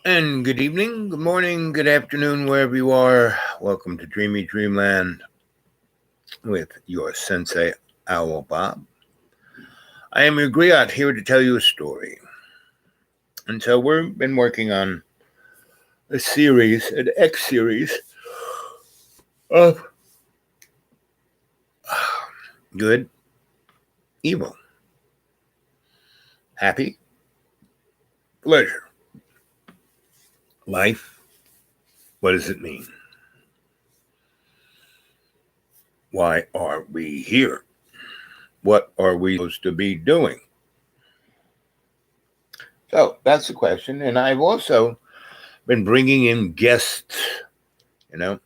And good evening, good morning, good afternoon, wherever you are. Welcome to Dreamy Dreamland with your sensei, Owl Bob. I am your griot here to tell you a story. And so we've been working on a series, an X series of good, evil, happy, pleasure. Life, what does it mean? Why are we here? What are we supposed to be doing? So that's the question. And I've also been bringing in guests, you know,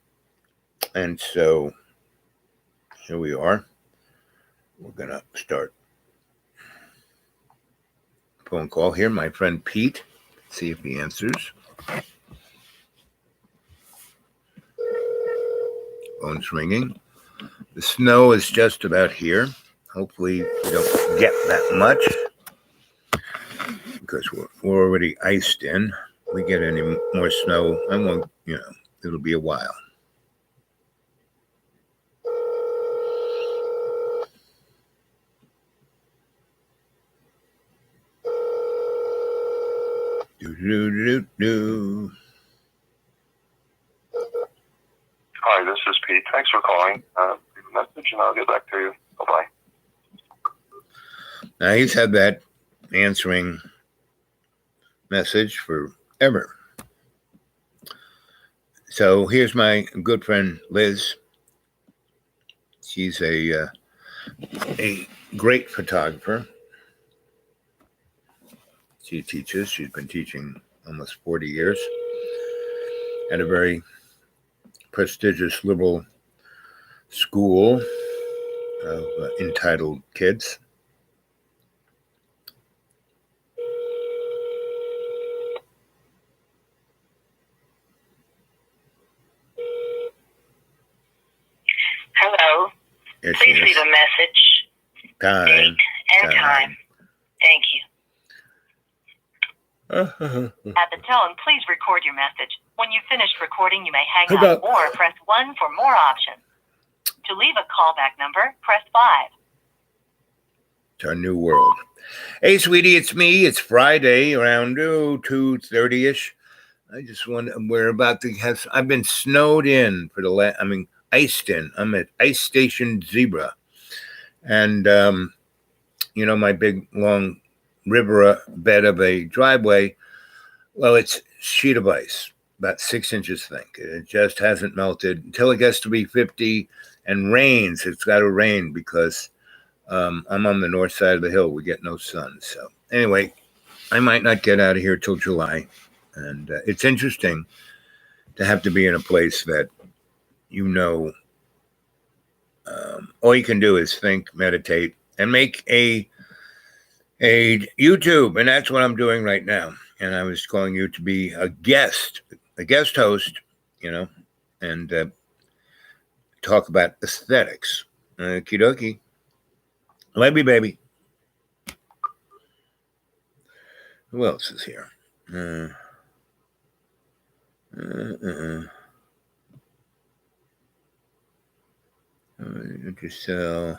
and so here we are. We're going to start phone call here. My friend Pete, see if he answers. Phone's ringing. The snow is just about here. Hopefully we don't get that much because we're already iced in. If we get any more snow, I won't, it'll be a while. Do. Hi, this is Pete. Thanks for calling. Leave a message and I'll get back to you. Bye-bye. Now, he's had that answering message forever. So here's my good friend Liz. She's a great photographer. She teaches. She's been teaching almost 40 years at a very prestigious liberal school of entitled kids. Hello. Please leave a message. Date and time. Thank you. At the tone, please record your message. When you've finished recording, you may hang up or press 1 for more options. To leave a callback number, press 5. It's our new world. Hey, sweetie, it's me. It's Friday around 2:30ish. I just want. We're about to have. I've been snowed in for the iced in. I'm at Ice Station Zebra, and my big long river bed of a driveway. Well, it's sheet of ice, about 6 inches thick. It just hasn't melted until it gets to be 50 and rains. It's got to rain because I'm on the north side of the hill. We get no sun. So anyway, I might not get out of here till July. And it's interesting to have to be in a place that, all you can do is think, meditate, and make a YouTube. And that's what I'm doing right now. And I was calling you to be a guest host, and talk about aesthetics. Okie dokie. Love you, baby. Who else is here? Giselle.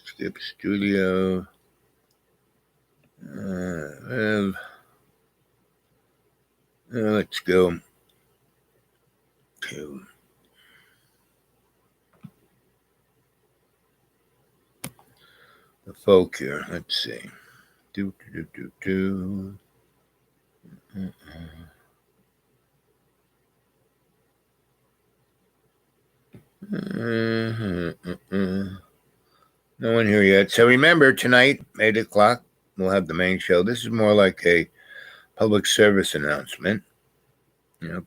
Skip Studio. Let's go to the folk here. Let's see. Do. No one here yet. So remember, tonight, 8 o'clock, we'll have the main show. This is more like a public service announcement.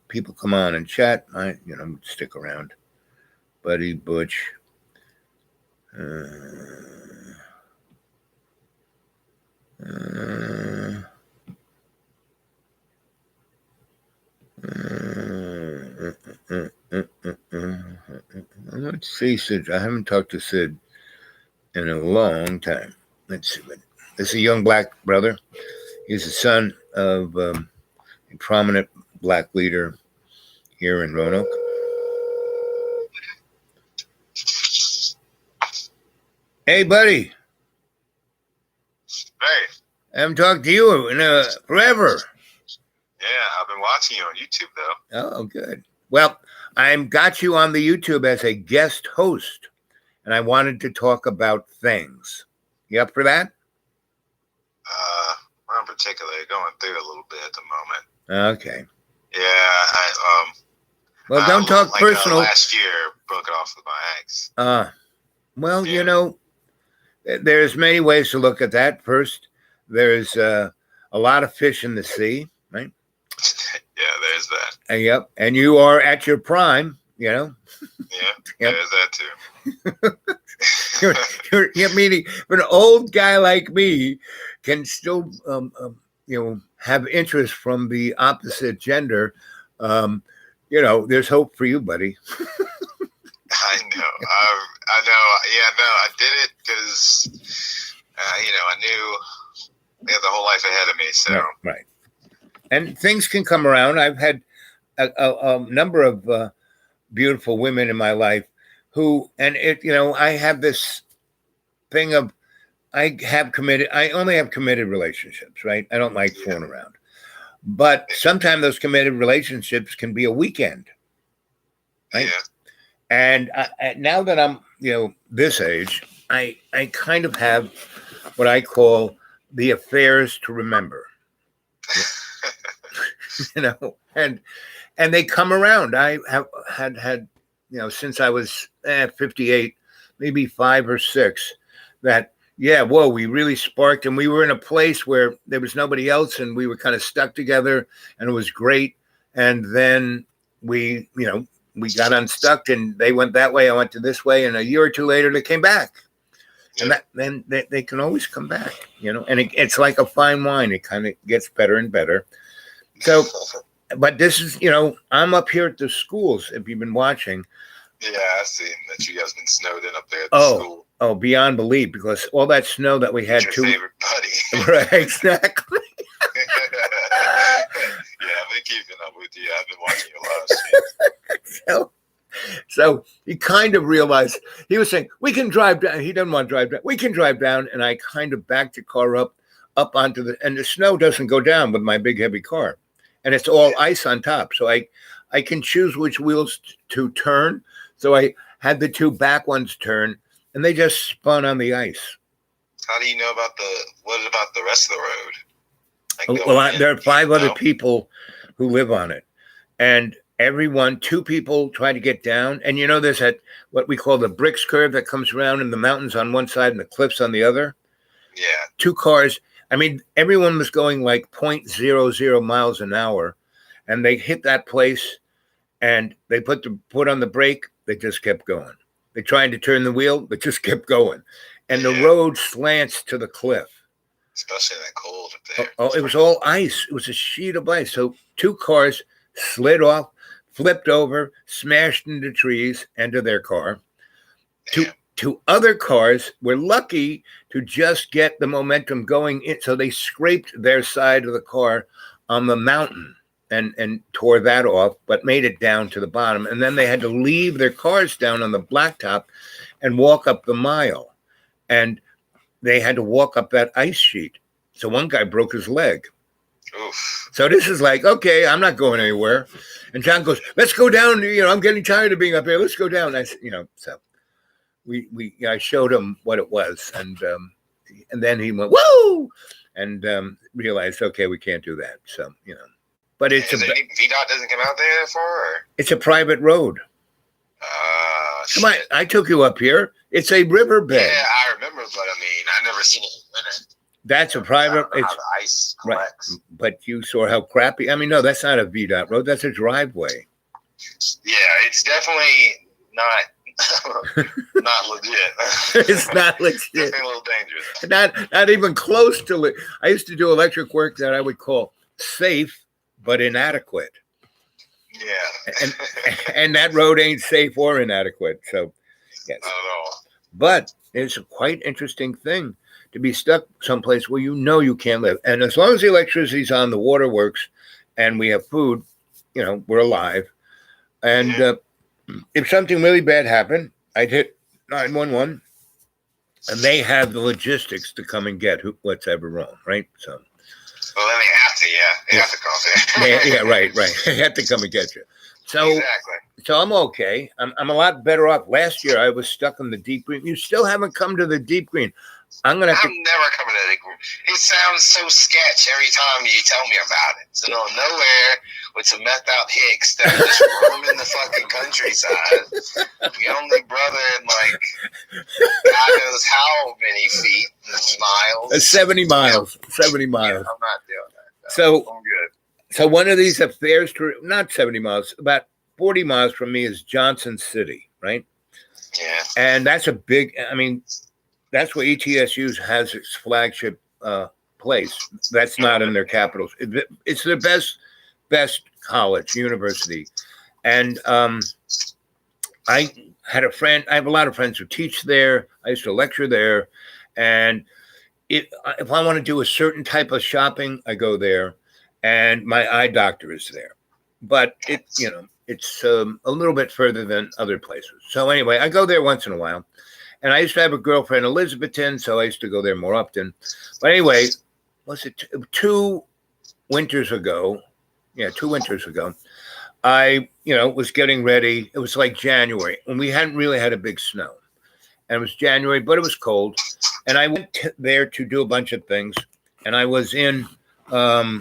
People come on and chat. I, stick around. Buddy, Butch. Let's see, Sid. I haven't talked to Sid in a long time. let's see. This is a young black brother. He's the son of a prominent black leader here in Roanoke. Hey, buddy. Hey. I haven't talked to you in forever. Yeah, I've been watching you on YouTube, though. Oh, good. Well, I got you on the YouTube as a guest host, and I wanted to talk about things. You up for that? I'm particularly going through a little bit at the moment. Okay. Yeah, well, don't talk personal. Last year, broke it off with my ex. Well, yeah. There's many ways to look at that. First, there's a lot of fish in the sea, right? Yeah, there's that. Yep. And you are at your prime, Yeah, yep. There's that too. You're meaning an old guy like me can still, have interest from the opposite gender. There's hope for you, buddy. I know. I know. Yeah, no, I did it because, I knew I had the whole life ahead of me. So right. And things can come around. I've had a number of beautiful women in my life who, and I have this thing of, I only have committed relationships, right? I don't like fooling around. But sometimes those committed relationships can be a weekend, right? Yeah. And now that I'm, this age, I kind of have what I call the affairs to remember. And they come around. I have had since I was 58, maybe 5 or 6, that we really sparked, and we were in a place where there was nobody else, and we were kind of stuck together, and it was great. And then we got unstuck, and they went that way, I went to this way, and a year or two later they came back. And then they can always come back, and it's like a fine wine. It kind of gets better and better. So, but this is, I'm up here at the schools, if you've been watching. Yeah, I've seen that you guys been snowed in up there at the school. Oh, beyond belief, because all that snow that we had. Your favorite buddy. Right, exactly. Yeah, I've been keeping up with you. I've been watching your live stream. So he kind of realized, he was saying, we can drive down. He doesn't want to drive down. We can drive down. And I kind of backed the car up onto and the snow doesn't go down with my big heavy car. And it's all ice on top. So I can choose which wheels to turn. So I had the 2 back ones turn, and they just spun on the ice. How do you know what about the rest of the road? Well, there are 5 other people who live on it. And 2 people try to get down. And there's what we call the bricks curve that comes around in the mountains on one side and the cliffs on the other. Yeah. 2 cars. I mean, everyone was going like 0.00 miles an hour, and they hit that place, and they put on the brake. They just kept going. They tried to turn the wheel, but just kept going. And the road slants to the cliff. Especially that cold up there. Oh, it was all ice. It was a sheet of ice. So 2 cars slid off, flipped over, smashed into trees, into their car. Two other cars were lucky to just get the momentum going in. So they scraped their side of the car on the mountain and tore that off, but made it down to the bottom. And then they had to leave their cars down on the blacktop and walk up the mile. And they had to walk up that ice sheet. So one guy broke his leg. Oof. So this is like, okay, I'm not going anywhere. And John goes, let's go down. I'm getting tired of being up here. Let's go down. I so I showed him what it was. And then he went, whoa, and realized, okay, we can't do that. So, but it's VDOT doesn't come out there far? Or? It's a private road. Come on, I took you up here. It's a riverbed. Yeah, I remember, but I never seen it in winter. That's a private. It's how the ice collects. Right, but you saw how crappy. No, that's not a VDOT road. That's a driveway. Yeah, it's definitely not legit. It's not legit. Definitely a little dangerous. Not even close to it. I used to do electric work that I would call safe but inadequate. Yeah. and that road ain't safe or inadequate. So, yes. Not at all. But it's a quite interesting thing to be stuck someplace where you know you can't live. And as long as the electricity's on, the water works, and we have food, we're alive. And if something really bad happened, I'd hit 911, and they have the logistics to come and get what's ever wrong, right? So. Well, then they have to, They have to call yeah, right. They have to come and get you. So, exactly. So I'm okay. I'm a lot better off. Last year I was stuck in the deep green. You still haven't come to the deep green. I'm never coming to the green. It sounds so sketch every time you tell me about it. So no, nowhere with some methed out hicks that are just roaming the fucking countryside. The only brother in God knows how many feet, miles. 70 miles. 70 miles. Yeah, I'm not doing that. So I'm good. So one of these affairs, not 70 miles, about 40 miles from me is Johnson City, right? Yeah. And that's a big, that's where ETSU has its flagship place. That's not in their capitals. It's their best college, university. And I have a lot of friends who teach there. I used to lecture there. And if I want to do a certain type of shopping, I go there. And my eye doctor is there. But it's a little bit further than other places. So anyway, I go there once in a while. And I used to have a girlfriend, Elizabethton, so I used to go there more often. But anyway, was it 2 winters ago? Yeah, 2 winters ago. I, was getting ready. It was like January, and we hadn't really had a big snow. And it was January, but it was cold. And I went there to do a bunch of things. And I was in the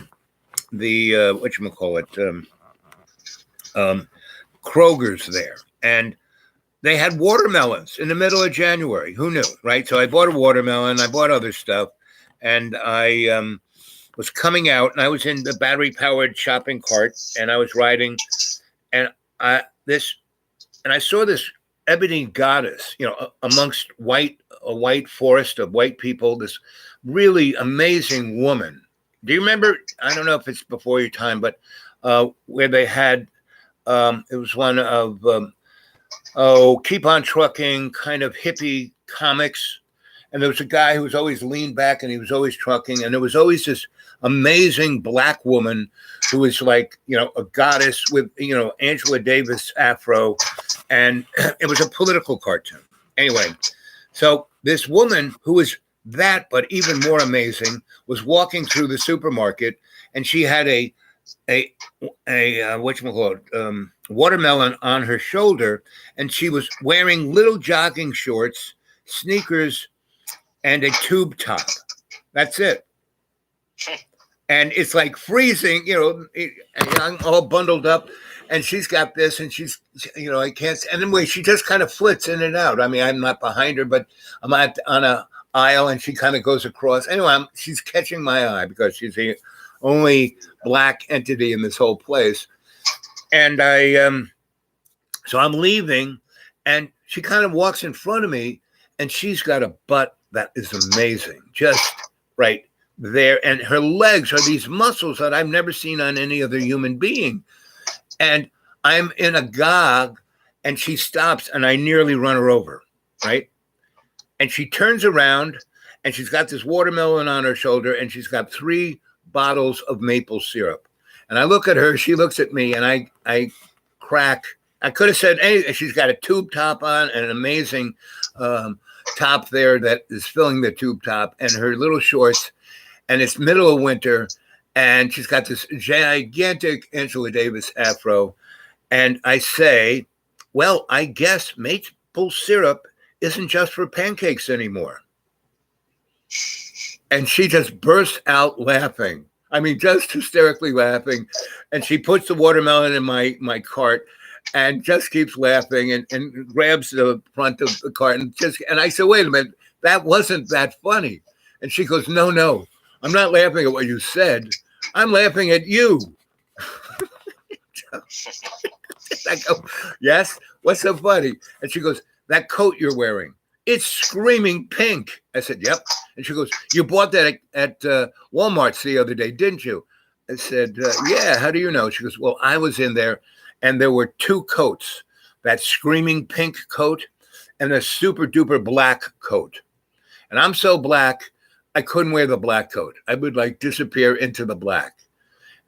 Kroger's there, and they had watermelons in the middle of January. Who knew, right? So I bought a watermelon, I bought other stuff, and I was coming out, and I was in the battery-powered shopping cart, and I was riding, and I saw this ebony goddess, amongst a white forest of white people, this really amazing woman. Do you remember? I don't know if it's before your time, but where they had, it was one of, Keep on Trucking, kind of hippie comics. And there was a guy who was always leaned back and he was always trucking. And there was always this amazing black woman who was like, a goddess with, Angela Davis afro. And it was a political cartoon. Anyway, so this woman who was that, but even more amazing, was walking through the supermarket, and she had a watermelon on her shoulder, and she was wearing little jogging shorts, sneakers, and a tube top. That's it. And it's like freezing, I'm all bundled up, and she's got this, and she's, I can't. And anyway, she just kind of flits in and out. I mean, I'm not behind her, but I'm on a aisle, and she kind of goes across. Anyway, she's catching my eye because she's the only black entity in this whole place. And so I'm leaving, and she kind of walks in front of me, and she's got a butt that is amazing, just right there. And her legs are these muscles that I've never seen on any other human being. And I'm in a gog, and she stops, and I nearly run her over, right? And she turns around, and she's got this watermelon on her shoulder, and she's got 3 bottles of maple syrup. And I look at her, she looks at me, and I crack. I could have said anything. She's got a tube top on and an amazing top there that is filling the tube top, and her little shorts, and it's middle of winter, and she's got this gigantic Angela Davis afro. And I say, well, I guess maple syrup isn't just for pancakes anymore. And she just bursts out laughing. I mean, just hysterically laughing. And she puts the watermelon in my cart and just keeps laughing and grabs the front of the cart. And I said, wait a minute, that wasn't that funny. And she goes, no, I'm not laughing at what you said. I'm laughing at you. I go, yes? What's so funny? And she goes, that coat you're wearing, it's screaming pink. I said, yep. And she goes, you bought that at Walmart the other day, didn't you? I said, yeah, how do you know? She goes, well, I was in there, and there were 2 coats, that screaming pink coat and a super duper black coat. And I'm so black I couldn't wear the black coat. I would like disappear into the black.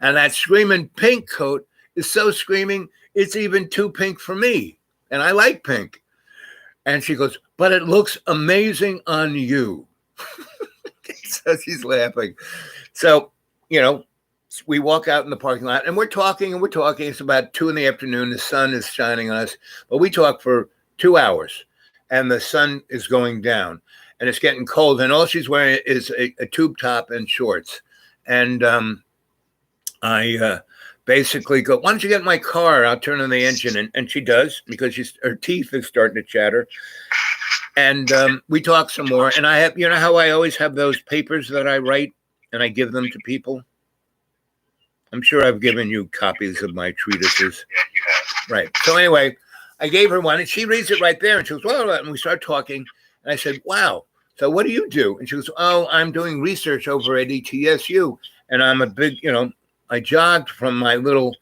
And that screaming pink coat is so screaming, it's even too pink for me. And I like pink. And she goes, but it looks amazing on you. So she's laughing. So, you know, we walk out in the parking lot and we're talking and we're talking. It's about 2 p.m. The sun is shining on us. But we talk for 2 hours and the sun is going down and it's getting cold. And all she's wearing is a tube top and shorts. And I basically go, why don't you get in my car? I'll turn on the engine. And she does, because her teeth is starting to chatter. And we talk some more. And I have, you know how I always have those papers that I write and I give them to people? I'm sure I've given you copies of my treatises. Yeah, you have. Right. So anyway, I gave her one and she reads it right there. And she goes, well, and we start talking. And I said, wow. So what do you do? And she goes, oh, I'm doing research over at ETSU. And I'm a big, you know, I jogged from my little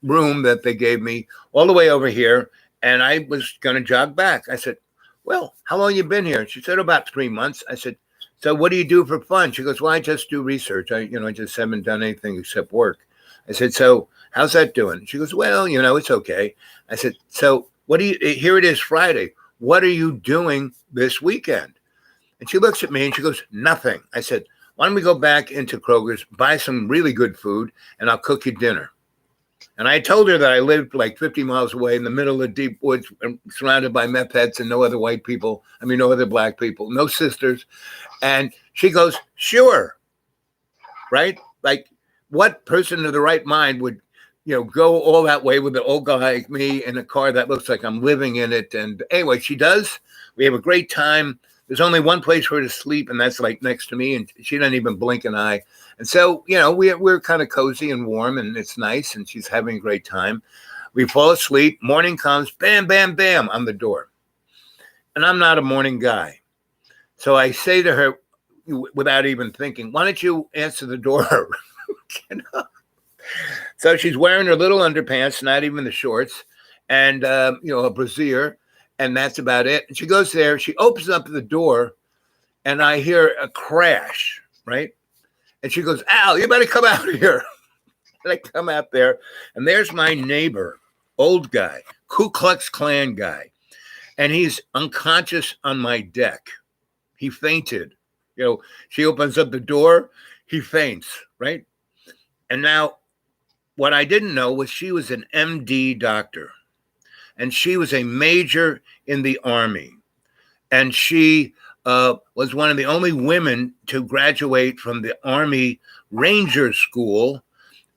room that they gave me all the way over here. And I was going to jog back. I said, well, how long you been here? And she said, about 3 months. I said, so what do you do for fun? She goes, well, I just do research. I just haven't done anything except work. I said, so how's that doing? She goes, well, it's okay. I said, so here it is Friday. What are you doing this weekend? And she looks at me and she goes, nothing. I said, why don't we go back into Kroger's, buy some really good food, and I'll cook you dinner. And I told her that I lived like 50 miles away in the middle of the deep woods, surrounded by meth heads and no other white people. No other black people, no sisters. And she goes, sure. Right? Like, what person of the right mind would, go all that way with an old guy like me in a car that looks like I'm living in it? And anyway, she does. We have a great time. There's only one place for her to sleep, and that's like next to me, and she doesn't even blink an eye. And so, we're kind of cozy and warm, and it's nice, and she's having a great time. We fall asleep. Morning comes, bam, bam, bam, on the door. And I'm not a morning guy. So I say to her, without even thinking, why don't you answer the door? So she's wearing her little underpants, not even the shorts, and, a brassiere. And that's about it. And she goes there. She opens up the door, and I hear a crash, right? And she goes, Al, you better come out here. And I come out there, and there's my neighbor, old guy, Ku Klux Klan guy. And he's unconscious on my deck. He fainted. She opens up the door. He faints, right? And now what I didn't know was she was an MD doctor. And she was a major in the Army. And she was one of the only women to graduate from the Army Ranger School.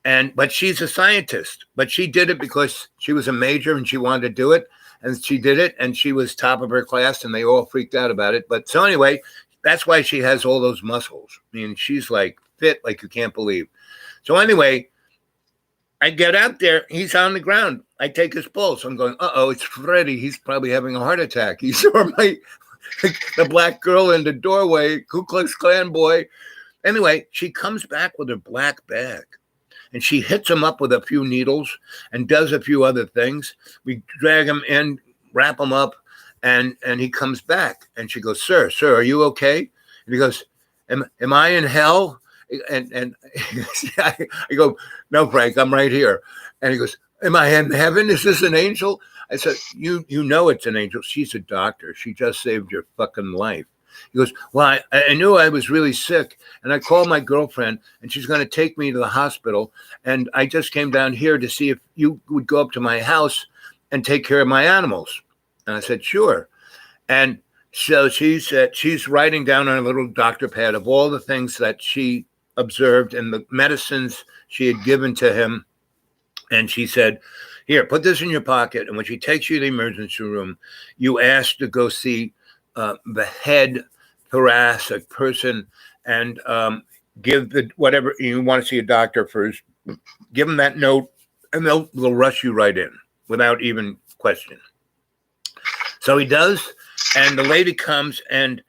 But she's a scientist. But she did it because she was a major and she wanted to do it. And she did it. And she was top of her class. And they all freaked out about it. But so anyway, that's why she has all those muscles. She's like fit like you can't believe. So anyway, I get out there. He's on the ground. I take his pulse. I'm going, uh-oh, it's Freddie. He's probably having a heart attack. He saw the black girl in the doorway, Ku Klux Klan boy. Anyway, she comes back with her black bag. And she hits him up with a few needles and does a few other things. We drag him in, wrap him up, and he comes back. And she goes, sir, are you okay? And he goes, am I in hell? And I go, no, Frank, I'm right here. And he goes, am I in heaven? Is this an angel? I said, you know it's an angel. She's a doctor. She just saved your fucking life. He goes, well, I knew I was really sick, and I called my girlfriend, and she's going to take me to the hospital, and I just came down here to see if you would go up to my house and take care of my animals. And I said, sure. And so she said she's writing down on a little doctor pad of all the things that she observed and the medicines she had given to him. And she said, here, put this in your pocket. And when she takes you to the emergency room, you ask to go see the head thoracic person and give whatever you want to see a doctor first, give them that note, and they'll rush you right in without even question. So he does. And the lady comes and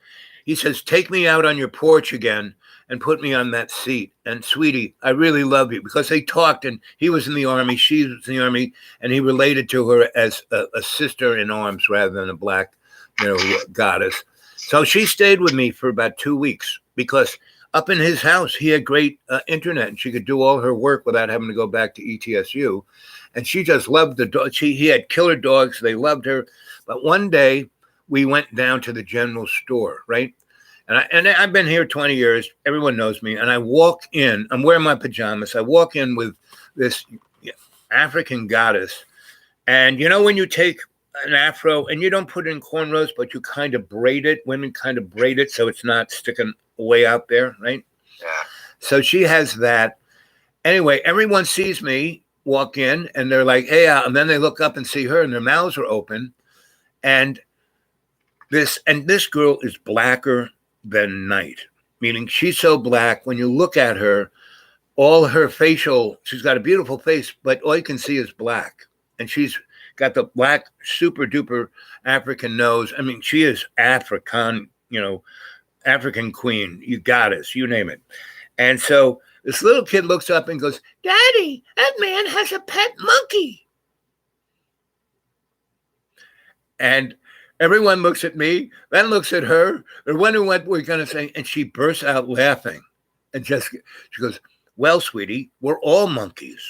he says, take me out on your porch again and put me on that seat. And sweetie, I really love you, because they talked, and he was in the Army, she was in the Army, and he related to her as a sister in arms rather than a black, goddess. So she stayed with me for about 2 weeks. because up in his house, he had great internet and she could do all her work without having to go back to ETSU. And she just loved the dog. He had killer dogs. They loved her. But one day we went down to the general store, right? And I've been here 20 years. Everyone knows me. And I walk in. I'm wearing my pajamas. I walk in with this African goddess. And you know when you take an afro and you don't put it in cornrows, but you kind of braid it. Women kind of braid it so it's not sticking way out there, right? Yeah. So she has that. Anyway, everyone sees me walk in and they're like, hey, and then they look up and see her and their mouths are open. And this girl is blacker than night, meaning she's so black. When you look at her, all her facial, she's got a beautiful face, but all you can see is black. And she's got the black, super duper African nose. I mean, she is African, African queen, you goddess, you name it. And so this little kid looks up and goes, Daddy, that man has a pet monkey. And everyone looks at me, then looks at her. They're wondering what we're going to say. And she bursts out laughing. And she goes, well, sweetie, we're all monkeys.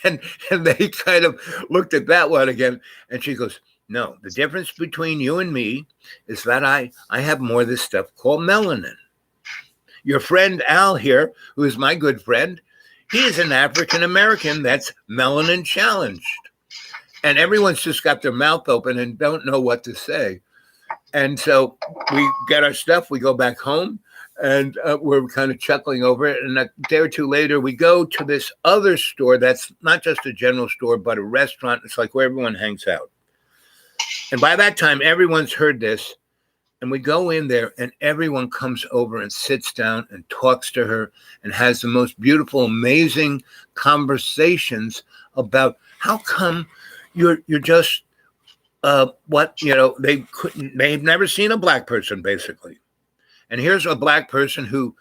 and they kind of looked at that one again. And she goes, no, the difference between you and me is that I have more of this stuff called melanin. Your friend Al here, who is my good friend, he is an African-American that's melanin challenged. And everyone's just got their mouth open and don't know what to say. And so we get our stuff, we go back home, and we're kind of chuckling over it. And a day or two later, we go to this other store that's not just a general store, but a restaurant. It's like where everyone hangs out. And by that time, everyone's heard this. And we go in there and everyone comes over and sits down and talks to her and has the most beautiful, amazing conversations about how come you're just they've never seen a black person, basically. And here's a black person who,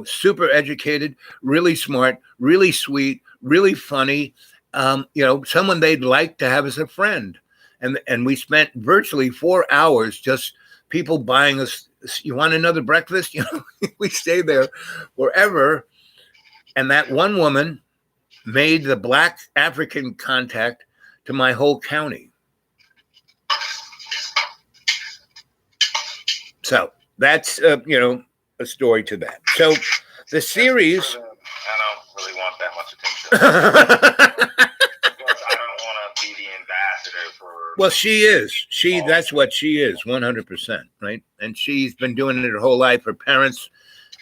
super educated, really smart, really sweet, really funny, someone they'd like to have as a friend. And we spent virtually 4 hours just people buying us, you want another breakfast? We stayed there forever. And that one woman made the black African contact to my whole county. So that's, a story to that. So the series. I don't really want that much attention. Because I don't want to be the ambassador for. Well, she is. That's what she is, 100%, right? And she's been doing it her whole life. Her parents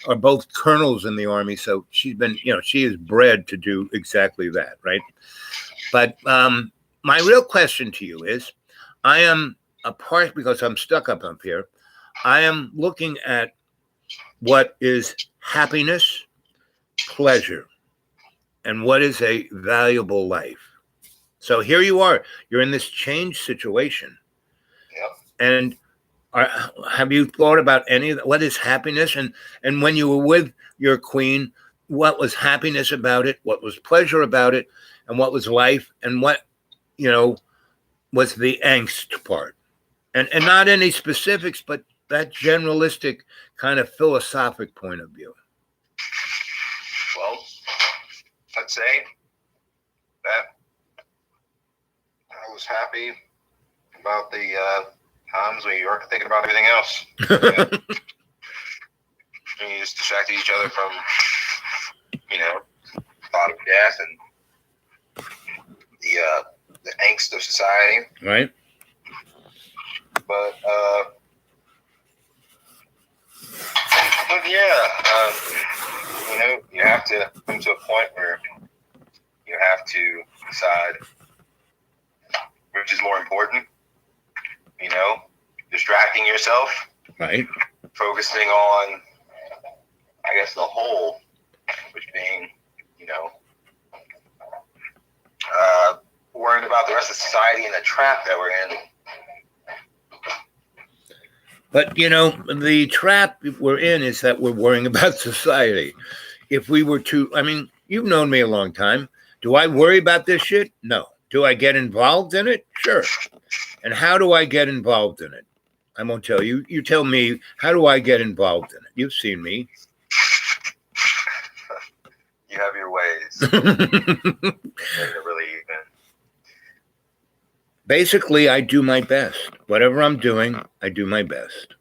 are both colonels in the Army. So she's been, she is bred to do exactly that, right? But my real question to you is, I am apart because I'm stuck up here. I am looking at what is happiness, pleasure, and what is a valuable life. So here you are. You're in this change situation. Yep. And have you thought about any of that? What is happiness? And when you were with your queen, what was happiness about it? What was pleasure about it? And what was life? And what, was the angst part? And not any specifics, but that generalistic kind of philosophic point of view. Well, let's say that I was happy about the times when you weren't thinking about everything else. And you just distracted each other from, thought of death and the angst of society. Right. But yeah, you have to come to a point where you have to decide which is more important. Distracting yourself, right? Focusing on, I guess, the whole, which being, worrying about the rest of society and the trap that we're in. But, the trap we're in is that we're worrying about society. If we were to, you've known me a long time. Do I worry about this shit? No. Do I get involved in it? Sure. And how do I get involved in it? I won't tell you. You tell me, how do I get involved in it? You've seen me. You have your ways. They're really even. Basically, I do my best. Whatever I'm doing, I do my best.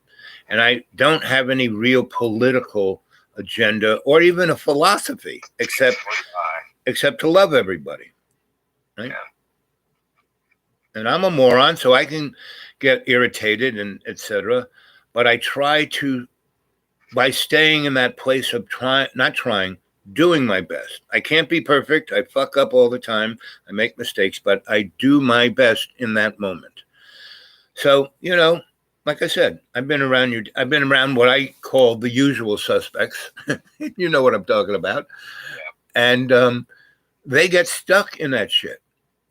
And I don't have any real political agenda or even a philosophy except to love everybody. Right? Yeah. And I'm a moron, so I can get irritated and etc. But I try to, by staying in that place of doing my best. I can't be perfect. I fuck up all the time. I make mistakes, but I do my best in that moment. So, like I said, I've been around what I call the usual suspects. You know what I'm talking about. Yeah. And they get stuck in that shit.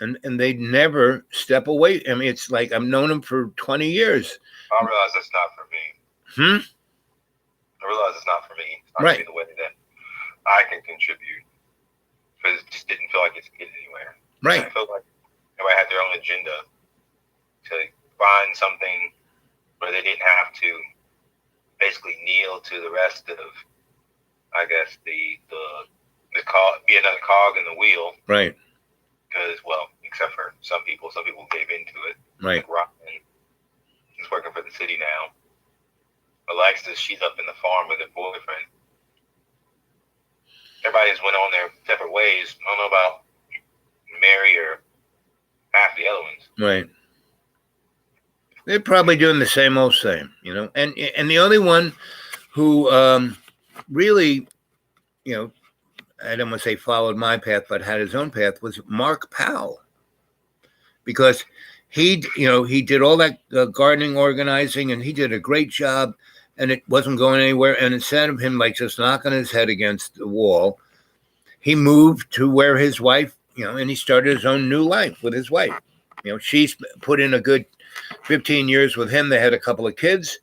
And they never step away. I mean, it's like I've known them for 20 years. I realize that's not for me. I realize it's not for me. It's not Right. the way that I can contribute. Because it just didn't feel like it's getting anywhere. Right. I felt like everybody had their own agenda to find something where they didn't have to basically kneel to the rest of, I guess, the cog, be another cog in the wheel. Right. Because, well, except for some people gave into it. Right. Like Robin, she's working for the city now. Alexis, she's up in the farm with her boyfriend. Everybody just went on their separate ways. I don't know about Mary or half the other ones. Right. They're probably doing the same old same, And the only one who really, I don't want to say followed my path, but had his own path was Mark Powell. Because he did all that gardening organizing, and he did a great job, and it wasn't going anywhere. And instead of him just knocking his head against the wall, he moved to where his wife, and he started his own new life with his wife. She's put in a good 15 years with him. They had a couple of kids,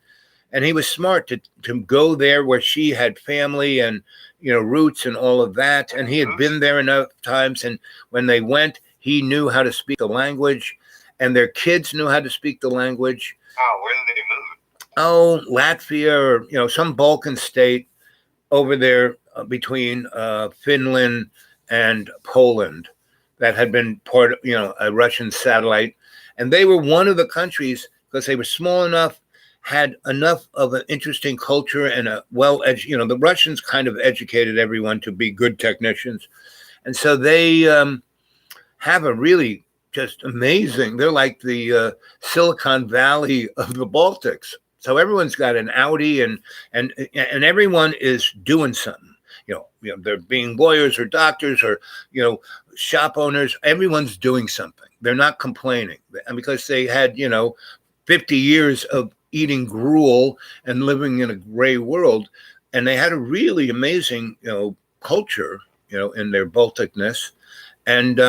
and he was smart to go there where she had family and, roots and all of that. And he had been there enough times. And when they went, he knew how to speak the language, and their kids knew how to speak the language. Oh, where did they move? Oh, Latvia or, some Balkan state over there between Finland and Poland that had been part of, a Russian satellite. And they were one of the countries, because they were small enough, had enough of an interesting culture and the Russians kind of educated everyone to be good technicians. And so they have a really just amazing, they're like the Silicon Valley of the Baltics. So everyone's got an Audi and everyone is doing something. They're being lawyers or doctors or, shop owners. Everyone's doing something. They're not complaining. And because they had, 50 years of eating gruel and living in a gray world, and they had a really amazing, culture, in their Balticness. And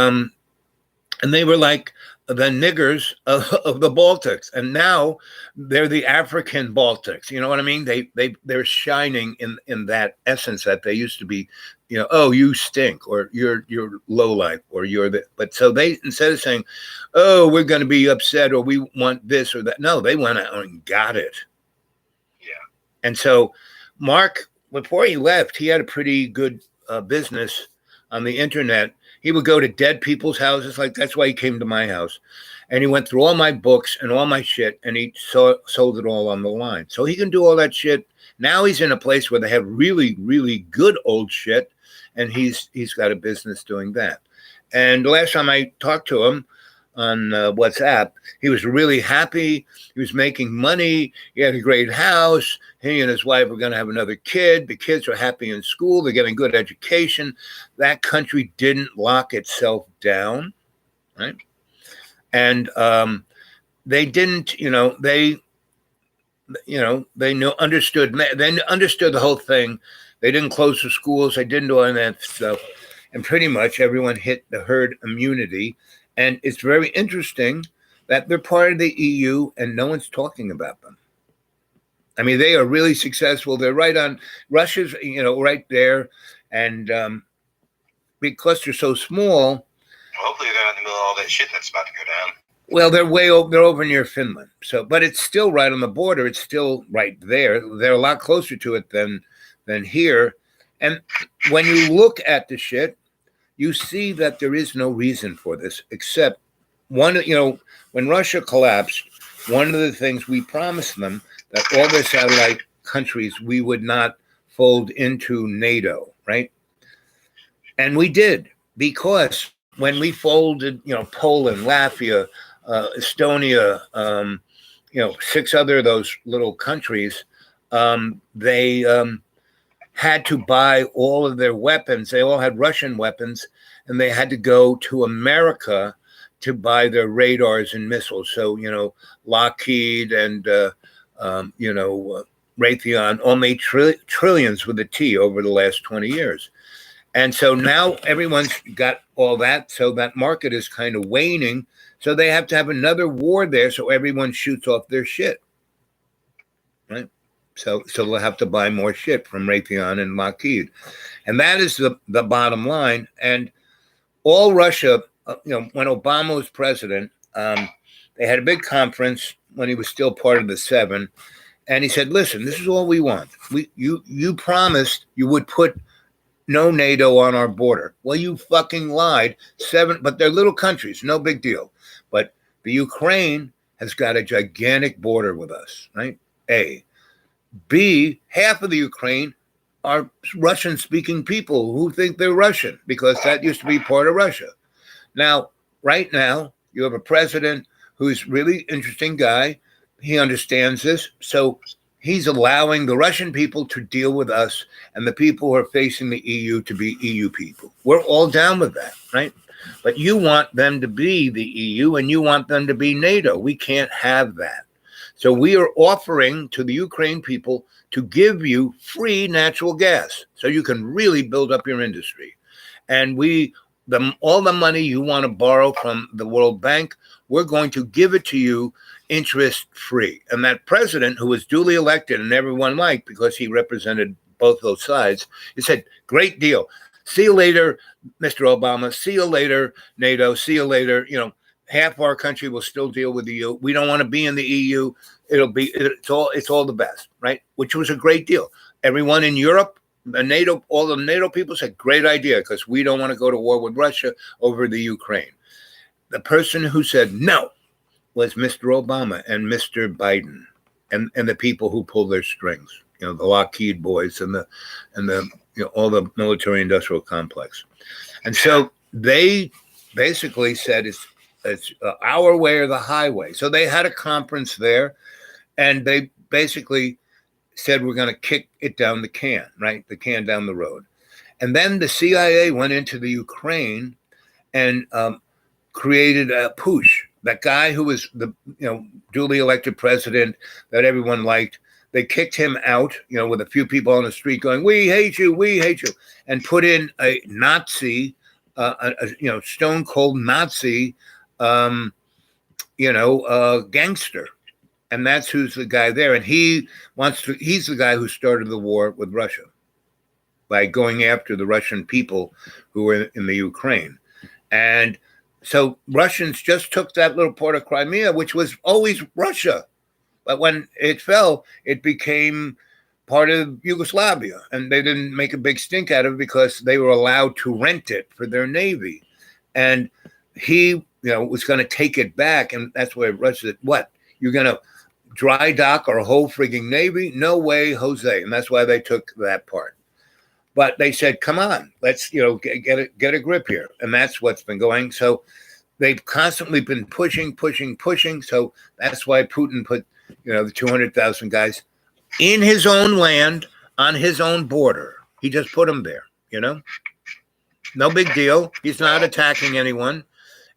they were like the niggers of the Baltics, and now they're the African Baltics. You know what I mean? They're shining in that essence that they used to be. Oh, you stink, or you're low life, or you're the. But so they, instead of saying, oh, we're going to be upset, or we want this or that, no, they went out and got it. Yeah. And so Mark, before he left, he had a pretty good business on the internet. He would go to dead people's houses. That's why he came to my house. And he went through all my books and all my shit, and he sold it all on the line. So he can do all that shit. Now he's in a place where they have really, really good old shit, and he's got a business doing that. And the last time I talked to him on WhatsApp, he was really happy. He was making money. He had a great house. He and his wife were going to have another kid. The kids are happy in school. They're getting good education. That country didn't lock itself down, right? And they didn't, they understood the whole thing. They didn't close the schools. They didn't do all that stuff. And pretty much everyone hit the herd immunity. And it's very interesting that they're part of the EU and no one's talking about them. I mean, they are really successful. They're right on Russia's, right there. And because they're so small. Hopefully they're not in the middle of all that shit that's about to go down. Well, they're over near Finland. So, but it's still right on the border. It's still right there. They're a lot closer to it than here. And when you look at the shit, you see that there is no reason for this except when Russia collapsed, one of the things we promised them that all their satellite countries we would not fold into NATO, right? And we did, because when we folded, Poland, Latvia, Estonia, 6 other of those little countries, they had to buy all of their weapons. They all had Russian weapons, and they had to go to America to buy their radars and missiles. So, Lockheed and, Raytheon all made trillions with a T over the last 20 years. And so now everyone's got all that. So that market is kind of waning. So they have to have another war there so everyone shoots off their shit. Right? So they'll have to buy more shit from Raytheon and Lockheed. And that is the bottom line. And all Russia, when Obama was president, they had a big conference when he was still part of the 7. And he said, listen, this is all we want. You promised you would put no NATO on our border. Well, you fucking lied. 7, but they're little countries, no big deal. But the Ukraine has got a gigantic border with us, right? A. B, half of the Ukraine are Russian-speaking people who think they're Russian because that used to be part of Russia. Now, right now, you have a president who's really interesting guy. He understands this. So he's allowing the Russian people to deal with us and the people who are facing the EU to be EU people. We're all down with that, right? But you want them to be the EU and you want them to be NATO. We can't have that. So we are offering to the Ukraine people to give you free natural gas so you can really build up your industry. And all the money you want to borrow from the World Bank, we're going to give it to you interest free. And that president, who was duly elected and everyone liked because he represented both those sides, he said, great deal. See you later, Mr. Obama. See you later, NATO. See you later. Half our country will still deal with the EU. We don't want to be in the EU. It's all the best, right? Which was a great deal. Everyone in Europe, all the NATO people said, great idea, because we don't want to go to war with Russia over the Ukraine. The person who said no was Mr. Obama and Mr. Biden and the people who pull their strings, the Lockheed boys and all the military industrial complex. And so they basically said it's our way or the highway. So they had a conference there, and they basically said, we're going to kick it down the can, right? The can down the road. And then the CIA went into the Ukraine and created a push. That guy who was the duly elected president that everyone liked, they kicked him out, with a few people on the street going, we hate you, and put in a Nazi, stone cold Nazi, gangster. And that's who's the guy there. And he's the guy who started the war with Russia by going after the Russian people who were in the Ukraine. And so Russians just took that little part of Crimea, which was always Russia. But when it fell, it became part of Yugoslavia. And they didn't make a big stink out of it because they were allowed to rent it for their navy. And he, was going to take it back. And that's where Russia said, what? You're going to dry dock our whole frigging navy? No way, Jose. And that's why they took that part. But they said, come on, let's, get a grip here. And that's what's been going. So they've constantly been pushing. So that's why Putin put, the 200,000 guys in his own land, on his own border. He just put them there, No big deal. He's not attacking anyone.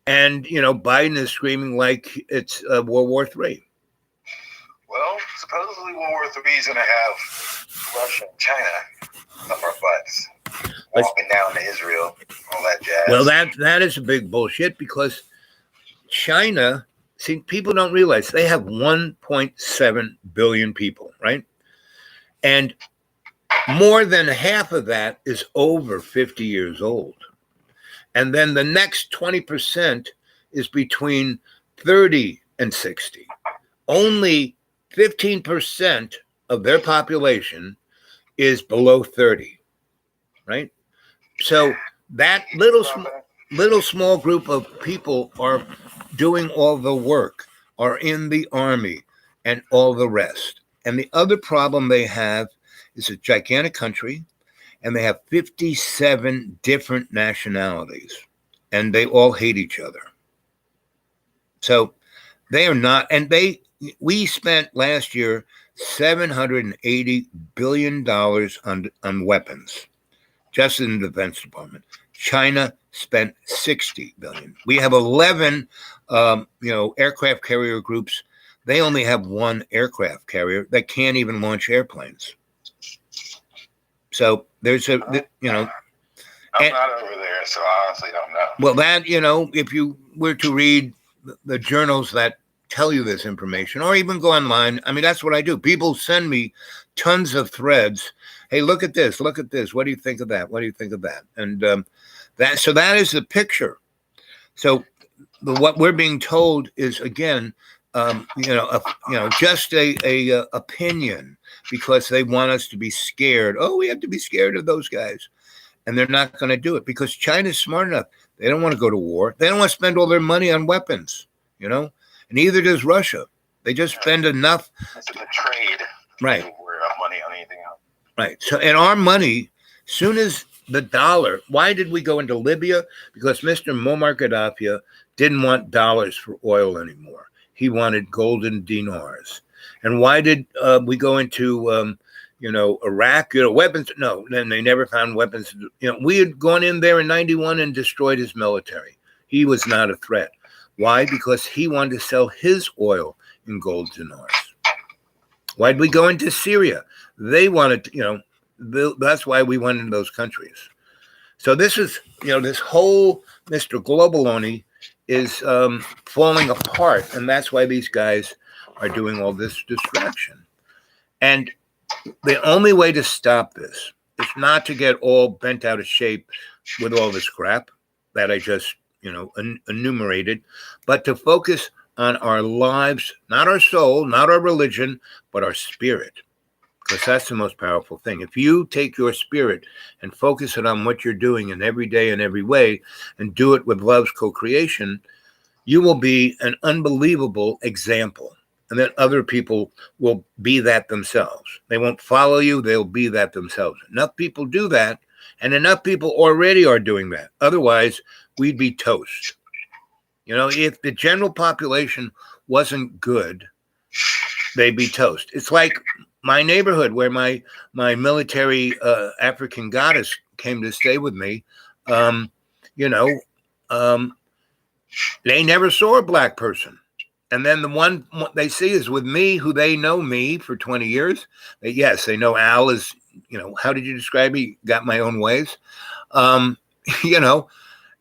And, Biden is screaming like it's World War III. Well, supposedly World War III is going to have Russia and China up our butts, walking down to Israel, all that jazz. Well, that is a big bullshit because China, people don't realize they have 1.7 billion people, right? And more than half of that is over 50 years old. And then the next 20% is between 30 and 60. Only 15% of their population is below 30, right? So that little small group of people are doing all the work, are in the army and all the rest. And the other problem they have is a gigantic country, and they have 57 different nationalities, and they all hate each other. So they are not, and we spent last year $780 billion on weapons, just in the Defense Department. China spent 60 billion. We have 11, aircraft carrier groups. They only have one aircraft carrier that can't even launch airplanes. So there's I'm not over there, so I honestly don't know. Well, that, if you were to read the journals that tell you this information, or even go online, I mean, that's what I do. People send me tons of threads. Hey, look at this. Look at this. What do you think of that? What do you think of that? And that is the picture. So what we're being told is, again, just a opinion, because they want us to be scared. Oh, we have to be scared of those guys. And they're not going to do it because China's smart enough. They don't want to go to war. They don't want to spend all their money on weapons, and neither does Russia. They just spend enough. It's a trade. Right. Worry about money on anything else. Right. So, and our money, soon as the dollar, why did we go into Libya? Because Mr. Muammar Gaddafi didn't want dollars for oil anymore. He wanted golden dinars. And why did we go into, Iraq, weapons? No, then they never found weapons. We had gone in there in 91 and destroyed his military. He was not a threat. Why? Because he wanted to sell his oil in gold dinars. Why did we go into Syria? They wanted to, that's why we went into those countries. So this is, this whole Mr. Globaloney is falling apart. And that's why these guys are doing all this distraction. And the only way to stop this is not to get all bent out of shape with all this crap that I just, enumerated, but to focus on our lives, not our soul, not our religion, but our spirit. Because that's the most powerful thing. If you take your spirit and focus it on what you're doing in every day and every way, and do it with love's co-creation, you will be an unbelievable example. And then other people will be that themselves. They won't follow you. They'll be that themselves. Enough people do that, and enough people already are doing that. Otherwise, we'd be toast. If the general population wasn't good, they'd be toast. It's like my neighborhood where my military African goddess came to stay with me. They never saw a black person. And then the one they see is with me, who they know me for 20 years. Yes, they know Al is, how did you describe me? Got my own ways.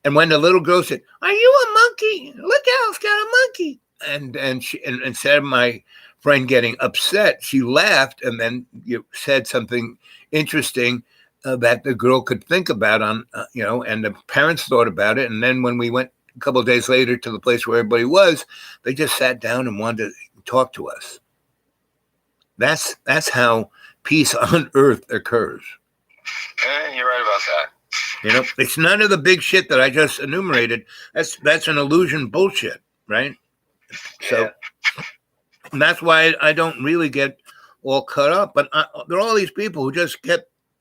And when the little girl said, "Are you a monkey? Look, Al's got a monkey." And she, and instead of my friend getting upset, she laughed and then said something interesting that the girl could think about and the parents thought about it. And then when we went a couple of days later to the place where everybody was, they just sat down and wanted to talk to us. That's how peace on earth occurs. You're right about that. It's none of the big shit that I just enumerated. That's an illusion bullshit, right? Yeah. So that's why I don't really get all cut up. But there are all these people who just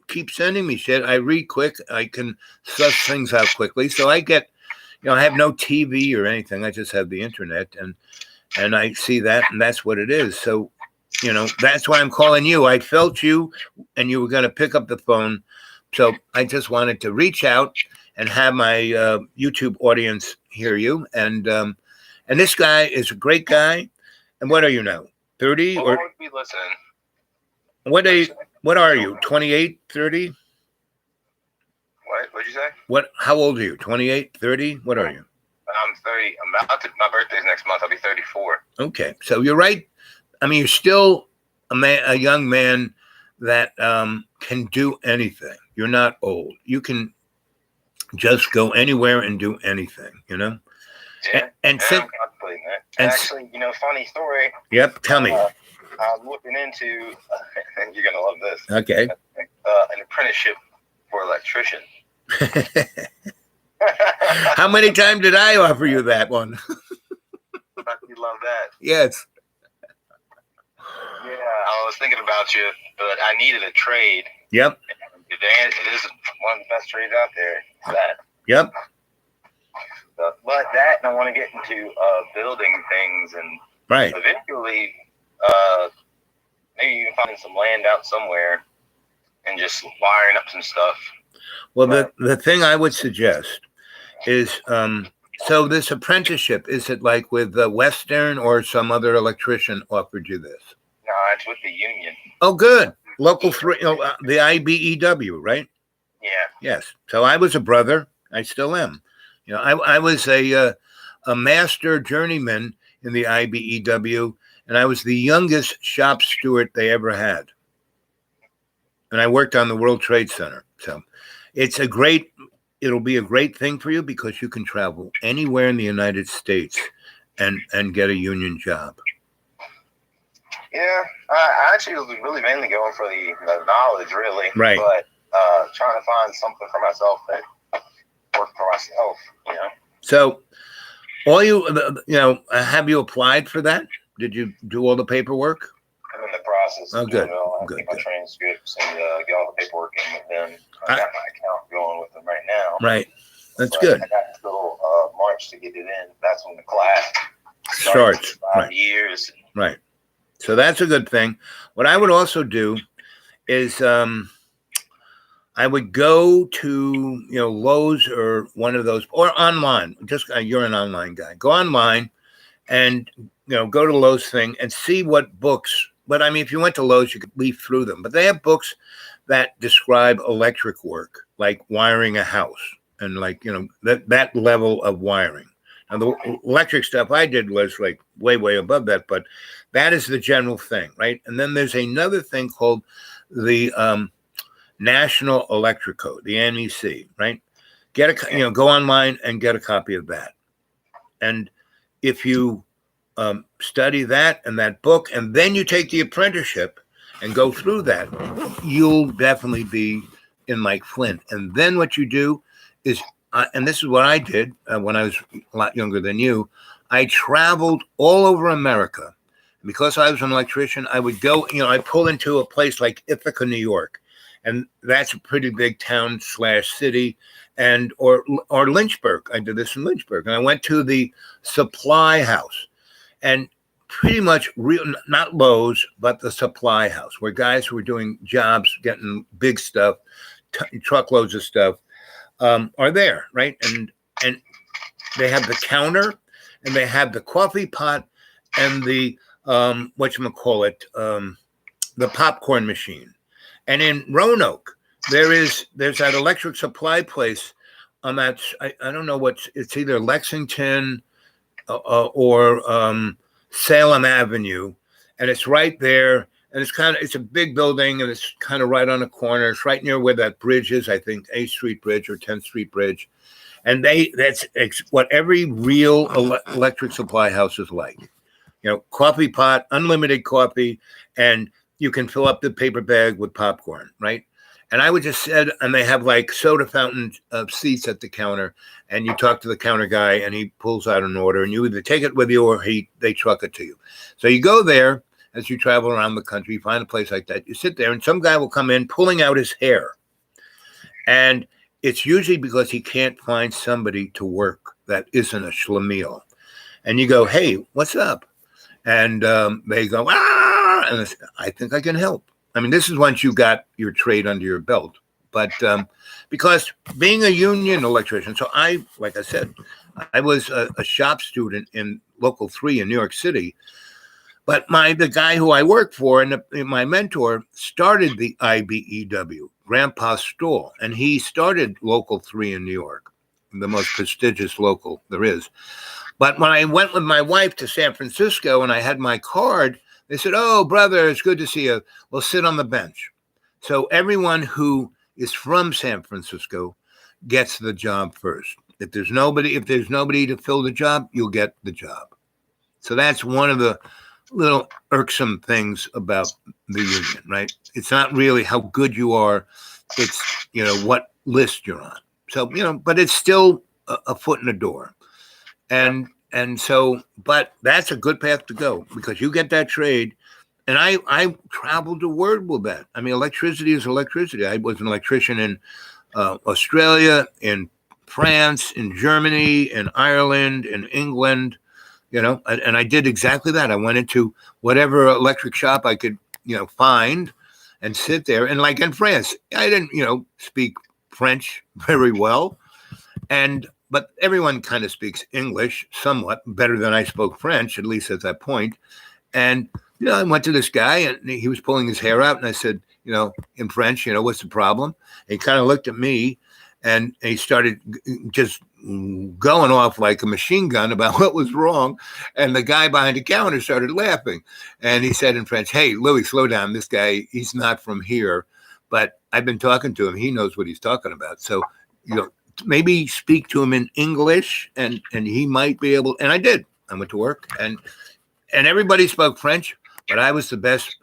keep sending me shit. I read quick. I can suss things out quickly. So I get, I have no TV or anything. I just have the internet, and I see that, and that's what it is. So, that's why I'm calling you. I felt you, and you were going to pick up the phone. So I just wanted to reach out and have my YouTube audience hear you. And this guy is a great guy. And what are you now? 30 or be listening. What are you? 28, 30? What'd you say? How old are you? 28, 30? What are you? I'm 30. My birthday's next month. I'll be 34. Okay. So you're right. I mean, you're still a young man that can do anything. You're not old. You can just go anywhere and do anything, Yeah, And I'm contemplating that. and Actually, funny story. yep, tell me. I'm looking into, you're going to love this, Okay. an apprenticeship for electrician. How many times did I offer you that one? You love that. Yes. Yeah, I was thinking about you, but I needed a trade. Yep. It is one of the best trades out there. That. Yep. But that, and I want to get into building things, and Right. eventually, maybe even finding some land out somewhere and just wiring up some stuff. Well, the thing I would suggest is, so this apprenticeship, is it like with Western or some other electrician offered you this? No, it's with the union. Oh, good. Local 3, the IBEW, right? Yeah. Yes. So I was a brother. I still am. I was a master journeyman in the IBEW, and I was the youngest shop steward they ever had. And I worked on the World Trade Center. So it'll be a great thing for you because you can travel anywhere in the United States and get a union job. Yeah, I actually was really mainly going for the knowledge, really. Right. But trying to find something for myself that worked for myself, So, have you applied for that? Did you do all the paperwork? I'm in the process. Oh, good. I Good, get my good. transcripts and get all the paperwork in with them. I got my account going with them right now. Right. That's But good. I got until March to get it in. That's when the class Starts. 5 Right. years. Right. So that's a good thing. What I would also do is I would go to Lowe's or one of those, or online. Just you're an online guy. Go online and go to Lowe's thing and see what books. But I mean, if you went to Lowe's, you could leaf through them. But they have books that describe electric work, like wiring a house and that level of wiring. Now, the electric stuff I did was like way above that, but that is the general thing, right? And then there's another thing called the National Electric Code, the NEC, right? Go online and get a copy of that. And if you study that and that book, and then you take the apprenticeship and go through that, you'll definitely be in like Flint. And then what you do is, and this is what I did when I was a lot younger than you, I traveled all over America. Because I was an electrician, I would go, I pull into a place like Ithaca, New York, and that's a pretty big town / city, and or Lynchburg. I did this in Lynchburg, and I went to the supply house, and pretty much not Lowe's, but the supply house, where guys were doing jobs, getting big stuff, truckloads of stuff, are there, right? And they have the counter, and they have the coffee pot, and the the popcorn machine. And in Roanoke, there's that electric supply place on that. I don't know it's either Lexington or Salem Avenue, and it's right there. And it's a big building, and it's kind of right on the corner. It's right near where that bridge is, I think, 8th Street Bridge or 10th Street Bridge. And that's what every real electric supply house is like. Coffee pot, unlimited coffee, and you can fill up the paper bag with popcorn, right? And I would just sit, and they have like soda fountain seats at the counter, and you talk to the counter guy, and he pulls out an order, and you either take it with you or they truck it to you. So you go there as you travel around the country, you find a place like that, you sit there, and some guy will come in pulling out his hair, and it's usually because he can't find somebody to work that isn't a schlemiel. And you go, hey, what's up? And they go, and I think I can help. I mean, this is once you got your trade under your belt. But because being a union electrician, so like I said, I was a shop student in Local 3 in New York City. But the guy who I worked for and my mentor started the IBEW, Grandpa Stoll, and he started Local 3 in New York, the most prestigious local there is. But when I went with my wife to San Francisco and I had my card, they said, oh, brother, it's good to see you. Well, sit on the bench. So everyone who is from San Francisco gets the job first. If there's nobody to fill the job, you'll get the job. So that's one of the little irksome things about the union, right? It's not really how good you are. It's, what list you're on. So, but it's still a foot in the door. And so, but that's a good path to go because you get that trade. And I traveled the world with that. I mean, electricity is electricity. I was an electrician in Australia, in France, in Germany, in Ireland, in England, and I did exactly that. I went into whatever electric shop I could, find and sit there. And like in France, I didn't, speak French very well. But everyone kind of speaks English somewhat better than I spoke French, at least at that point. And, I went to this guy and he was pulling his hair out. And I said, in French, what's the problem? And he kind of looked at me and he started just going off like a machine gun about what was wrong. And the guy behind the counter started laughing. And he said in French, "Hey, Louis, slow down. This guy, he's not from here. But I've been talking to him. He knows what he's talking about. So, maybe speak to him in English and he might be able." And I did. I went to work and everybody spoke French, but I was the best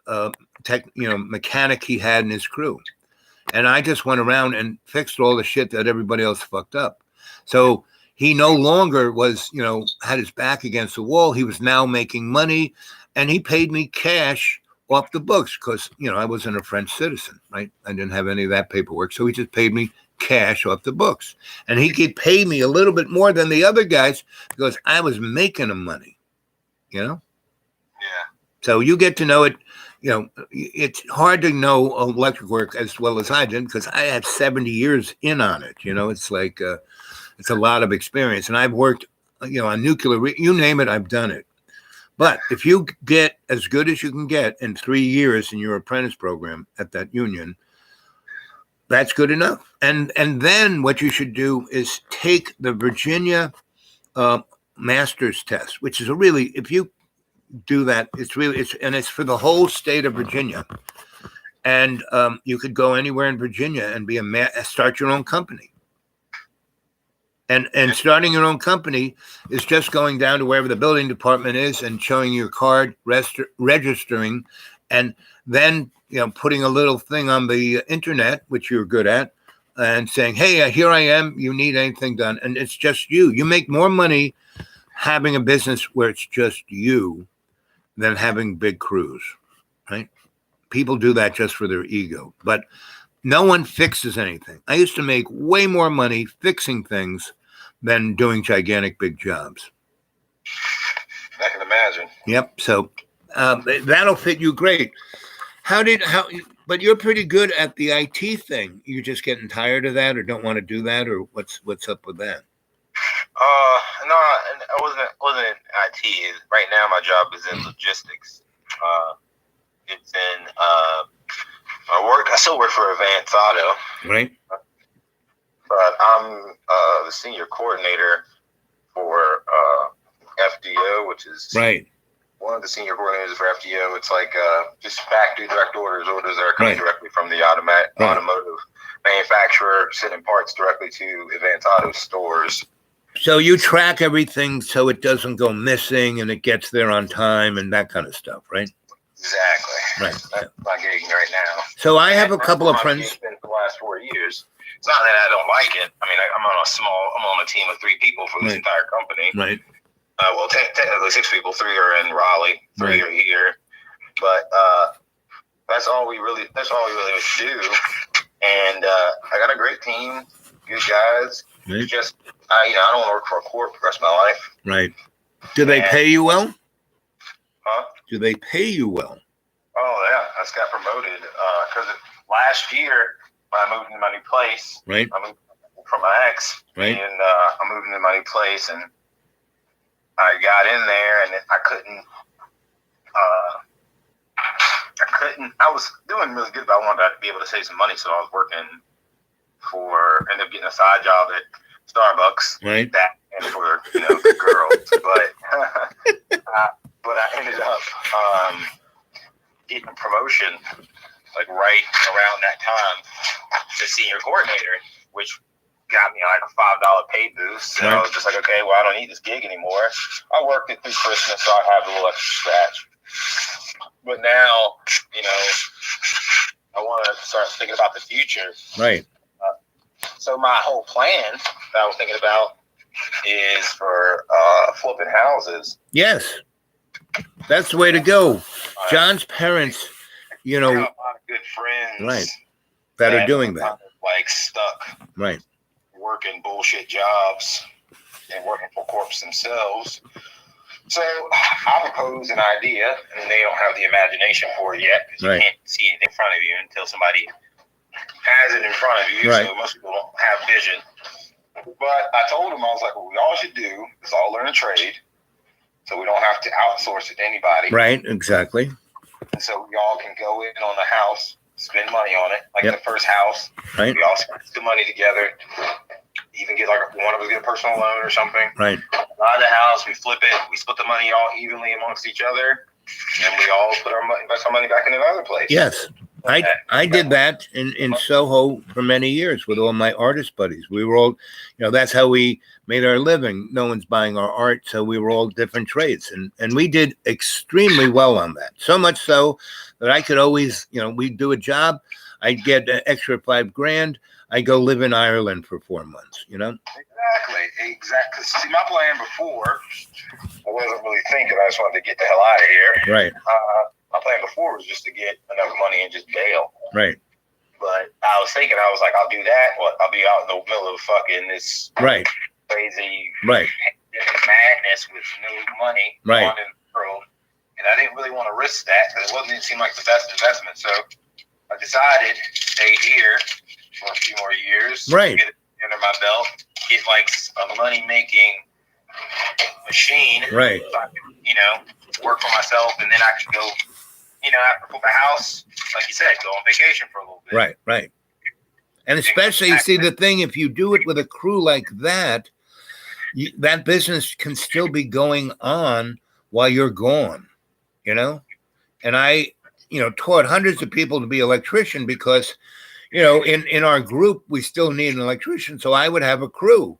mechanic he had in his crew. And I just went around and fixed all the shit that everybody else fucked up. So he no longer was, had his back against the wall. He was now making money and he paid me cash off the books because, I wasn't a French citizen, right? I didn't have any of that paperwork. So he just paid me cash off the books. And he could pay me a little bit more than the other guys because I was making him money, Yeah. So you get to know it. It's hard to know electric work as well as I did because I had 70 years in on it. It's like it's a lot of experience. And I've worked, on nuclear, you name it, I've done it. But if you get as good as you can get in 3 years in your apprentice program at that union, that's good enough. And then what you should do is take the Virginia master's test, which is if you do that, it's for the whole state of Virginia. And you could go anywhere in Virginia and be start your own company. And starting your own company is just going down to wherever the building department is and showing your card, registering, and then putting a little thing on the internet, which you're good at, and saying, "Hey, here I am. You need anything done?" And it's just you. You make more money having a business where it's just you than having big crews, right? People do that just for their ego, but no one fixes anything. I used to make way more money fixing things than doing gigantic big jobs. I can imagine. Yep. So that'll fit you great. But you're pretty good at the IT thing. You're just getting tired of that or don't want to do that, or what's up with that? No, I wasn't in IT. Right now, my job is in logistics. It's in I still work for Advanced Auto, right? But I'm the senior coordinator for FDO, which is right. One of the senior coordinators for FDO. It's like just factory direct orders that are coming directly from the automotive manufacturer, sending parts directly to Advanced Auto stores. So you track everything so it doesn't go missing and it gets there on time and that kind of stuff, right? Exactly. Right. That's my gig right now. So I have a couple of friends. For the last 4 years. It's not that I don't like it. I mean, I'm on a team of 3 people for this entire company. Right. Well, technically 6 people. 3 are in Raleigh. 3 are here. But that's all we really do. And I got a great team, good guys. Right. It's just I don't want to work for a corp for the rest of my life. Right. Do they pay you well? Huh? Do they pay you well? Oh yeah, I just got promoted because last year when I moved into my new place. Right. I moved from my ex. Right. And I moved into my new place and I got in there and I couldn't. I was doing really good, but I wanted to be able to save some money, so I was working ended up getting a side job at Starbucks. Right. That and for the girls, but I ended up getting a promotion like right around that time to senior coordinator, which got me like a $5 pay boost. So I was just like, okay, well, I don't need this gig anymore. I worked it through Christmas, so I have a little extra scratch. But now, you know, I want to start thinking about the future. Right. So my whole plan that I was thinking about is for flipping houses. Yes. That's the way to go. John's parents, you know, I got a lot of good friends, right, that are doing that. Kind of like stuck, right, working bullshit jobs and working for corps themselves. So I proposed an idea, and they don't have the imagination for it yet because you can't see anything in front of you until somebody has it in front of you. Right. So most people don't have vision. But I told them, I was like, what we all should do is all learn a trade, so we don't have to outsource it to anybody. Right, exactly. And so we all can go in on the house, spend money on it, like the first house. Right. We all spend the money together. Even get like one of us get a personal loan or something. Right. Buy the house, we flip it, we split the money all evenly amongst each other, and we all put our money, invest our money back in another place. Yes. I did that in Soho for many years with all my artist buddies. We were all, you know, that's how we made our living. No one's buying our art, so we were all different trades. And we did extremely well on that. So much so that I could always, you know, we'd do a job, I'd get an extra $5,000, I'd go live in Ireland for 4 months, you know? Exactly. See, my plan before, I wasn't really thinking, I just wanted to get the hell out of here. Right. My plan before was just to get enough money and just bail. Right. But I was thinking, I was like, I'll do that. Well, I'll be out in the middle of fucking this crazy madness with no money on in the world. And I didn't really want to risk that because it didn't seem like the best investment. So I decided to stay here for a few more years. Right. Get it under my belt. Get like a money-making machine. Right. So I can, you know, work for myself, and then I can go, you know, after flip a house, like you said, go on vacation for a little bit. Right, right. And especially, see, the thing, if you do it with a crew like that, that business can still be going on while you're gone, you know? And I, you know, taught hundreds of people to be electrician because, you know, in our group, we still need an electrician. So I would have a crew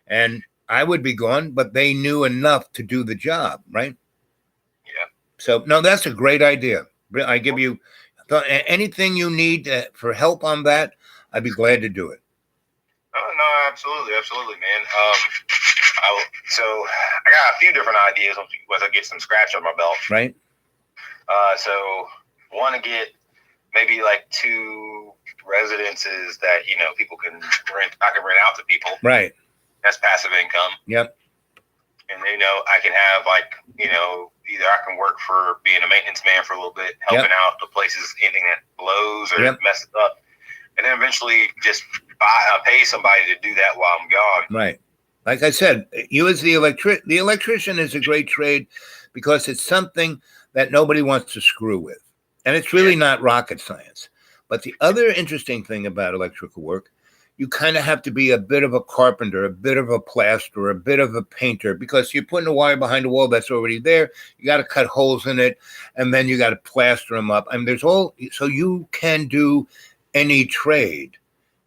and I would be gone, but they knew enough to do the job, right? Yeah. So, no, that's a great idea. I give you anything you need for help on that. I'd be glad to do it. No, absolutely, man. So I got a few different ideas once I get some scratch on my belt. Right. So want to get maybe like 2 residences that, you know, people can rent. I can rent out to people. Right. That's passive income. Yep. And, you know, I can have like, you know, either I can work for being a maintenance man for a little bit, helping out the places, anything that blows or messes up. And then eventually just pay somebody to do that while I'm gone. Right. Like I said, you as the electrician is a great trade because it's something that nobody wants to screw with. And it's really not rocket science. But the other interesting thing about electrical work, you kind of have to be a bit of a carpenter, a bit of a plasterer, a bit of a painter, because you're putting a wire behind a wall that's already there. You got to cut holes in it, and then you got to plaster them up. I mean, so you can do any trade.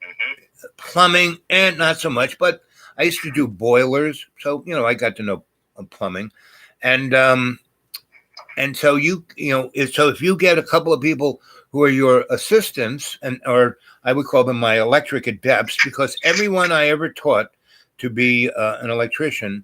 Mm-hmm. Plumbing, and not so much, but I used to do boilers, so, you know, I got to know plumbing. And so so if you get a couple of people who are your assistants, or I would call them my electric adepts, because everyone I ever taught to be an electrician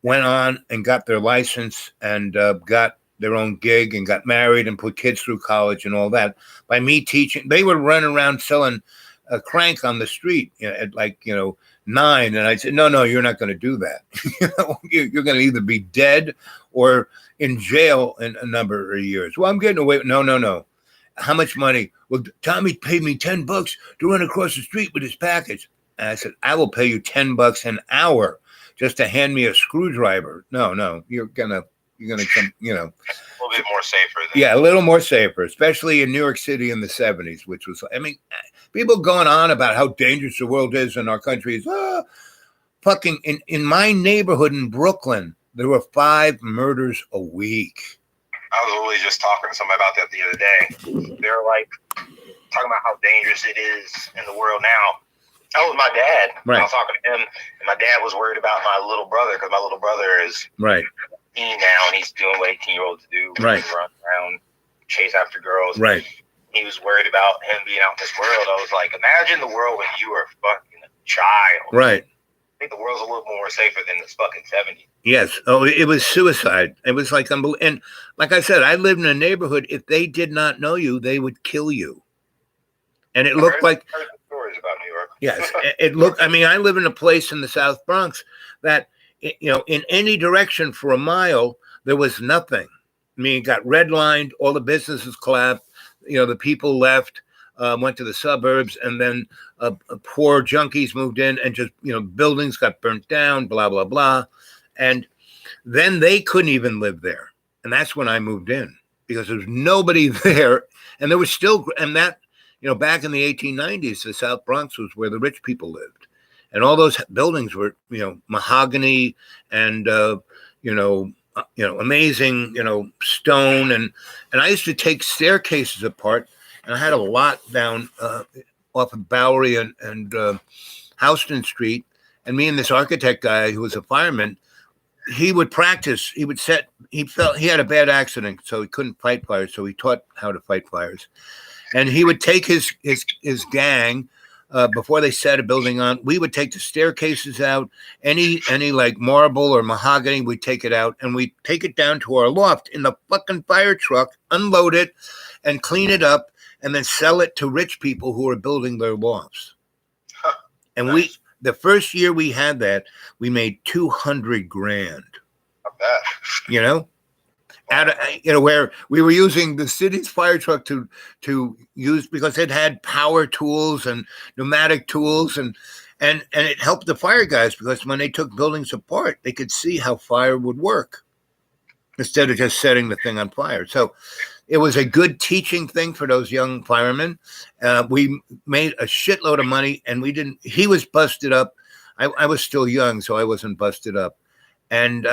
went on and got their license and got their own gig and got married and put kids through college and all that. By me teaching, they would run around selling a crank on the street at 9, and I'd say, no, you're not going to do that. You're going to either be dead or in jail in a number of years. Well, I'm getting away. No. How much money? Well, Tommy paid me $10 to run across the street with his package. And I said, I will pay you $10 an hour just to hand me a screwdriver. No, you're gonna come, you know. A little bit more safer. Yeah, a little more safer, especially in New York City in the 70s, which was, I mean, people going on about how dangerous the world is in our country is fucking in my neighborhood in Brooklyn, there were 5 murders a week. I was always just talking to somebody about that the other day. They're like talking about how dangerous it is in the world now. Oh, with my dad. Right. I was talking to him, and my dad was worried about my little brother because my little brother is Right. 18 now, and he's doing what 18-year-olds do. Right. Run around, chase after girls. Right. He was worried about him being out in this world. I was like, imagine the world when you were fucking a child. Right. I think the world's a little more safer than the fucking 70s. Yes. Oh, it was suicide. It was like unbelievable. And like I said, I lived in a neighborhood. If they did not know you, they would kill you. And it looked like stories about New York. Yes, it looked. I mean, I live in a place in the South Bronx that in any direction for a mile there was nothing. I mean, it got redlined. All the businesses collapsed. The people left, went to the suburbs, and then poor junkies moved in, and just buildings got burnt down. Blah blah blah, and then they couldn't even live there. And that's when I moved in because there was nobody there, and there was still that. Back in the 1890s, the South Bronx was where the rich people lived. And all those buildings were, mahogany and, amazing, stone. And I used to take staircases apart. And I had a lot down off of Bowery and Houston Street. And me and this architect guy who was a fireman, he would practice. He had a bad accident, so he couldn't fight fires. So he taught how to fight fires. And he would take his gang before they set a building on. We would take the staircases out, any like marble or mahogany, we'd take it out, and we'd take it down to our loft in the fucking fire truck, unload it, and clean it up, and then sell it to rich people who were building their lofts. And nice. The first year we had that, we made $200,000. Not bad. Out of, where we were using the city's fire truck to use because it had power tools and pneumatic tools and it helped the fire guys because when they took buildings apart, they could see how fire would work instead of just setting the thing on fire. So it was a good teaching thing for those young firemen. We made a shitload of money, and he was busted up. I was still young, so I wasn't busted up. And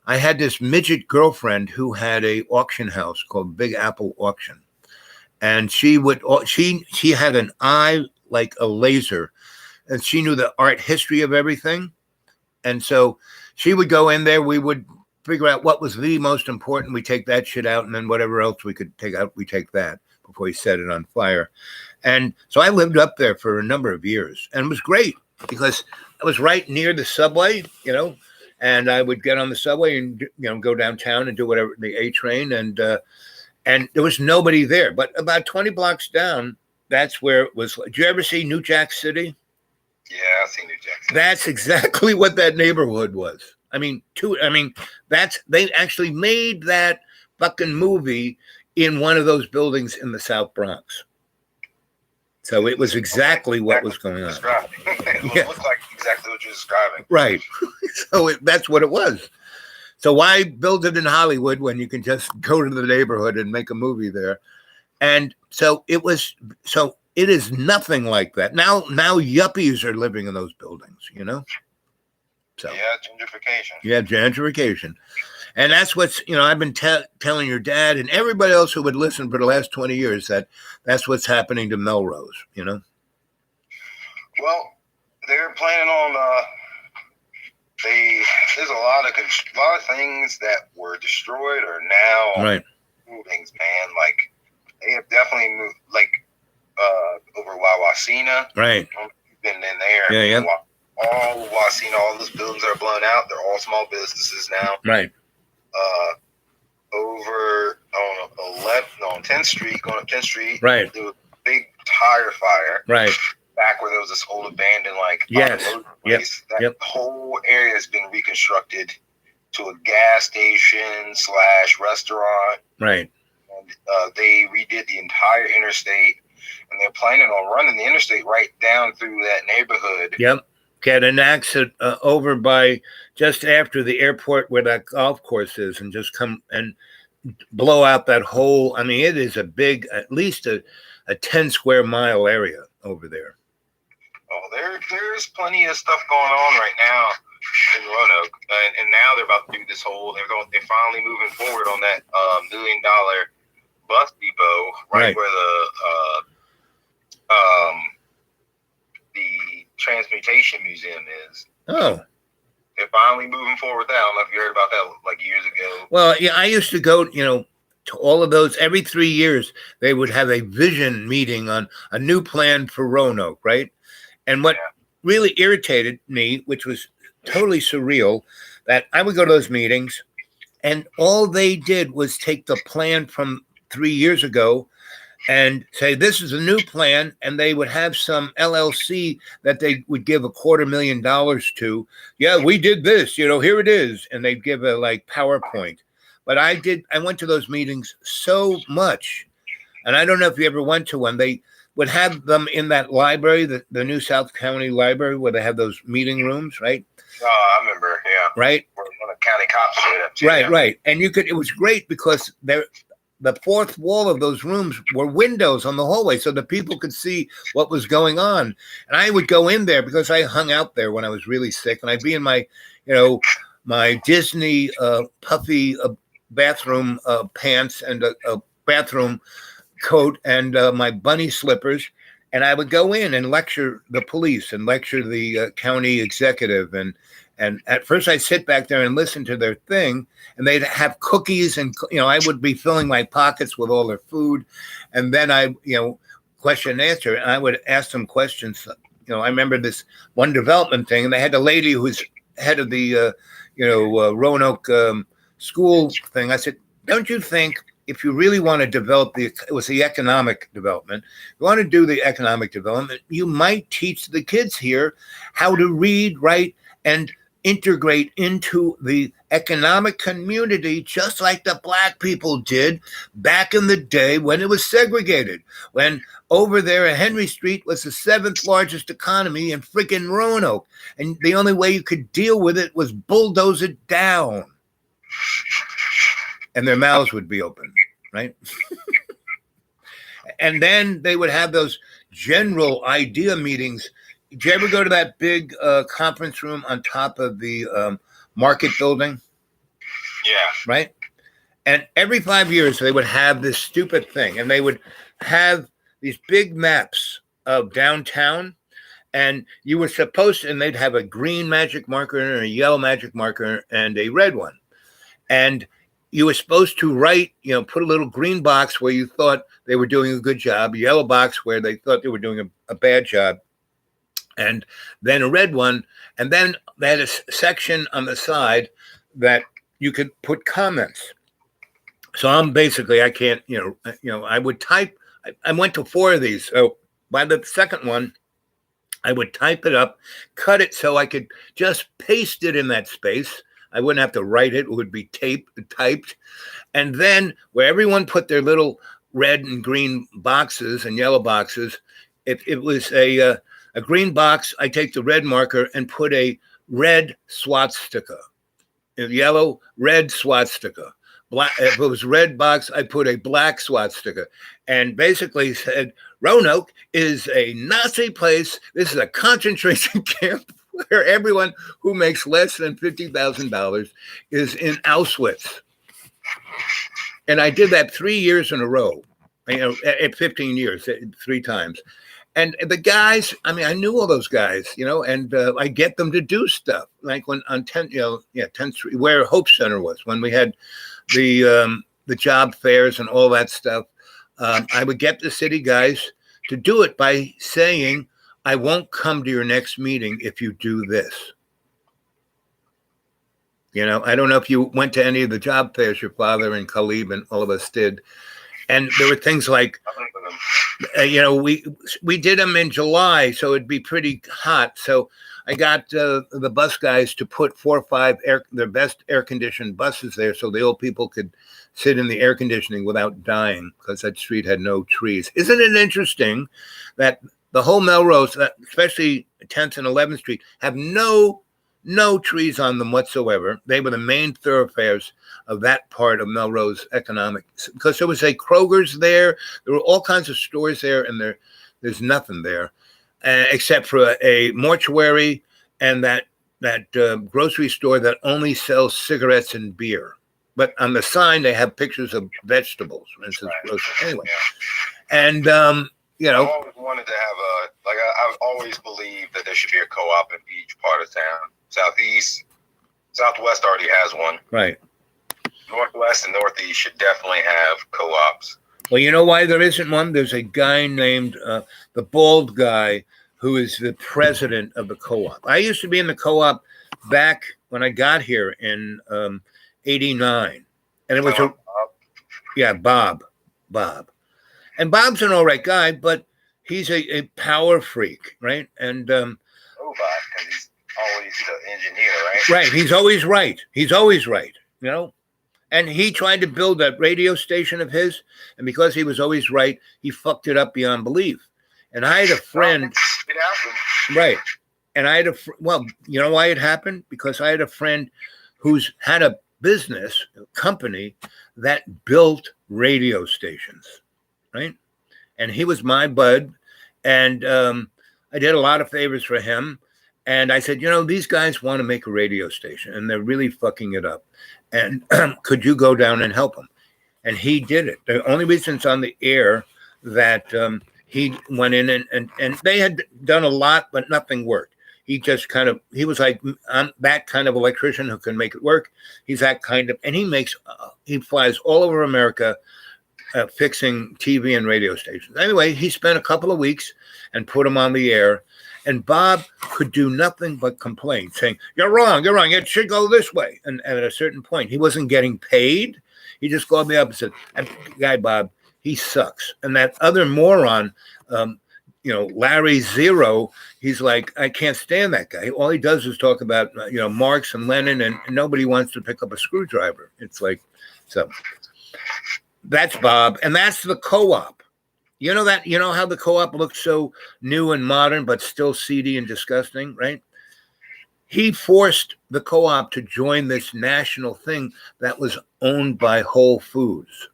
I had this midget girlfriend who had a auction house called Big Apple Auction. And she had an eye like a laser, and she knew the art history of everything. And so she would go in there, we would figure out what was the most important. We take that shit out, and then whatever else we could take out, we take that before we set it on fire. And so I lived up there for a number of years, and it was great because I was right near the subway, and I would get on the subway and go downtown and do whatever, the A train, and there was nobody there. But about 20 blocks down, that's where it was. Did you ever see New Jack City? Yeah, I've seen New Jack City. That's exactly what that neighborhood was. They actually made that fucking movie in one of those buildings in the South Bronx. So it was exactly what was going on. It looked like exactly what you're describing. Right. So that's what it was. So why build it in Hollywood when you can just go to the neighborhood and make a movie there? And so it is nothing like that. Now yuppies are living in those buildings, So gentrification. Yeah, gentrification. And that's what's, I've been telling your dad and everybody else who would listen for the last 20 years that's what's happening to Melrose, Well, they're planning on, there's a lot of things that were destroyed are now right. Things, man. Like, they have definitely moved, like, over Wawasina. Right. You've been in there. Yeah. All of Wawasina, all those buildings that are blown out, they're all small businesses now. Right. Over on 10th Street, going up 10th Street. Right. There was a big tire fire. Right. Back where there was this old abandoned, yes. place. That whole area has been reconstructed to a gas station / restaurant. Right. And they redid the entire interstate, and they're planning on running the interstate right down through that neighborhood. Yep. Get an exit over by just after the airport where that golf course is, and just come and blow out that whole. I mean, it is a big, at least a 10 square mile area over there. Oh, there's plenty of stuff going on right now in Roanoke, and now they're about to do this whole. They're finally moving forward on that $1 million bus depot right where the Transmutation Museum is. Oh. They're finally moving forward with that. I don't know if you heard about that like years ago. Well, yeah, I used to go, to all of those. Every 3 years, they would have a vision meeting on a new plan for Roanoke, right? And what really irritated me, which was totally surreal, that I would go to those meetings, and all they did was take the plan from 3 years ago and say, this is a new plan, and they would have some LLC that they would give $250,000 to. Yeah, we did this, here it is. And they'd give a like PowerPoint. But I went to those meetings so much. And I don't know if you ever went to one. They would have them in that library, the New South County Library, where they have those meeting rooms, right? Oh, I remember, yeah. Right? Where one of the county cops showed up too. Right. And it was great because the fourth wall of those rooms were windows on the hallway so that people could see what was going on. And I would go in there because I hung out there when I was really sick. And I'd be in my, my Disney puffy bathroom pants and a bathroom coat and my bunny slippers. And I would go in and lecture the police and lecture the county executive. And at first I'd sit back there and listen to their thing, and they'd have cookies and, I would be filling my pockets with all their food. And then I, question and answer, and I would ask them questions. I remember this one development thing, and they had a lady who was head of the, Roanoke school thing. I said, don't you think if you really want to develop it was the economic development, if you want to do the economic development, you might teach the kids here how to read, write, and integrate into the economic community just like the black people did back in the day when it was segregated, when over there at Henry Street was the 7th largest economy in freaking Roanoke, and the only way you could deal with it was bulldoze it down, and their mouths would be open, right? And then they would have those general idea meetings. Did you ever go to that big conference room on top of the market building? Yeah. Right? And every 5 years, they would have this stupid thing. And they would have these big maps of downtown. And you were supposed to, and they'd have a green magic marker and a yellow magic marker and a red one. And you were supposed to write, put a little green box where you thought they were doing a good job, a yellow box where they thought they were doing a bad job, and then a red one. And then they had a section on the side that you could put comments. So I can't, I would type. I went to 4 of these. So by the second one, I would type it up, cut it so I could just paste it in that space. I wouldn't have to write it. It would be typed. And then where everyone put their little red and green boxes and yellow boxes, if it was a green box, I take the red marker and put a red swastika. A yellow, red swastika. Black, if it was red box, I put a black swastika. And basically said, Roanoke is a Nazi place. This is a concentration camp where everyone who makes less than $50,000 is in Auschwitz. And I did that 3 years in a row, at 15 years, 3 times. And the guys, I knew all those guys, and I get them to do stuff like when on 10th Street, where Hope Center was, when we had the job fairs and all that stuff. I would get the city guys to do it by saying, I won't come to your next meeting if you do this. I don't know if you went to any of the job fairs your father and Khalib and all of us did. And there were things like, we did them in July, so it'd be pretty hot. So I got the bus guys to put 4 or 5 their best air-conditioned buses there so the old people could sit in the air conditioning without dying because that street had no trees. Isn't it interesting that the whole Melrose, especially 10th and 11th Street, have no trees on them whatsoever? They were the main thoroughfares of that part of Melrose economics because there was a Kroger's there. There were all kinds of stores there, and there's nothing there except for a mortuary and that grocery store that only sells cigarettes and beer. But on the sign, they have pictures of vegetables, for instance. Anyway, and you I know, always wanted to have I've always believed that there should be a co-op in each part of town. Southwest already has one. right. Northwest and Northeast should definitely have co-ops. Well, you know why there isn't one? There's a guy named the bald guy who is the president of the co-op. I used to be in the co-op back when I got here in '89, and it was Bob, and Bob's an all right guy, but he's a power freak, right? And because he's always the engineer, right? right, he's always right. He's always right, you know. And he tried to build that radio station of his, and because he was always right, he fucked it up beyond belief. And I had a friend. It happened. Right. And I had well, you know why it happened? Because I had a friend who's had a business, a company that built radio stations, right? And he was my bud. And I did a lot of favors for him. And I said, you know, these guys want to make a radio station and they're really fucking it up. And could you go down and help them? And he did it. The only reason it's on the air that he went in and they had done a lot, but nothing worked. He just he was like, I'm that kind of electrician who can make it work. He's that kind of, and he flies all over America fixing TV and radio stations. Anyway, he spent a couple of weeks and put them on the air. And Bob could do nothing but complain, saying, you're wrong, it should go this way. And at a certain point, he wasn't getting paid. He just called me up and said, that guy, Bob, he sucks. And that other moron, Larry Zero, he's like, I can't stand that guy. All he does is talk about, Marx and Lenin, and nobody wants to pick up a screwdriver. It's like, so that's Bob. And that's the co-op. You know how the co-op looks so new and modern, but still seedy and disgusting, right? He forced the co-op to join this national thing that was owned by Whole Foods.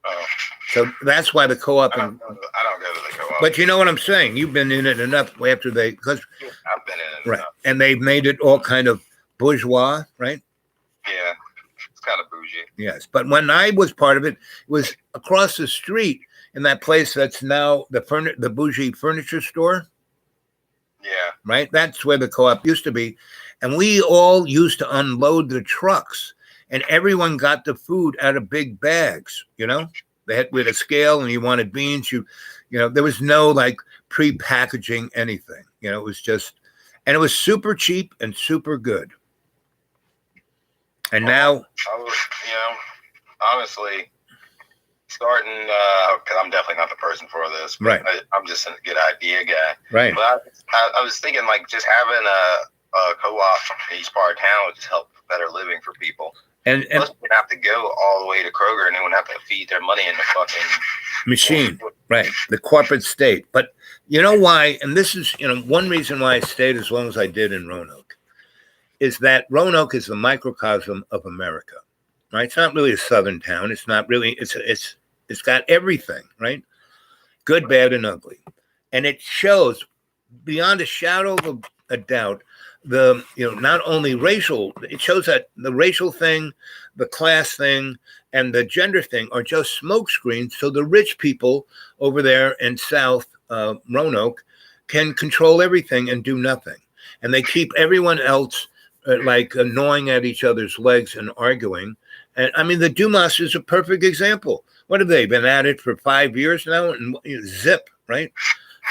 Oh. So that's why the co-op. I don't go to the co-op. But you know what I'm saying? You've been in it enough after because I've been in it right, enough. and they've made it all kind of bourgeois, right? Yeah. Kind of bougie. Yes, but when I was part of it, it was across the street in that place that's now the bougie furniture store. Yeah. Right? That's where the co-op used to be. And we all used to unload the trucks, and everyone got the food out of big bags, you know? They had with a scale, and you wanted beans, there was no like pre-packaging anything. It was just, and it was super cheap and super good. And now, I was, honestly, starting because I'm definitely not the person for this. Right. I'm just a good idea guy. Right. But I was thinking like just having a co-op in each part of town would just help better living for people. And plus, you wouldn't have to go all the way to Kroger, and they wouldn't have to feed their money in the fucking machine. Right. The corporate state. But you know why? And this is one reason why I stayed as long as I did in Roanoke. Is that Roanoke is the microcosm of America, right? It's not really a southern town. It's not really, it's got everything, right? Good, bad, and ugly. And it shows beyond a shadow of a doubt, not only racial, it shows that the racial thing, the class thing, and the gender thing are just smoke screens. So the rich people over there in South Roanoke can control everything and do nothing. And they keep everyone else gnawing at each other's legs and arguing. And I mean, the Dumas is a perfect example. What have they been at it for 5 years now? And zip, right?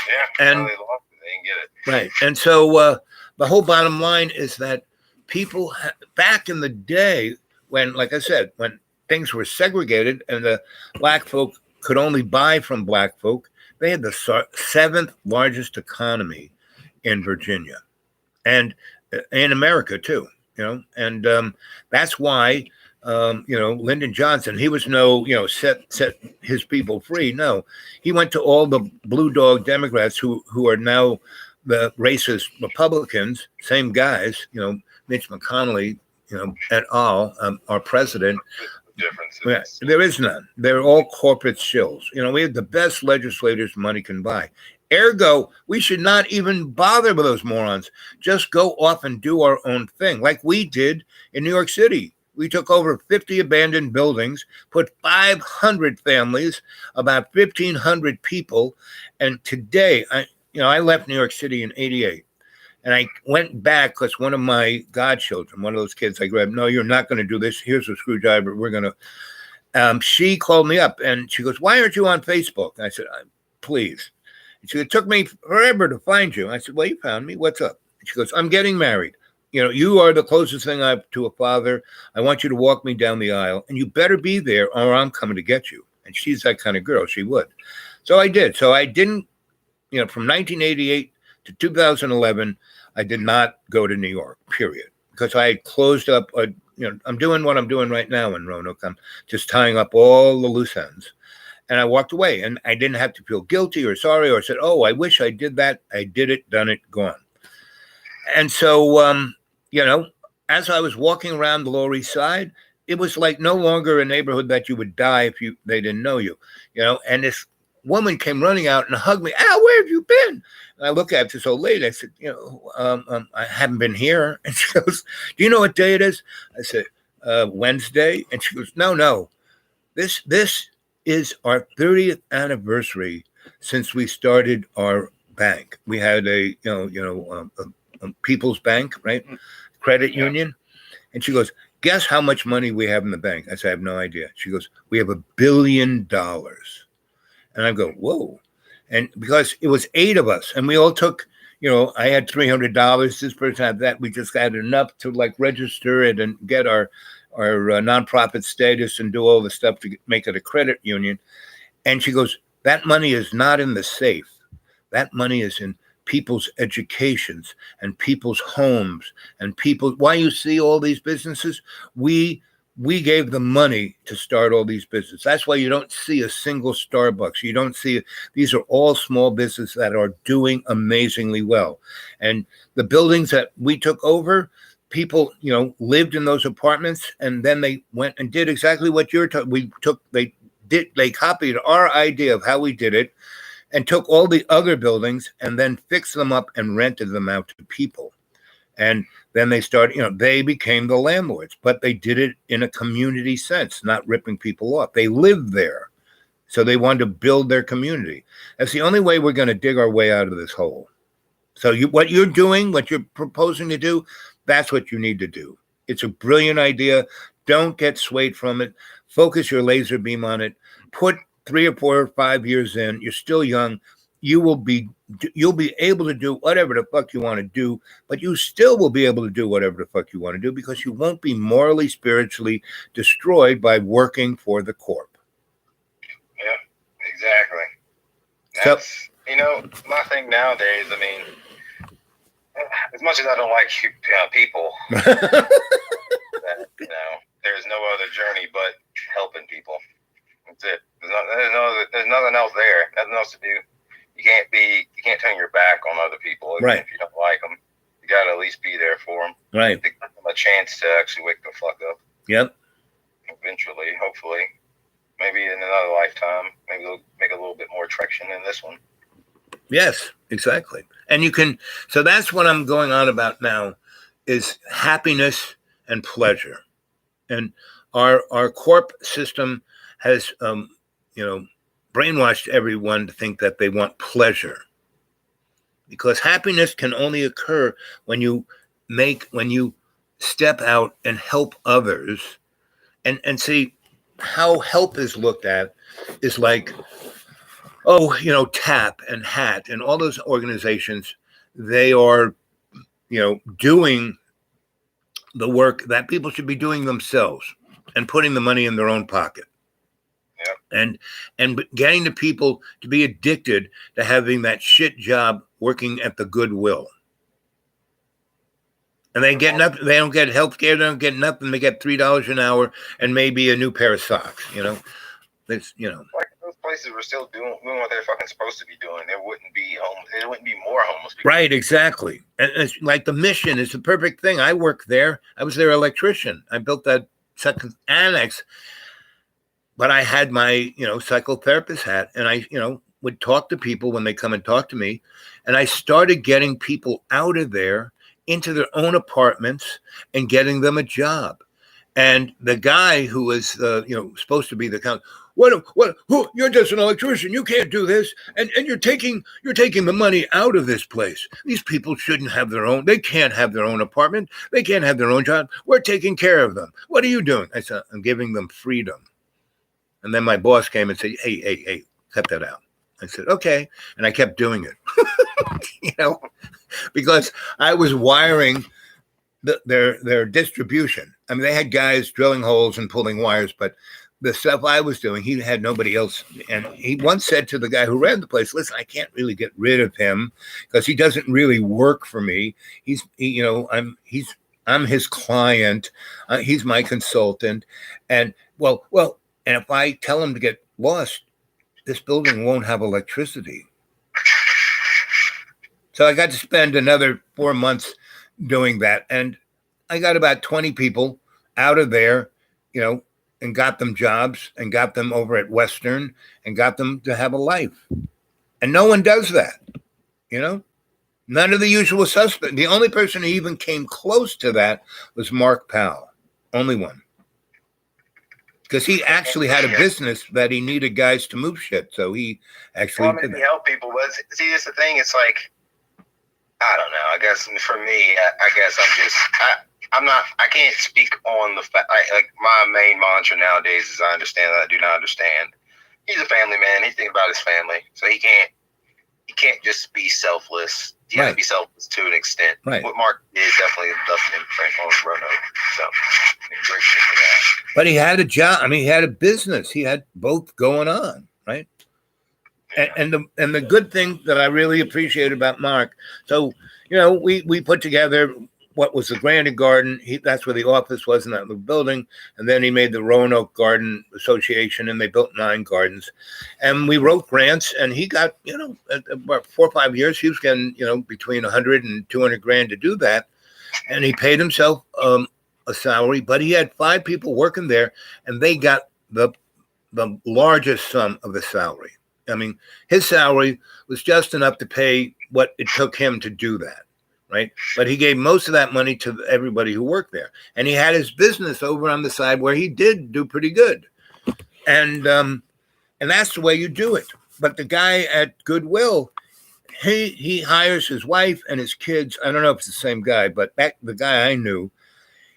Yeah. And they didn't get it. Right. And so the whole bottom line is that people back in the day when, like I said, when things were segregated and the black folk could only buy from black folk, they had the seventh largest economy in Virginia. And in America too, and that's why, Lyndon Johnson, he was set his people free. No, he went to all the blue dog Democrats who are now the racist Republicans, same guys, Mitch McConnell, et al., our president. Differences. There is none. They're all corporate shills. We have the best legislators money can buy. Ergo, we should not even bother with those morons. Just go off and do our own thing, like we did in New York City. We took over 50 abandoned buildings, put 500 families, about 1,500 people. And today, I left New York City in '88. And I went back because one of my godchildren, one of those kids I grabbed, no, you're not going to do this. Here's a screwdriver. We're going to. She called me up and she goes, why aren't you on Facebook? And I said, please. And she said, it took me forever to find you. I said, well, you found me. What's up? And she goes, I'm getting married. You are the closest thing I have to a father. I want you to walk me down the aisle and you better be there or I'm coming to get you. And she's that kind of girl. She would. So I did. So I didn't, from 1988 to 2011, I did not go to New York, period, because I had closed up. I'm doing what I'm doing right now in Roanoke. I'm just tying up all the loose ends. And I walked away, and I didn't have to feel guilty or sorry or said, oh, I wish I did that. I did it, done it, gone. And so, as I was walking around the Lower East Side, it was like no longer a neighborhood that you would die if they didn't know you, and this woman came running out and hugged me. Al, where have you been? And I look at this old lady. I said, I haven't been here. And she goes, do you know what day it is? I said, Wednesday. And she goes, no. This is our 30th anniversary since we started our bank. We had a People's Bank, right? Credit union. And she goes, guess how much money we have in the bank? I said, I have no idea. She goes, we have $1 billion. And I go, whoa. And because it was 8 of us and we all took, I had $300. This person had that. We just had enough to register it and get our nonprofit status and do all the stuff to make it a credit union. And she goes, that money is not in the safe. That money is in people's educations and people's homes and why you see all these businesses, we gave them money to start all these businesses. That's why you don't see a single Starbucks. You don't see these are all small businesses that are doing amazingly well. And the buildings that we took over, people, lived in those apartments, and then they went and did exactly what you're talking. They copied our idea of how we did it and took all the other buildings and then fixed them up and rented them out to people. And then they started, they became the landlords, but they did it in a community sense, not ripping people off. They lived there. So they wanted to build their community. That's the only way we're going to dig our way out of this hole. So what you're doing, what you're proposing to do, that's what you need to do. It's a brilliant idea. Don't get swayed from it. Focus your laser beam on it. Put 3 or 4 or 5 years in. You're still young. You'll be able to do whatever the fuck you want to do, but you still will be able to do whatever the fuck you want to do because you won't be morally, spiritually destroyed by working for the corp. Yeah, exactly. That's, my thing nowadays, as much as I don't like people, there's no other journey but helping people. That's it. There's nothing else there. Nothing else to do. You can't turn your back on other people. Right. If you don't like them, you got to at least be there for them. Right. To give them a chance to actually wake the fuck up. Yep. Eventually, hopefully, maybe in another lifetime, maybe they'll make a little bit more traction in this one. Yes, exactly. And so that's what I'm going on about now is happiness and pleasure. And our corp system has, brainwashed everyone to think that they want pleasure, because happiness can only occur when you step out and help others and see how help is looked at is like, TAP and HAT and all those organizations, they are, doing the work that people should be doing themselves and putting the money in their own pocket. And getting the people to be addicted to having that shit job working at the Goodwill. And they get nothing. They don't get health care. They don't get nothing. They get $3 an hour and maybe a new pair of socks. That's Like those places were still doing what they're fucking supposed to be doing. There wouldn't be more homeless people. Right, exactly. And it's like the Mission is the perfect thing. I worked there. I was their electrician. I built that second annex. But I had my, psychotherapist hat, and I, would talk to people when they come and talk to me. And I started getting people out of there into their own apartments and getting them a job. And the guy who was, supposed to be the count, who, you're just an electrician. You can't do this. And you're taking the money out of this place. These people shouldn't have they can't have their own apartment. They can't have their own job. We're taking care of them. What are you doing? I said, I'm giving them freedom. And then my boss came and said, hey, cut that out. I said, okay. And I kept doing it, because I was wiring their distribution. I mean, they had guys drilling holes and pulling wires, but the stuff I was doing, he had nobody else. And he once said to the guy who ran the place, listen, I can't really get rid of him because he doesn't really work for me. I'm his client. He's my consultant. And and if I tell him to get lost, this building won't have electricity. So I got to spend another 4 months doing that. And I got about 20 people out of there, and got them jobs and got them over at Western and got them to have a life. And no one does that, None of the usual suspects. The only person who even came close to that was Mark Powell. Only one. Because he actually had a business that he needed guys to move shit. So he actually did that. Help people. But see, it's the thing. It's like, I don't know. I guess for me, I can't speak on the fact. Like my main mantra nowadays is I understand that I do not understand. He's a family man. He's thinking about his family. So he can't just be selfless. You have to be selfless to an extent. Right. What Mark did definitely doesn't imprint on Roanoke. So I'm grateful for that. But he had a job. I mean, he had a business. He had both going on, right? Yeah. And the good thing that I really appreciate about Mark. So, we put together what was the Granite Garden. That's where the office was in that little building. And then he made the Roanoke Garden Association, and they built 9 gardens. And we wrote grants, and he got, about 4 or 5 years, he was getting, between 100 and 200 grand to do that. And he paid himself a salary, but he had 5 people working there, and they got the largest sum of the salary. I mean, his salary was just enough to pay what it took him to do that. Right. But he gave most of that money to everybody who worked there. And he had his business over on the side where he did do pretty good. And that's the way you do it. But the guy at Goodwill, he hires his wife and his kids. I don't know if it's the same guy, but the guy I knew,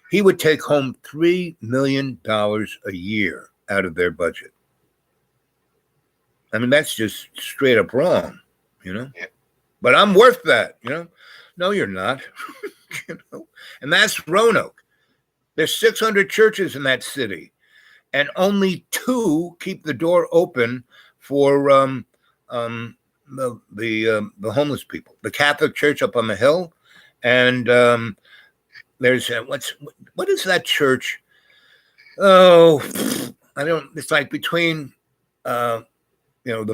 he would take home $3 million a year out of their budget. I mean, that's just straight up wrong, Yeah. But I'm worth that, No, you're not. And that's Roanoke. There's 600 churches in that city, and only 2 keep the door open for the homeless people. The Catholic Church up on the hill, and there's what is that church? Oh, I don't. It's like between the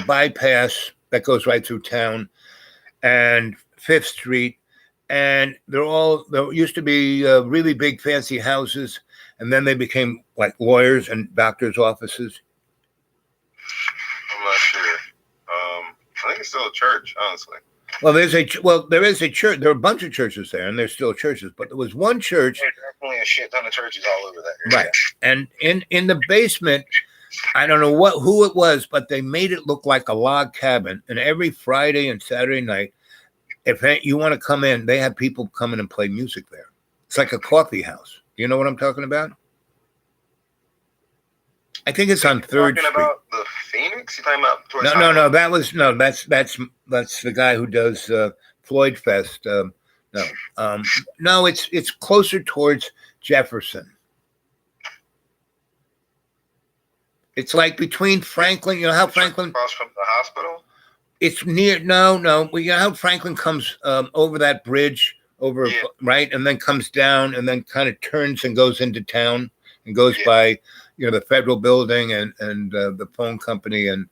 bypass that goes right through town and 5th Street. And there used to be really big fancy houses, and then they became like lawyers and doctors' offices. I'm not sure. I think it's still a church, honestly. Well, there is a church. There are a bunch of churches there, and there's still churches. But there was one church. There's definitely a shit ton of churches all over that area. Right. And in the basement, I don't know who it was, but they made it look like a log cabin. And every Friday and Saturday night, if you want to come in, they have people come in and play music there. It's like a coffee house. You know what I'm talking about? I think it's on 3rd Street. Talking about the Phoenix? You're talking about No. That's the guy who does Floyd Fest. No, it's closer towards Jefferson. It's like between Franklin. You know how Franklin across from the hospital. It's near. No. Well, you know how Franklin comes over that bridge right, and then comes down, and then kind of turns and goes into town, and goes by the federal building and the phone company and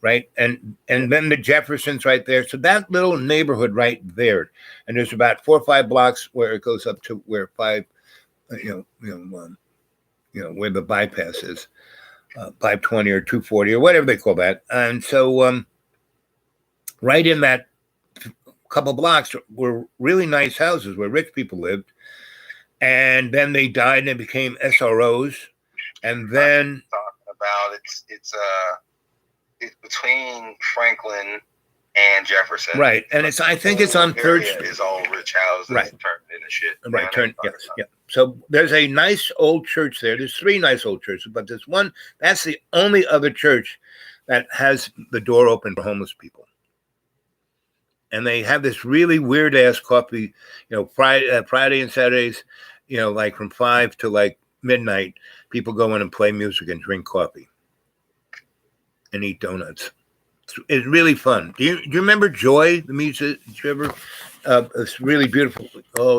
right, and then the Jefferson's right there. So that little neighborhood right there, and there's about 4 or 5 blocks where it goes up to where 5, where the bypass is, 520 or 240 or whatever they call that, and so right in that couple blocks were really nice houses where rich people lived. and then they died and they became SROs, and then talking about it's between Franklin and Jefferson. right, and I think it's on Third Street. Is all rich houses Right. turned into shit. Right, yes, yeah. So there's a nice old church there. There's 3 nice old churches, but there's one, that's the only other church that has the door open for homeless people. And they have this really weird ass coffee, Friday and Saturdays, like from 5 to like midnight, people go in and play music and drink coffee and eat donuts. It's really fun. Do you remember Joy, the music? Did you ever? This really beautiful,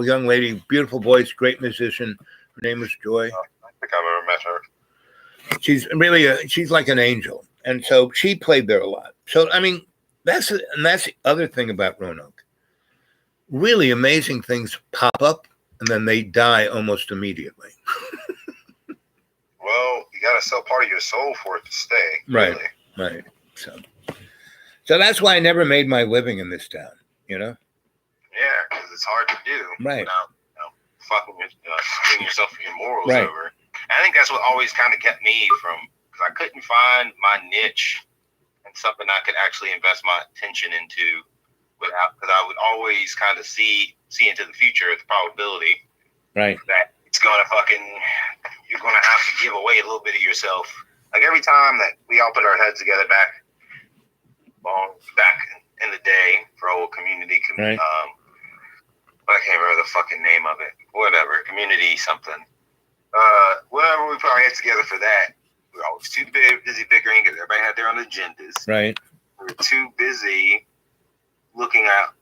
young lady, beautiful voice, great musician. Her name was Joy. I think I've ever met her. She's really she's like an angel, and so she played there a lot. So I mean, that's the other thing about Roanoke. Really amazing things pop up, and then they die almost immediately. Well, you got to sell part of your soul for it to stay. Right. Really. Right. So that's why I never made my living in this town, Yeah, because it's hard to do. Right. Without screwing yourself for your morals Right. over. And I think that's what always kind of kept me from, because I couldn't find my niche and something I could actually invest my attention into because I would always kind of see into the future the probability right. that it's going to you're going to have to give away a little bit of yourself. Like every time that we all put our heads together back in the day for old community, right. I can't remember the fucking name of it. Whatever, community something. Whenever we put our heads together for that, we were always too busy bickering because everybody had their own agendas. Right. We were too busy looking at,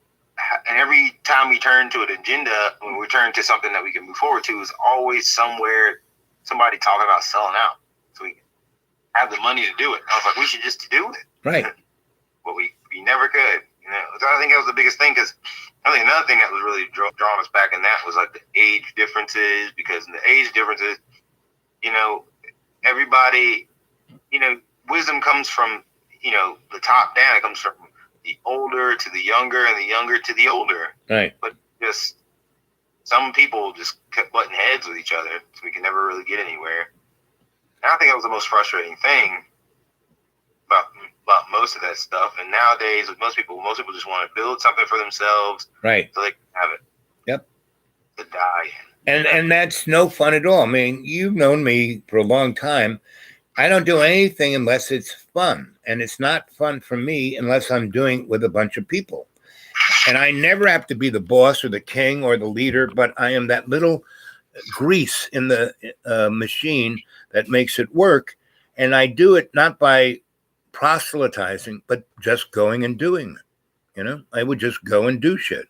and every time we turn to an agenda, when we turn to something that we can move forward to, is always somewhere somebody talking about selling out, so we have the money to do it. I was like, we should just do it. Right. But we never could. So I think that was the biggest thing, because I think another thing that was really drawing us back in that was like the age differences, because in the age differences, everybody, wisdom comes from, the top down. It comes from the older to the younger and the younger to the older. Right. But just some people just kept butting heads with each other, so we could never really get anywhere. And I think that was the most frustrating thing about most of that stuff. And nowadays, with most people just want to build something for themselves, right, so they can have it. Yep. To die. And that's no fun at all. I mean, you've known me for a long time. I don't do anything unless it's fun, and it's not fun for me unless I'm doing it with a bunch of people. And I never have to be the boss or the king or the leader, but I am that little grease in the machine that makes it work. And I do it not by proselytizing, but just going and doing it. I would just go and do shit.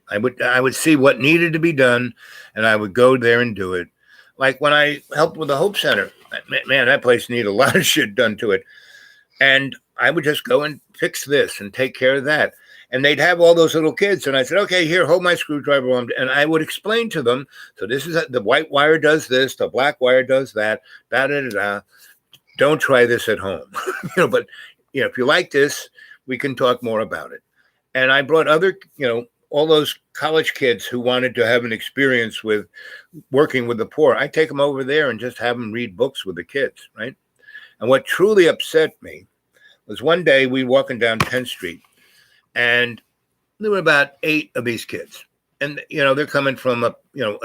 I would see what needed to be done, and I would go there and do it. Like when I helped with the Hope Center, man, that place needed a lot of shit done to it. And I would just go and fix this and take care of that. And they'd have all those little kids. And I said, okay, here, hold my screwdriver. And I would explain to them, so this is the white wire does this, the black wire does that, da-da-da-da. Don't try this at home. But if you like this, we can talk more about it. And I brought other, all those college kids who wanted to have an experience with working with the poor. I take them over there and just have them read books with the kids, right? And what truly upset me was one day we were walking down 10th Street, and there were about 8 of these kids. And, they're coming from a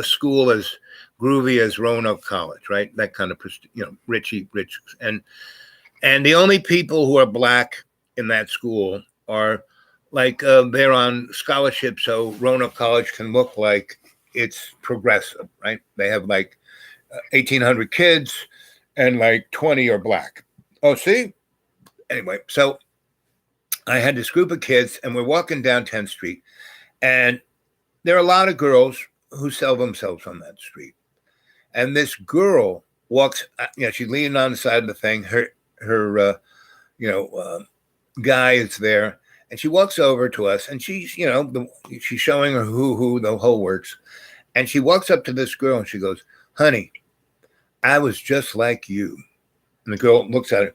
school as groovy as Roanoke College, right? That kind of, rich. And the only people who are black in that school are like they're on scholarship, so Roanoke College can look like it's progressive, right? They have like 1,800 kids and like 20 are black. Oh, see? Anyway, so I had this group of kids, and we're walking down 10th Street, and there are a lot of girls who sell themselves on that street. And this girl walks, she's leaning on the side of the thing. Her guy is there, and she walks over to us, and she's, she's showing her who the whole works. And she walks up to this girl, and she goes, honey, I was just like you. And the girl looks at her.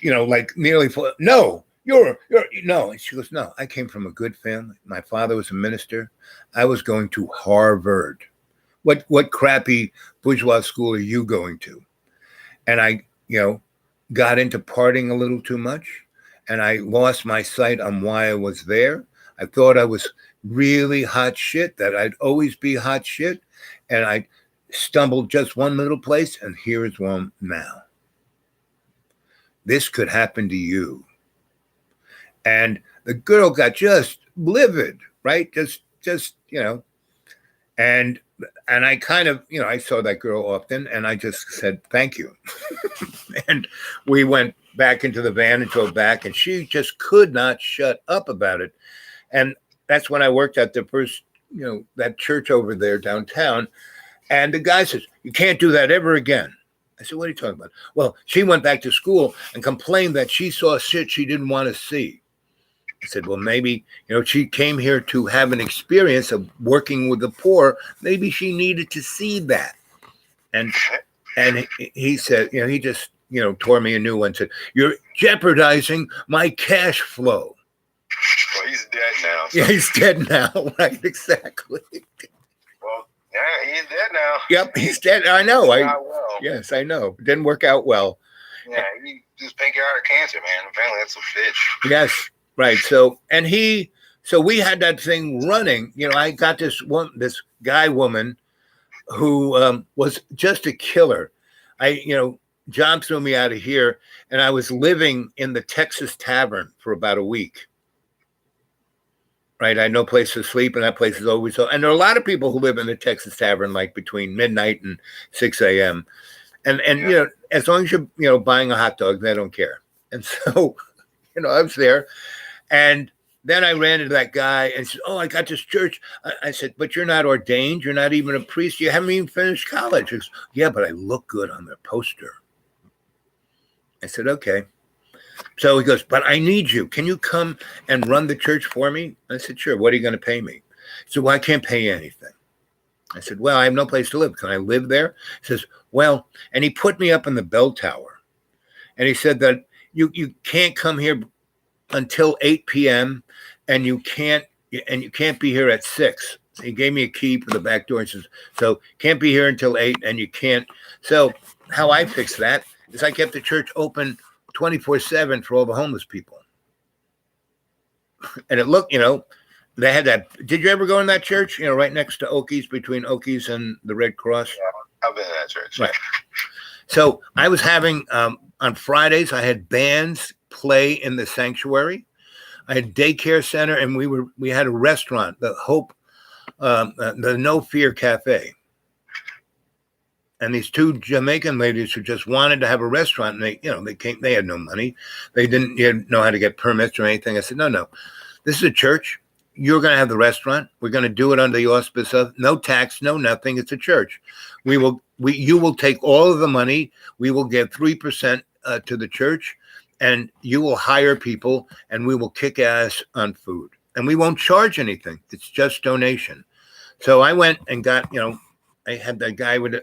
Like nearly, no, you're no. And she goes, no, I came from a good family. My father was a minister. I was going to Harvard. What crappy bourgeois school are you going to? And I, got into partying a little too much, and I lost my sight on why I was there. I thought I was really hot shit, that I'd always be hot shit, and I stumbled just one little place, and here is one now. This could happen to you. And the girl got just livid, right? Just and I kind of, I saw that girl often, and I just said, thank you. And we went back into the van and drove back, and she just could not shut up about it. And that's when I worked at the first, that church over there downtown. And the guy says, you can't do that ever again. I said, what are you talking about? Well, she went back to school and complained that she saw shit she didn't want to see. I said, well, maybe, she came here to have an experience of working with the poor. Maybe she needed to see that. And he said, he just, tore me a new one, said, you're jeopardizing my cash flow. Well, he's dead now. So. Yeah, he's dead now. Right, exactly. Well, yeah, he's dead now. Yep, he's dead. I know. Well. Yes, I know. It didn't work out well. Yeah, he just pancreatic cancer, man. Apparently that's a bitch. Yes. Right. So we had that thing running. I got this guy woman who was just a killer. John threw me out of here, and I was living in the Texas Tavern for about a week. Right. I had no place to sleep, and that place is always so. And there are a lot of people who live in the Texas Tavern, like between midnight and 6 a.m. And as long as you're buying a hot dog, they don't care. And so, I was there. And then I ran into that guy and said, oh, I got this church. I said, but you're not ordained. You're not even a priest. You haven't even finished college. He goes, yeah, but I look good on their poster. I said, okay. So he goes, but I need you. Can you come and run the church for me? I said, sure. What are you going to pay me? He said, well, I can't pay you anything. I said, well, I have no place to live. Can I live there? He says, well, and he put me up in the bell tower. And he said that you can't come here until 8 p.m. and you can't be here at 6. So he gave me a key for the back door and says, so can't be here until 8 and you can't. So how I fixed that is I kept the church open 24/7 for all the homeless people. And it looked, they had that. Did you ever go in that church? Right next to Okies, between Okies and the Red Cross? Yeah, I've been in that church. Right. So I was having, on Fridays, I had bands play in the sanctuary. I had daycare center, and we had a restaurant, the Hope, the No Fear Cafe. And these two Jamaican ladies who just wanted to have a restaurant, and they had no money. They didn't know how to get permits or anything. I said, no, this is a church. You're going to have the restaurant. We're going to do it under the auspice of no tax, no nothing. It's a church. You will take all of the money. We will give 3% to the church, and you will hire people, and we will kick ass on food. And we won't charge anything. It's just donation. So I went and got, I had that guy with,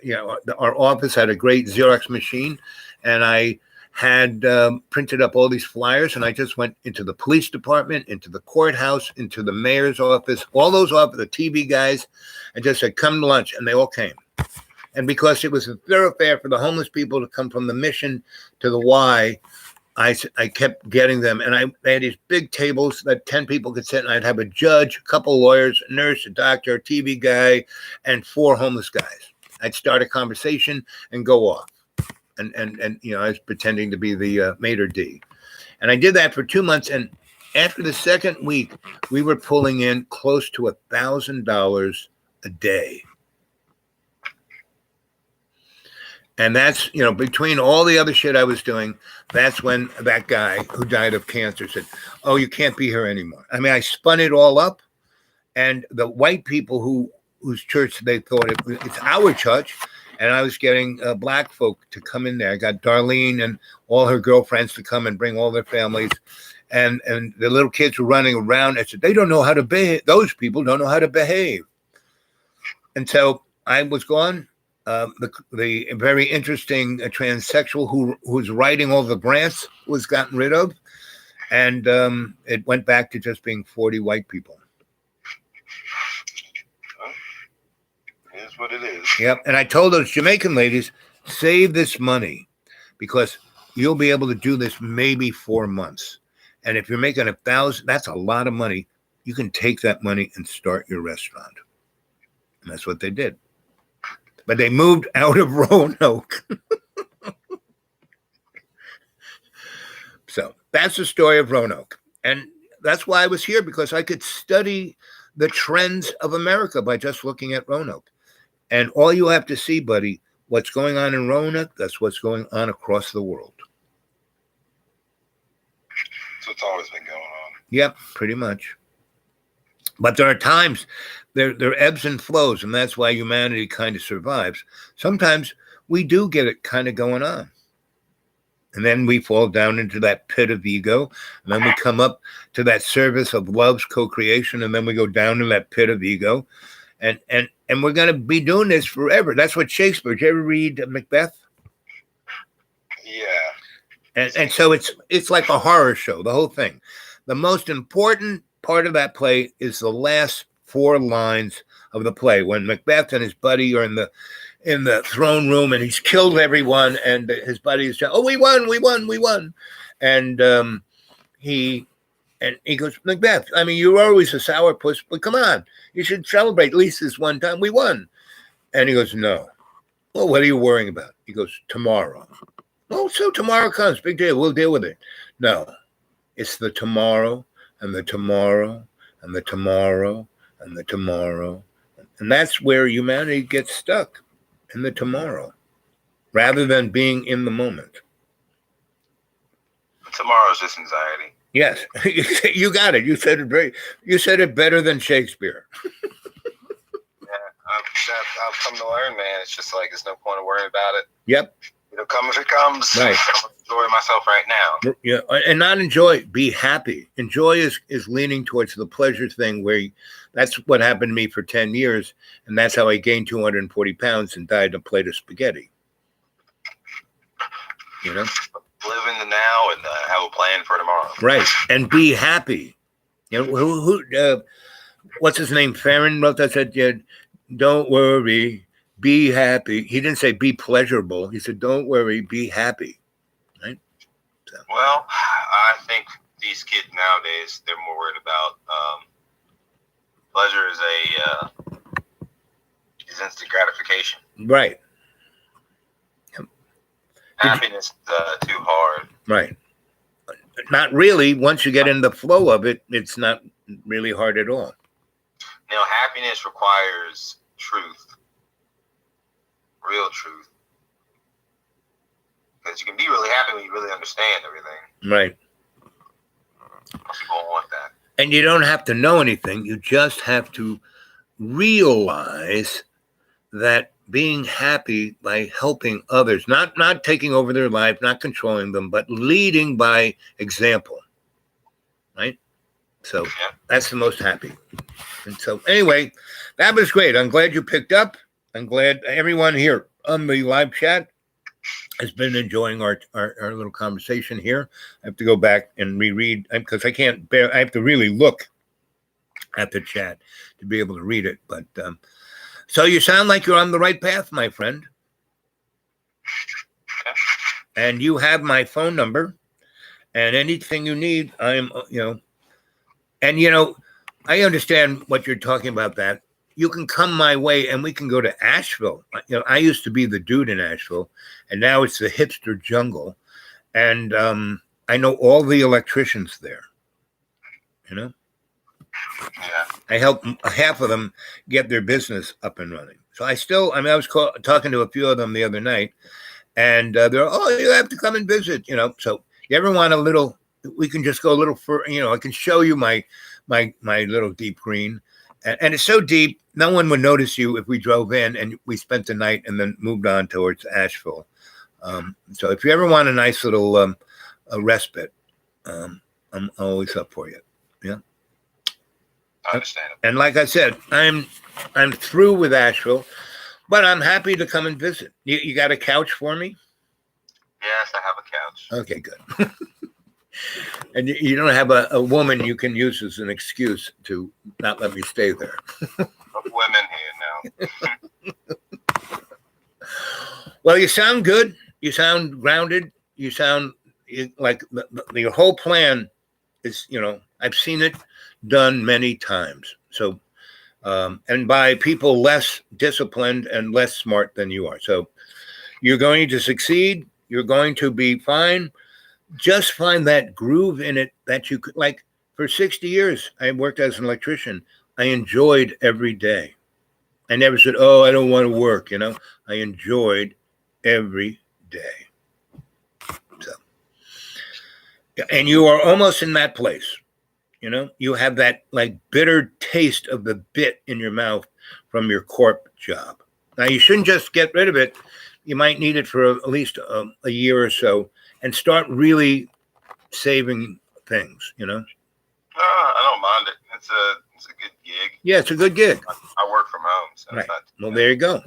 our office had a great Xerox machine, and I had printed up all these flyers, and I just went into the police department, into the courthouse, into the mayor's office, all those office, the TV guys, and just said, come to lunch, and they all came. And because it was a thoroughfare for the homeless people to come from the Mission to the Y, I kept getting them, and they had these big tables that 10 people could sit, and I'd have a judge, a couple of lawyers, a nurse, a doctor, a TV guy, and 4 homeless guys. I'd start a conversation and go off, and I was pretending to be the maitre d'. And I did that for 2 months, and after the second week, we were pulling in close to $1,000 a day. And that's, between all the other shit I was doing, that's when that guy who died of cancer said, oh, you can't be here anymore. I mean, I spun it all up. And the white people whose church, they thought it's our church. And I was getting black folk to come in there. I got Darlene and all her girlfriends to come and bring all their families. And the little kids were running around. I said, they don't know how to behave. Those people don't know how to behave. And so I was gone. The very interesting transsexual who's writing all the grants was gotten rid of. And it went back to just being 40 white people. It is what it is. Yep. And I told those Jamaican ladies, save this money because you'll be able to do this maybe 4 months. And if you're making $1,000, that's a lot of money. You can take that money and start your restaurant. And that's what they did. But they moved out of Roanoke. So that's the story of Roanoke. And that's why I was here, because I could study the trends of America by just looking at Roanoke. And all you have to see, buddy, what's going on in Roanoke, that's what's going on across the world. So it's always been going on. Yep, pretty much. But there are times, there are ebbs and flows, and that's why humanity kind of survives. Sometimes we do get it kind of going on. And then we fall down into that pit of ego, and then we come up to that service of love's co-creation, and then we go down in that pit of ego. And we're going to be doing this forever. That's what Shakespeare. Did you ever read Macbeth? Yeah. And so it's like a horror show, the whole thing. The most important part of that play is the last 4 lines of the play, when Macbeth and his buddy are in the throne room, and he's killed everyone, and his buddy is saying, "Oh, we won," and he goes, "Macbeth, I mean, you're always a sourpuss, but come on, you should celebrate at least this one time. We won." And he goes, "No." "Well, what are you worrying about?" He goes, "Tomorrow." "Oh, so tomorrow comes, big deal, we'll deal with it." "No, it's the tomorrow and the tomorrow and the tomorrow and the tomorrow. And that's where humanity gets stuck, in the tomorrow, rather than being in the moment. Tomorrow's just anxiety. Yes, you got it. You said it better than Shakespeare. Yeah, I've come to learn, man. It's just like, there's no point of worrying about it. Yep. It'll come if it comes. Right. I'm enjoying myself right now. Yeah, and not enjoy, be happy. Enjoy is leaning towards the pleasure thing, that's what happened to me for 10 years, and that's how I gained 240 pounds and died in a plate of spaghetti. You know? Live in the now and have a plan for tomorrow. Right, and be happy. You know, what's his name? Farron wrote that, said, yeah, "Don't worry, be happy." He didn't say be pleasurable. He said, "Don't worry, be happy." Right? So. Well, I think these kids nowadays, they're more worried about pleasure is instant gratification. Right. Happiness is too hard. Right. Not really. Once you get in the flow of it, it's not really hard at all. Now, happiness requires truth. Real truth. Because you can be really happy when you really understand everything. Right. Most people don't want that. And you don't have to know anything. You just have to realize that being happy by helping others, not taking over their life, not controlling them, but leading by example. Right? So that's the most happy. And so anyway, that was great. I'm glad you picked up. I'm glad everyone here on the live chat has been enjoying our little conversation here. I have to go back and reread, because I can't bear, I have to really look at the chat to be able to read it. But so you sound like you're on the right path, my friend. And you have my phone number, and anything you need, I'm, I understand what you're talking about, that you can come my way and we can go to Asheville. I used to be the dude in Asheville, and now it's the hipster jungle. And I know all the electricians there, Yeah. I help half of them get their business up and running. So I was talking to a few of them the other night, and they're, "Oh, you have to come and visit," So you ever want we can just go a little further, I can show you my little deep green. And it's so deep, no one would notice you if we drove in and we spent the night and then moved on towards Asheville. So if you ever want a nice little a respite, I'm always up for you. Yeah. I understand. And like I said, I'm through with Asheville, but I'm happy to come and visit. You got a couch for me? Yes, I have a couch. Okay, good. And you don't have a woman you can use as an excuse to not let me stay there. Of women here now. Well, you sound good. You sound grounded. You sound like your whole plan is, I've seen it done many times. So, and by people less disciplined and less smart than you are. So you're going to succeed. You're going to be fine. Just find that groove in it that you could, like, for 60 years, I worked as an electrician. I enjoyed every day. I never said, oh, I don't want to work, I enjoyed every day. So, and you are almost in that place. You have that like bitter taste of the bit in your mouth from your corp job. Now, you shouldn't just get rid of it. You might need it for at least a year or so and start really saving things, I don't mind it. It's a good gig. Yeah, it's a good gig. I work from home. So right. Well, there you go.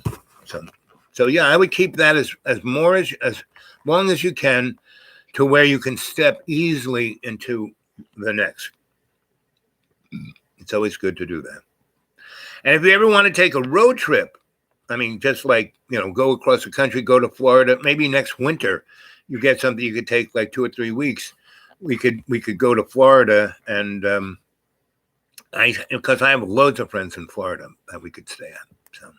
So yeah, I would keep that as long as you can to where you can step easily into the next. It's always good to do that. And if you ever want to take a road trip, I mean, just like, go across the country, go to Florida, maybe next winter, you get something you could take like 2 or 3 weeks. We could go to Florida and because I have loads of friends in Florida that we could stay at. So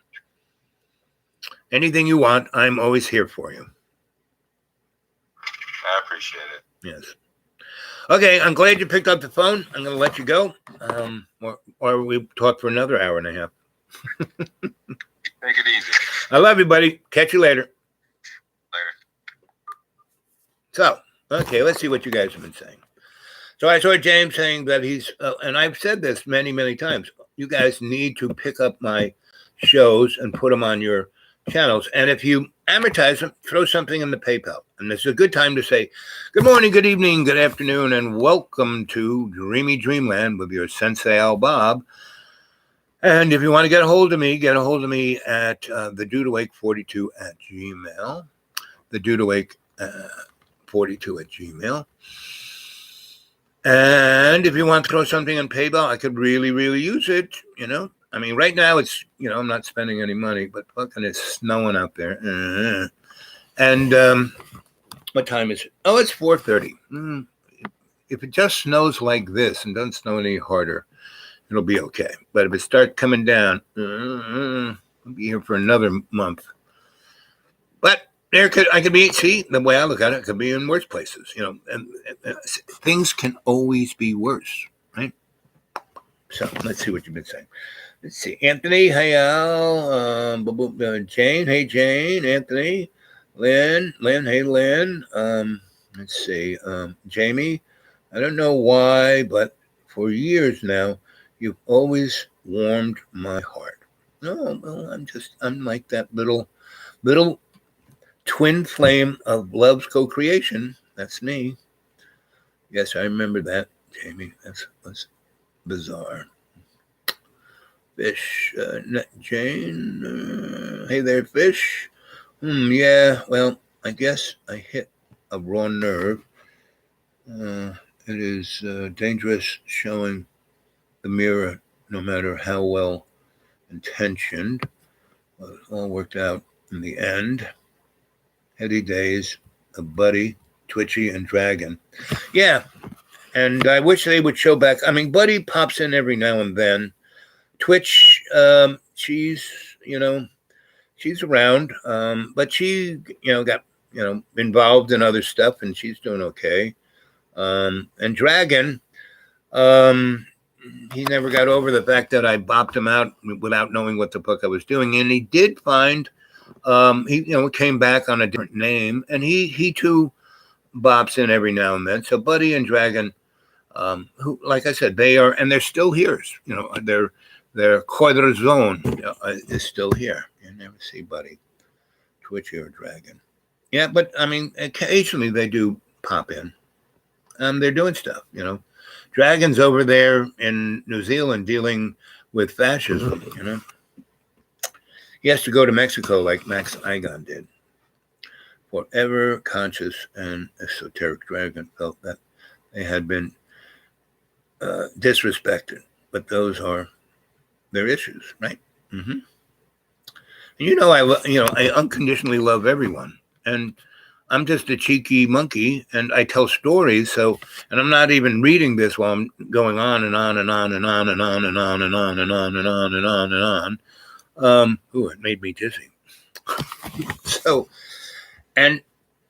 anything you want, I'm always here for you. I appreciate it. Yes. Okay, I'm glad you picked up the phone. I'm going to let you go, or we talk for another hour and a half. Take it easy. I love you, buddy. Catch you later. So, okay, let's see what you guys have been saying. So I saw James saying that he's, and I've said this many, many times, you guys need to pick up my shows and put them on your channels. And if you amortize them, throw something in the PayPal. And this is a good time to say, good morning, good evening, good afternoon, and welcome to Dreamy Dreamland with your Sensei Al Bob. And if you want to get a hold of me at the Dudeawake42 at Gmail. The Dudeawake 42 at Gmail. And if you want to throw something on PayPal, I could really, really use it, I mean, right now it's, I'm not spending any money, but fucking it's snowing out there. And what time is it? Oh, it's 4:30. If it just snows like this and doesn't snow any harder, it'll be okay. But if it starts coming down, I'll be here for another month. But I could be, see, the way I look at it, I could be in worse places, and things can always be worse, right? So let's see what you've been saying. Let's see. Anthony, hey, Al. Jane, hey, Jane. Anthony. Lynn, hey, Lynn. Let's see. Jamie, I don't know why, but for years now, you've always warmed my heart. No, well, I'm like that little twin flame of love's co-creation. That's me. Yes, I remember that, Jamie. That's bizarre. Fish, Jane. Hey there, Fish. Yeah, well, I guess I hit a raw nerve. It is dangerous showing the mirror, no matter how well intentioned. Well, it all worked out in the end. Heady days, a Buddy, Twitchy, and Dragon. Yeah, and I wish they would show back. I mean, Buddy pops in every now and then. Twitch, she's around, but she, got, involved in other stuff, and she's doing okay. And Dragon, he never got over the fact that I bopped him out without knowing what the fuck I was doing, and he did find, he, came back on a different name, and he too bops in every now and then. So Buddy and Dragon, who, like I said, they're still here. Their Corazon is still here. You never see Buddy, Twitchy, or Dragon. Yeah, but I mean, occasionally they do pop in. They're doing stuff, Dragon's over there in New Zealand dealing with fascism, He has to go to Mexico like Max Igon did. Forever conscious and esoteric Dragon felt that they had been disrespected. But those are their issues, right? Mm-hmm. I unconditionally love everyone, and I'm just a cheeky monkey, and I tell stories. So, and I'm not even reading this while I'm going on and on and on and on and on and on and on and on and on and on and on. Ooh, it made me dizzy. So, and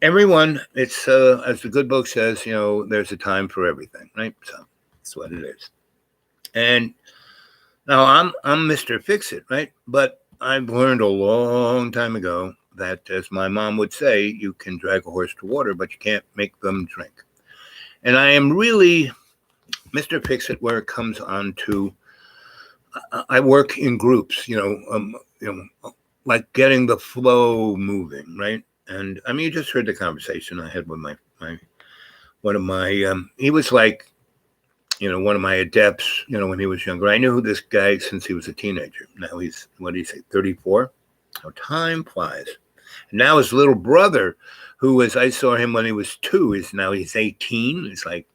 everyone, it's as the good book says, there's a time for everything, right? So that's what it is. And now I'm Mr. Fix It, right? But I've learned a long time ago that, as my mom would say, you can drag a horse to water, but you can't make them drink. And I am really Mr. Fix It where it comes on to. I work in groups, like getting the flow moving, right? And I mean, you just heard the conversation I had with my one of my. He was like, one of my adepts, when he was younger. I knew this guy since he was a teenager. Now he's, what do you say, 34? How time flies. And now his little brother, I saw him when he was 2, he's 18. It's like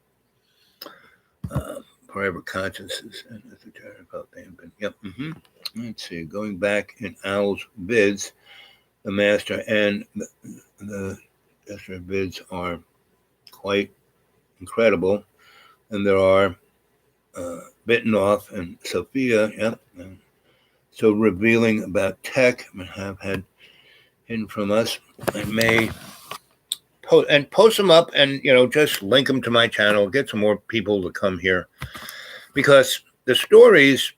forever consciousness. And about yep. Mm-hmm. Let's see. Going back in Al's vids, the master and the master vids are quite incredible. And there are Bitten Off and Sophia, yep. So revealing about tech have had hidden from us. I may post them up and just link them to my channel, get some more people to come here, because the stories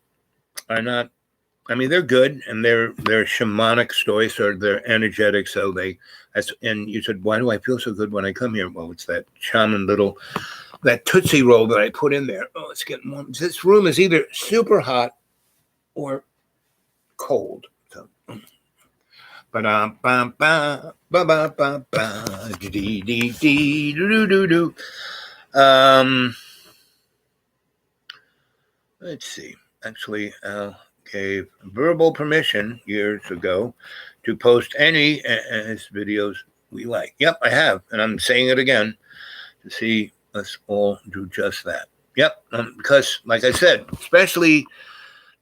are not, I mean, they're good, and they're shamanic stories, or they're energetic. So and you said, why do I feel so good when I come here? Well, it's that shaman that Tootsie Roll that I put in there. Oh, it's getting warm. This room is either super hot or cold. So, let's see. Actually, Al gave verbal permission years ago to post any his videos we like. Yep, I have, and I'm saying it again to see us all do just that. Yep, because like I said, especially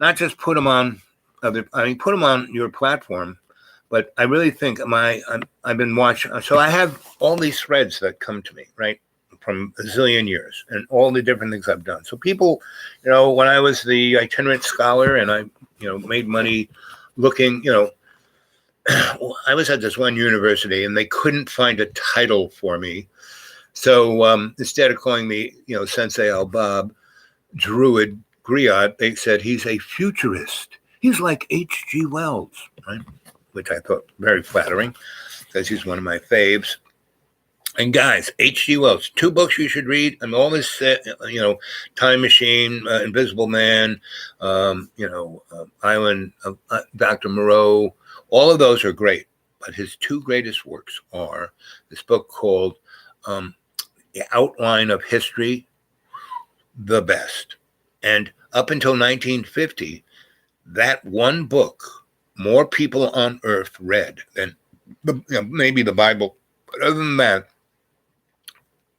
not just put them on put them on your platform, but I really think I've been watching. So I have all these threads that come to me, right, from a zillion years, and all the different things I've done. So people, when I was the itinerant scholar and I, made money looking, I was at this one university and they couldn't find a title for me. So instead of calling me, Sensei Al-Bab, Druid Griot, they said he's a futurist. He's like H.G. Wells, right? Which I thought very flattering, because he's one of my faves. And guys, H.G. Wells, 2 books you should read. And all this, Time Machine, Invisible Man, Island of Dr. Moreau, all of those are great. But his 2 greatest works are this book called The Outline of History, the best. And up until 1950, that one book, more people on earth read than maybe the Bible. But other than that,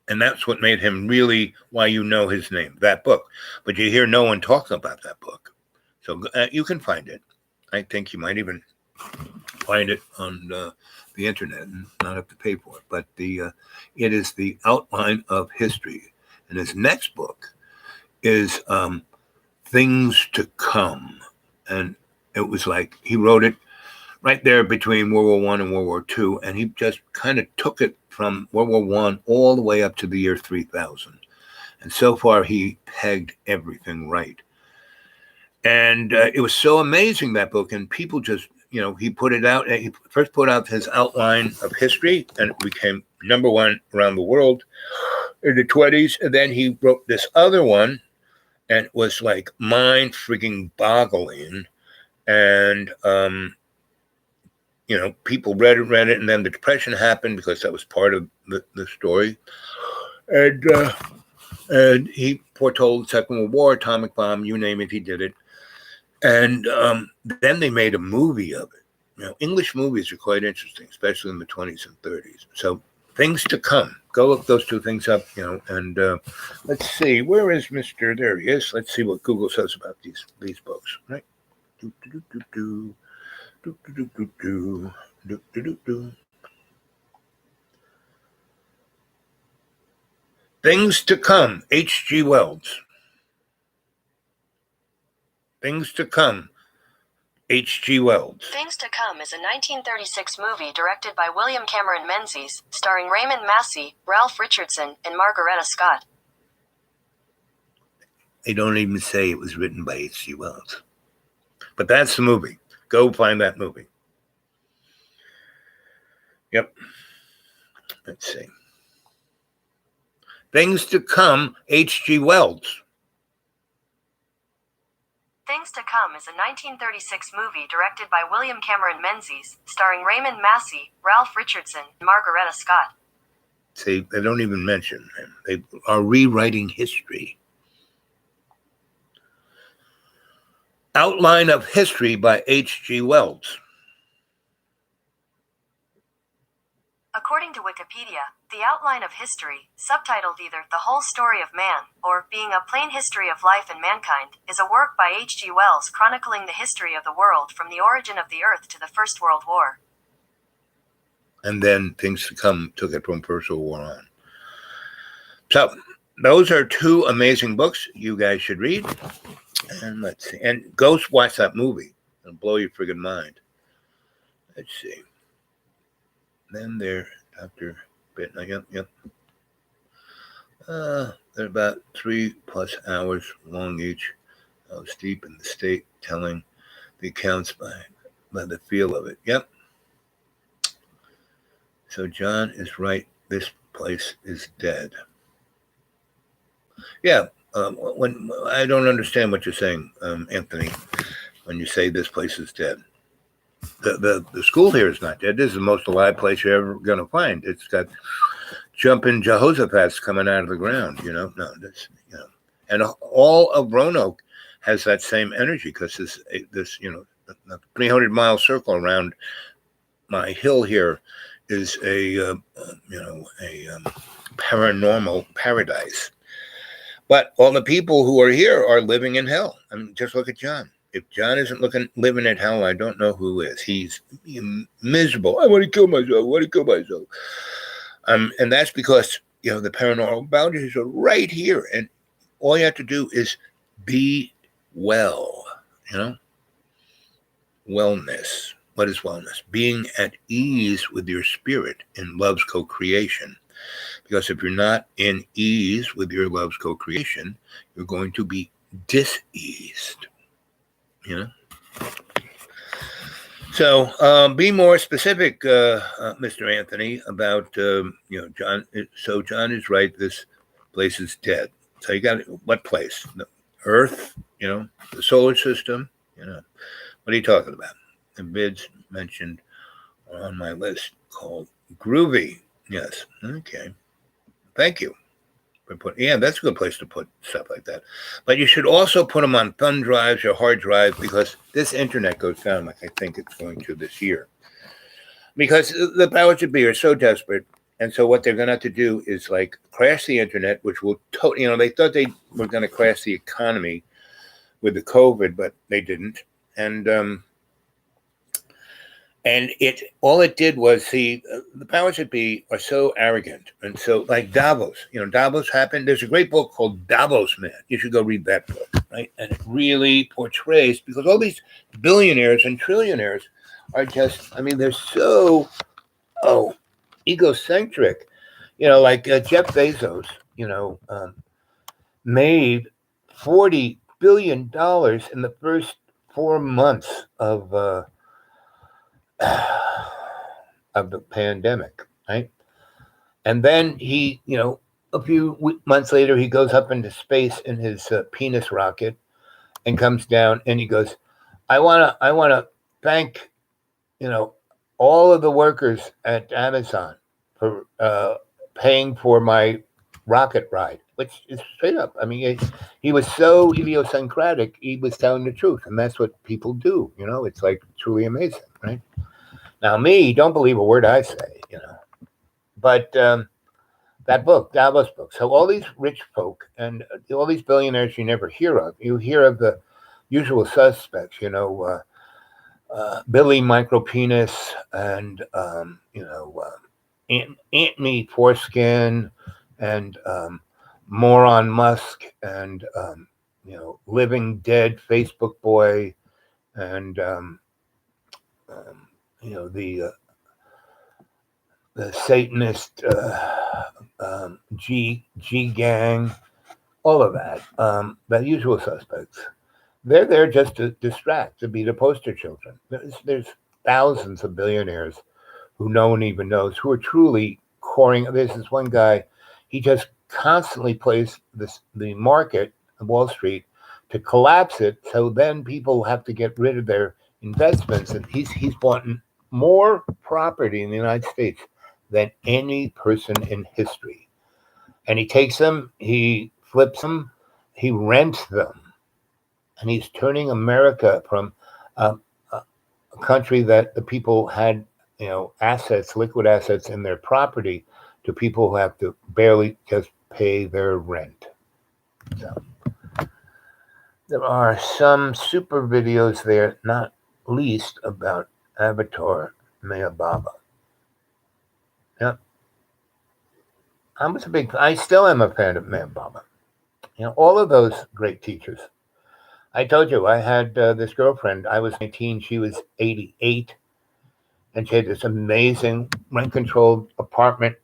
and that's what made him really why his name, that book. But you hear no one talking about that book. So you can find it. I think you might even find it on the internet and not have to pay for it. But it is The Outline of History. And his next book is Things to Come. And it was like he wrote it right there between World War I and World War II, and he just kind of took it from World War I all the way up to the year 3000. And so far, he pegged everything right. And it was so amazing, that book, and people just, he put it out. He first put out his Outline of History, and it became #1 around the world in the 20s. And then he wrote this other one, and it was like mind freaking boggling. And, people read it, and then the Depression happened because that was part of the story. And he foretold the Second World War, atomic bomb, you name it, he did it. And then they made a movie of it. English movies are quite interesting, especially in the 20s and 30s. So Things to Come. Go look those two things up, and let's see, where is Mr. There he is. Let's see what Google says about these books, right? Do, do, do, do, do. Do, do, do, do, do. Do, do, do, do. Things to Come, H.G. Wells. Things to Come, H.G. Wells. Things to Come is a 1936 movie directed by William Cameron Menzies, starring Raymond Massey, Ralph Richardson, and Margaretta Scott. They don't even say it was written by H.G. Wells. But that's the movie. Go find that movie. Yep. Let's see. Things to Come, H.G. Wells. Things to Come is a 1936 movie directed by William Cameron Menzies, starring Raymond Massey, Ralph Richardson, and Margaretta Scott. See, they don't even mention him. They are rewriting history. Outline of History by H.G. Wells. According to Wikipedia, The Outline of History, subtitled either The Whole Story of Man, or Being a Plain History of Life and Mankind, is a work by H.G. Wells chronicling the history of the world from the origin of the Earth to the First World War. And then Things to Come took it from First World War on. So, those are two amazing books you guys should read. And let's see. And go watch that movie. It'll blow your friggin' mind. Let's see. Then they're Dr. Bittner. Yep. They're about 3+ hours long each. I was deep in the state telling the accounts by the feel of it. Yep. So John is right. This place is dead. Yeah. When I don't understand what you're saying, Anthony, when you say this place is dead. The school here is not dead. This is the most alive place you're ever going to find. It's got jumping Jehoshaphat's coming out of the ground, No, this, and all of Roanoke has that same energy because this a 300-mile circle around my hill here is a paranormal paradise. But all the people who are here are living in hell. I mean, just look at John. If John isn't living in hell, I don't know who is. He's miserable. I want to kill myself. And that's because, the paranormal boundaries are right here. And all you have to do is be well, Wellness. What is wellness? Being at ease with your spirit in love's co-creation. Because if you're not in ease with your love's co-creation, you're going to be diseased. So be more specific, Mr. Anthony, about John. So John is right. This place is dead. So you got what place? The Earth. The solar system. What are you talking about? The bids mentioned are on my list called Groovy. Yes. Okay. Thank you. That's a good place to put stuff like that. But you should also put them on thumb drives or hard drives because this internet goes down like I think it's going to this year. Because the powers that be are so desperate. And so what they're going to have to do is like crash the internet, which will totally, they thought they were going to crash the economy with the COVID, but they didn't. And all it did was the powers that be are so arrogant. And so like Davos, Davos happened. There's a great book called Davos Man. You should go read that book, right? And it really portrays, because all these billionaires and trillionaires are just, they're so, egocentric. Like Jeff Bezos, made $40 billion in the first 4 months of the pandemic, right? And then he, a few months later, he goes up into space in his penis rocket and comes down and he goes, I want to thank, all of the workers at Amazon for paying for my rocket ride, which is straight up. He was so idiosyncratic, he was telling the truth. And that's what people do, it's like truly amazing, right? Now, me, don't believe a word I say, But that book, Davos book. So all these rich folk and all these billionaires you never hear of. You hear of the usual suspects, Billy Micropenis and Anthony Foreskin and Moron Musk and Living Dead Facebook Boy and the Satanist G gang, all of that, the usual suspects. They're there just to distract, to be the poster children. There's thousands of billionaires who no one even knows who are truly coring. There's this one guy, he just constantly plays the market, Wall Street, to collapse it. So then people have to get rid of their investments, and he's bought more property in the United States than any person in history. And he takes them, he flips them, he rents them, and he's turning America from a country that the people had, assets, liquid assets in their property, to people who have to barely just pay their rent. So there are some super videos there, not least about Avatar Maya Baba. Yep. I still am a fan of Maya Baba. All of those great teachers. I told you I had this girlfriend. I was 19, she was 88, and she had this amazing rent-controlled apartment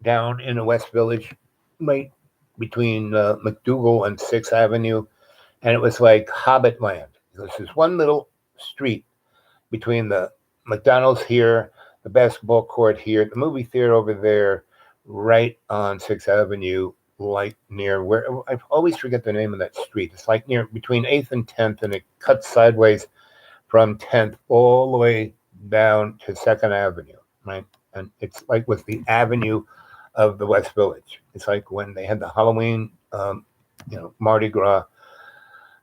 down in the West Village, right between McDougal and 6th Avenue, and it was like Hobbit land. There was this one little street between the McDonald's here, the basketball court here, the movie theater over there, right on 6th Avenue, like near where I always forget the name of that street. It's like near between 8th and 10th, and it cuts sideways from 10th all the way down to 2nd Avenue, right? And it's like with the avenue of the West Village. It's like when they had the Halloween, Mardi Gras.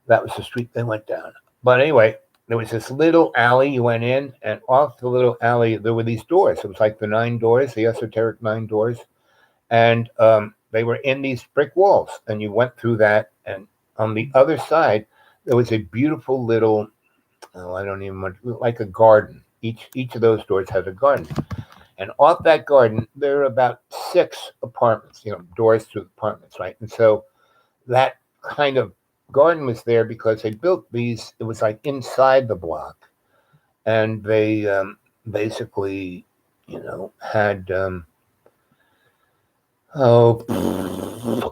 That was the street they went down. But anyway, there was this little alley you went in, and off the little alley there were these doors. It was like the 9 doors, the esoteric 9 doors, and they were in these brick walls, and you went through that, and on the other side there was a beautiful little, I don't even want, like a garden. Each of those doors had a garden, and off that garden there are about 6 apartments, doors to apartments, right? And so that kind of garden was there because they built these. It was like inside the block, and they basically, had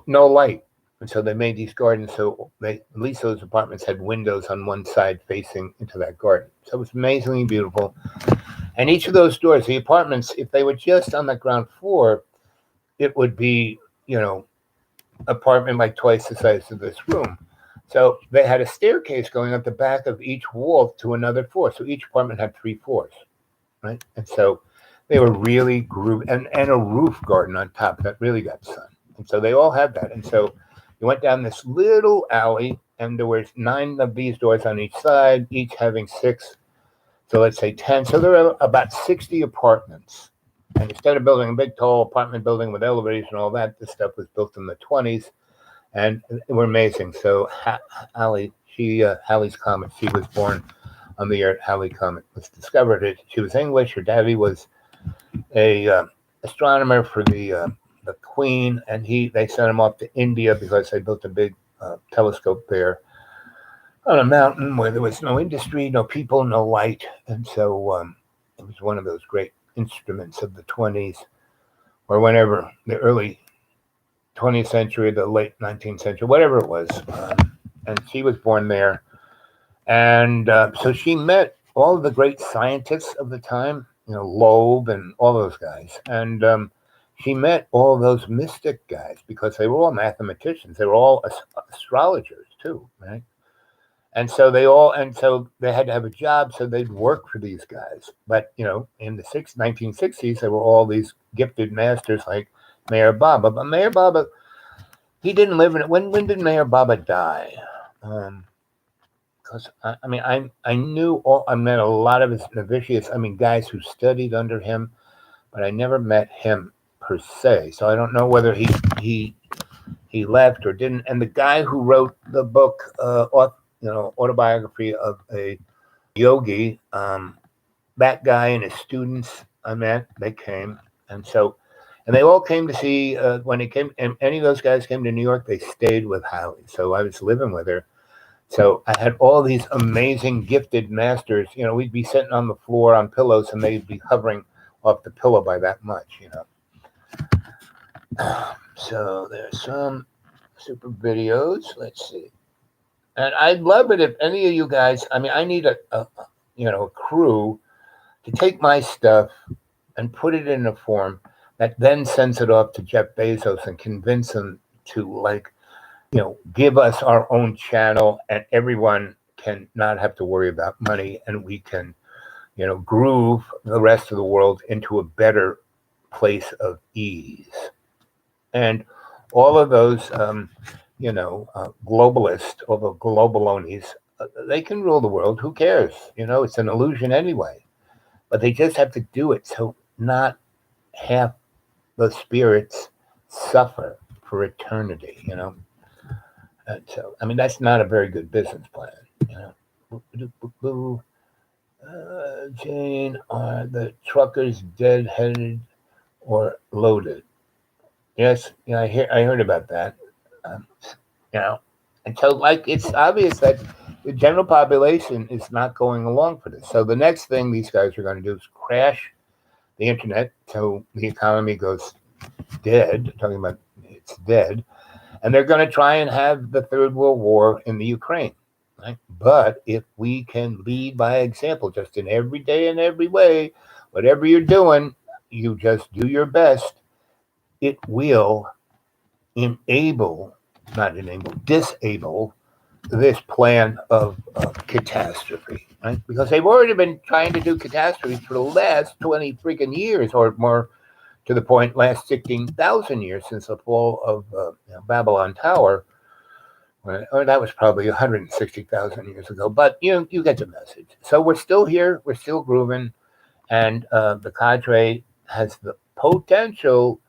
no light, and so they made these gardens. So at least those apartments had windows on one side facing into that garden. So it was amazingly beautiful. And each of those doors, the apartments, if they were just on the ground floor, it would be, apartment like twice the size of this room. So they had a staircase going up the back of each wall to another floor. So each apartment had 3 floors, right? And so they were really grooved, and a roof garden on top that really got sun. And so they all had that. And so you went down this little alley, and there were 9 of these doors on each side, each having 6. So let's say 10. So there are about 60 apartments. And instead of building a big, tall apartment building with elevators and all that, this stuff was built in the 20s. And they were amazing. So Halley's Comet, she was born on the year Halley Comet was discovered. She was English. Her daddy was a astronomer for the Queen, and they sent him off to India because they built a big telescope there on a mountain where there was no industry, no people, no light. And so it was one of those great instruments of the 20s, or whenever, the early 20th century, the late 19th century, whatever it was. And she was born there. And so she met all of the great scientists of the time, Loeb and all those guys. And she met all those mystic guys because they were all mathematicians. They were all astrologers too, right? And so they had to have a job, so they'd work for these guys. But, in the 1960s, there were all these gifted masters like Mayor Baba. But Mayor Baba, he didn't live in it. When did Mayor Baba die? Because I met a lot of his novitiates. Guys who studied under him, but I never met him per se. So I don't know whether he left or didn't. And the guy who wrote the book, autobiography of a yogi, that guy and his students I met, they came, and they all came to see when he came. And any of those guys came to New York, they stayed with Hallie. So I was living with her. So I had all these amazing, gifted masters. We'd be sitting on the floor on pillows, and they'd be hovering off the pillow by that much. So there's some super videos. Let's see. And I'd love it if any of you guys. I mean, I need a crew to take my stuff and put it in a form that then sends it off to Jeff Bezos and convince him to give us our own channel, and everyone can not have to worry about money, and we can, groove the rest of the world into a better place of ease. And all of those, globalists or the globalonis, they can rule the world. Who cares? It's an illusion anyway. But they just have to do it so not half the spirits suffer for eternity, And so, I mean, that's not a very good business plan, Jane, are the truckers dead-headed or loaded? Yes, I heard about that. Um, and so, it's obvious that the general population is not going along for this. So the next thing these guys are going to do is crash the internet, so the economy goes dead. Talking about it's dead, and they're going to try and have the third world war in the Ukraine. Right? But if we can lead by example, just in every day and every way, whatever you're doing, you just do your best. It will disable this plan of catastrophe, right? Because they've already been trying to do catastrophes for the last 20 freaking years, or more to the point, last 16,000 years since the fall of Babylon Tower. Or that was probably 160,000 years ago. But you get the message. So we're still here. We're still grooving. And the cadre has the potential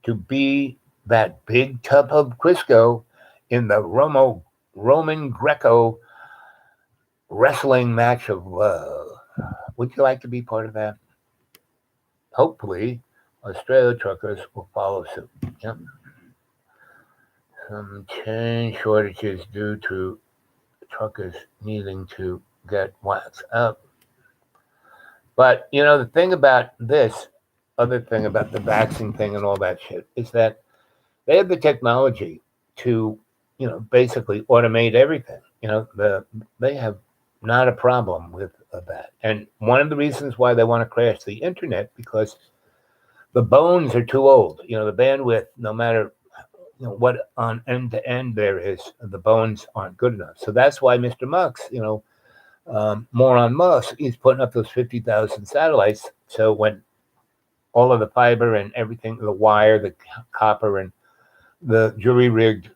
to be that big tub of Crisco in the Roman Greco wrestling match of love. Would you like to be part of that? Hopefully, Australia truckers will follow suit. Yep. Some chain shortages due to truckers needing to get wax up. But, the thing about this, other thing about the vaccine thing and all that shit, is that they have the technology to, basically automate everything. They have not a problem with that. And one of the reasons why they want to crash the internet, because the bones are too old. The bandwidth, no matter what on end to end there is, the bones aren't good enough. So that's why Mr. Musk, more on Musk, he's putting up those 50,000 satellites. So when all of the fiber and everything, the wire, the copper, and the jury-rigged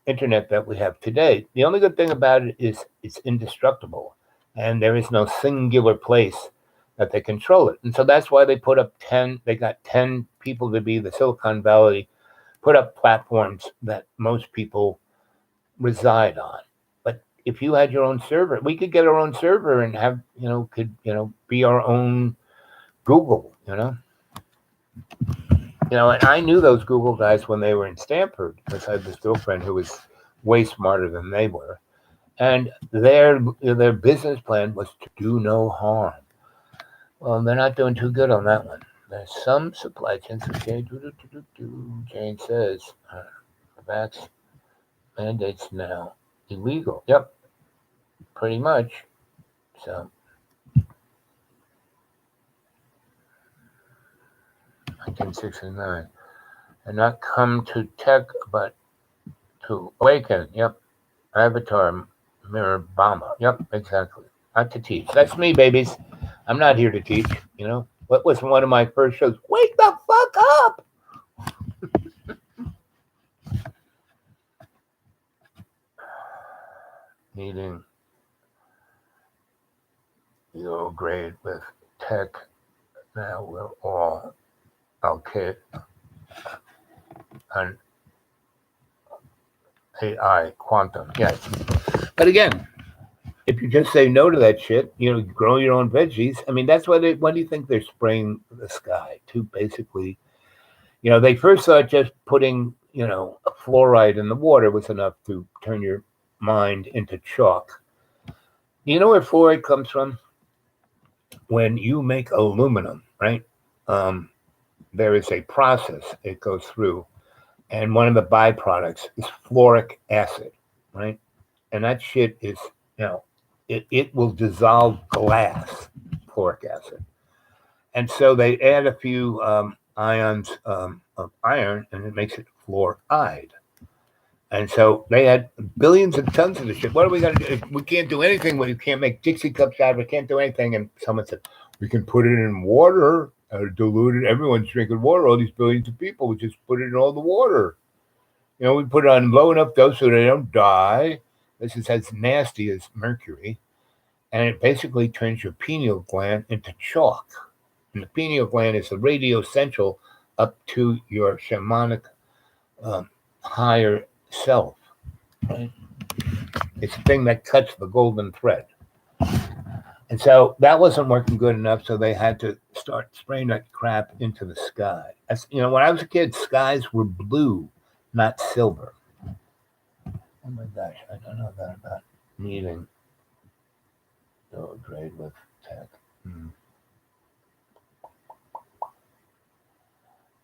internet that we have today, the only good thing about it is it's indestructible, and there is no singular place that they control it. And so that's why they got 10 people to be the Silicon Valley, put up platforms that most people reside on. But if you had your own server, we could get our own server and have, be our own Google, And I knew those Google guys when they were in Stanford, because I had this girlfriend who was way smarter than they were. And their business plan was to do no harm. Well, they're not doing too good on that one. There's some supply chains. Okay, Jane says, vax mandates now illegal. Yep, pretty much. So, 1969. And not come to tech, but to awaken. Yep. Avatar Mirror Bama. Yep, exactly. Not to teach. That's me, babies. I'm not here to teach. What was one of my first shows? Wake the fuck up! Needing your grade with tech. Now we're all okay. on AI, quantum. Yeah. But again, if you just say no to that shit, grow your own veggies. I mean, that's what do you think they're spraying the sky to basically? They first thought just putting, a fluoride in the water was enough to turn your mind into chalk. You know where fluoride comes from? When you make aluminum, right? There is a process it goes through, and one of the byproducts is fluoric acid, right? And that shit is, it will dissolve glass, fluoric acid. And so they add a few ions of iron, and it makes it fluoride. And so they had billions of tons of this shit. What are we going to do? We can't do anything. We can't make Dixie cups out of it. We can't do anything. And someone said, we can put it in water, dilute it. Everyone's drinking water. All these billions of people, we just put it in all the water. We put it on low enough dose so they don't die. This is as nasty as mercury. And it basically turns your pineal gland into chalk. And the pineal gland is the radio central up to your shamanic higher self. Right? It's the thing that cuts the golden thread. And so that wasn't working good enough, so they had to start spraying that crap into the sky. When I was a kid, skies were blue, not silver. Oh my gosh, I don't know that about needing to grade with tech.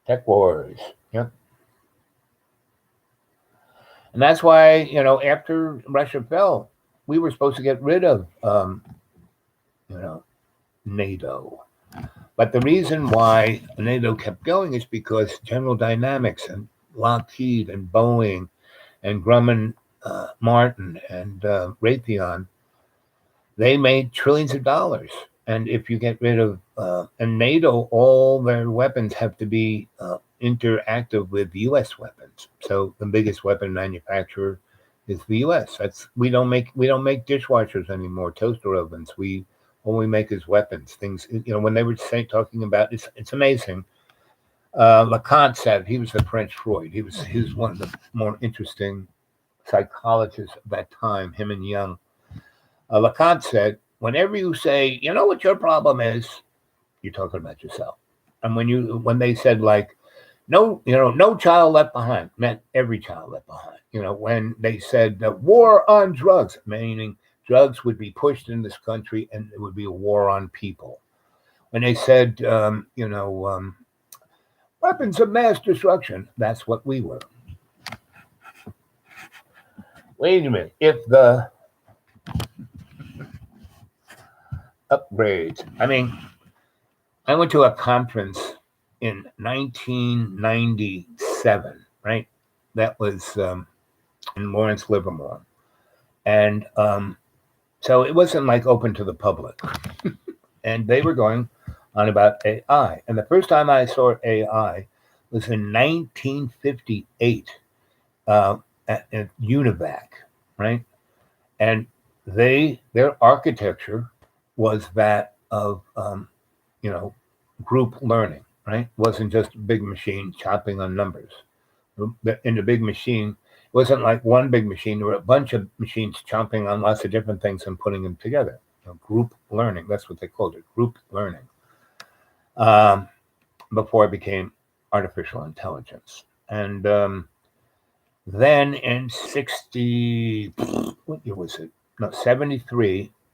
Tech wars. Yep. And that's why, after Russia fell, we were supposed to get rid of, NATO. But the reason why NATO kept going is because General Dynamics and Lockheed and Boeing and Grumman Martin and Raytheon, they made trillions of dollars. And if you get rid of, and NATO, all their weapons have to be interactive with U.S. weapons. So the biggest weapon manufacturer is the U.S. We don't make dishwashers anymore, toaster ovens. All we make is weapons. Things, when they were talking about it's amazing. Lacan said he was the French Freud. He was one of the more interesting psychologists of that time. Him and Jung. Lacan said, whenever you say, what your problem is, you're talking about yourself. And when they said no child left behind, meant every child left behind. When they said war on drugs, meaning drugs would be pushed in this country and it would be a war on people. When they said, weapons of mass destruction, that's what we were. Wait a minute. If the upgrades, I went to a conference in 1997, right? That was in Lawrence, Livermore. And so it wasn't open to the public. And they were going on about AI. And the first time I saw AI was in 1958 at UNIVAC, right? And their architecture was that of, group learning, right? It wasn't just a big machine chopping on numbers. In the big machine, it wasn't like one big machine. There were a bunch of machines chomping on lots of different things and putting them together. Group learning, that's what they called it, group learning. Before it became artificial intelligence. And then in 73,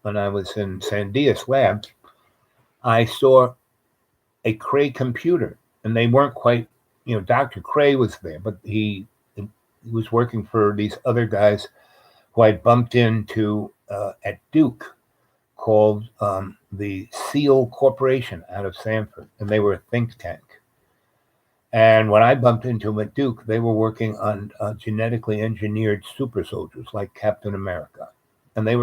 when I was in Sandias Lab, I saw a Cray computer, and they weren't quite, Dr. Cray was there, but he was working for these other guys who I bumped into at Duke, called the SEAL Corporation out of Sanford, and they were a think tank. And when I bumped into them at Duke, they were working on genetically engineered super soldiers like Captain America, and I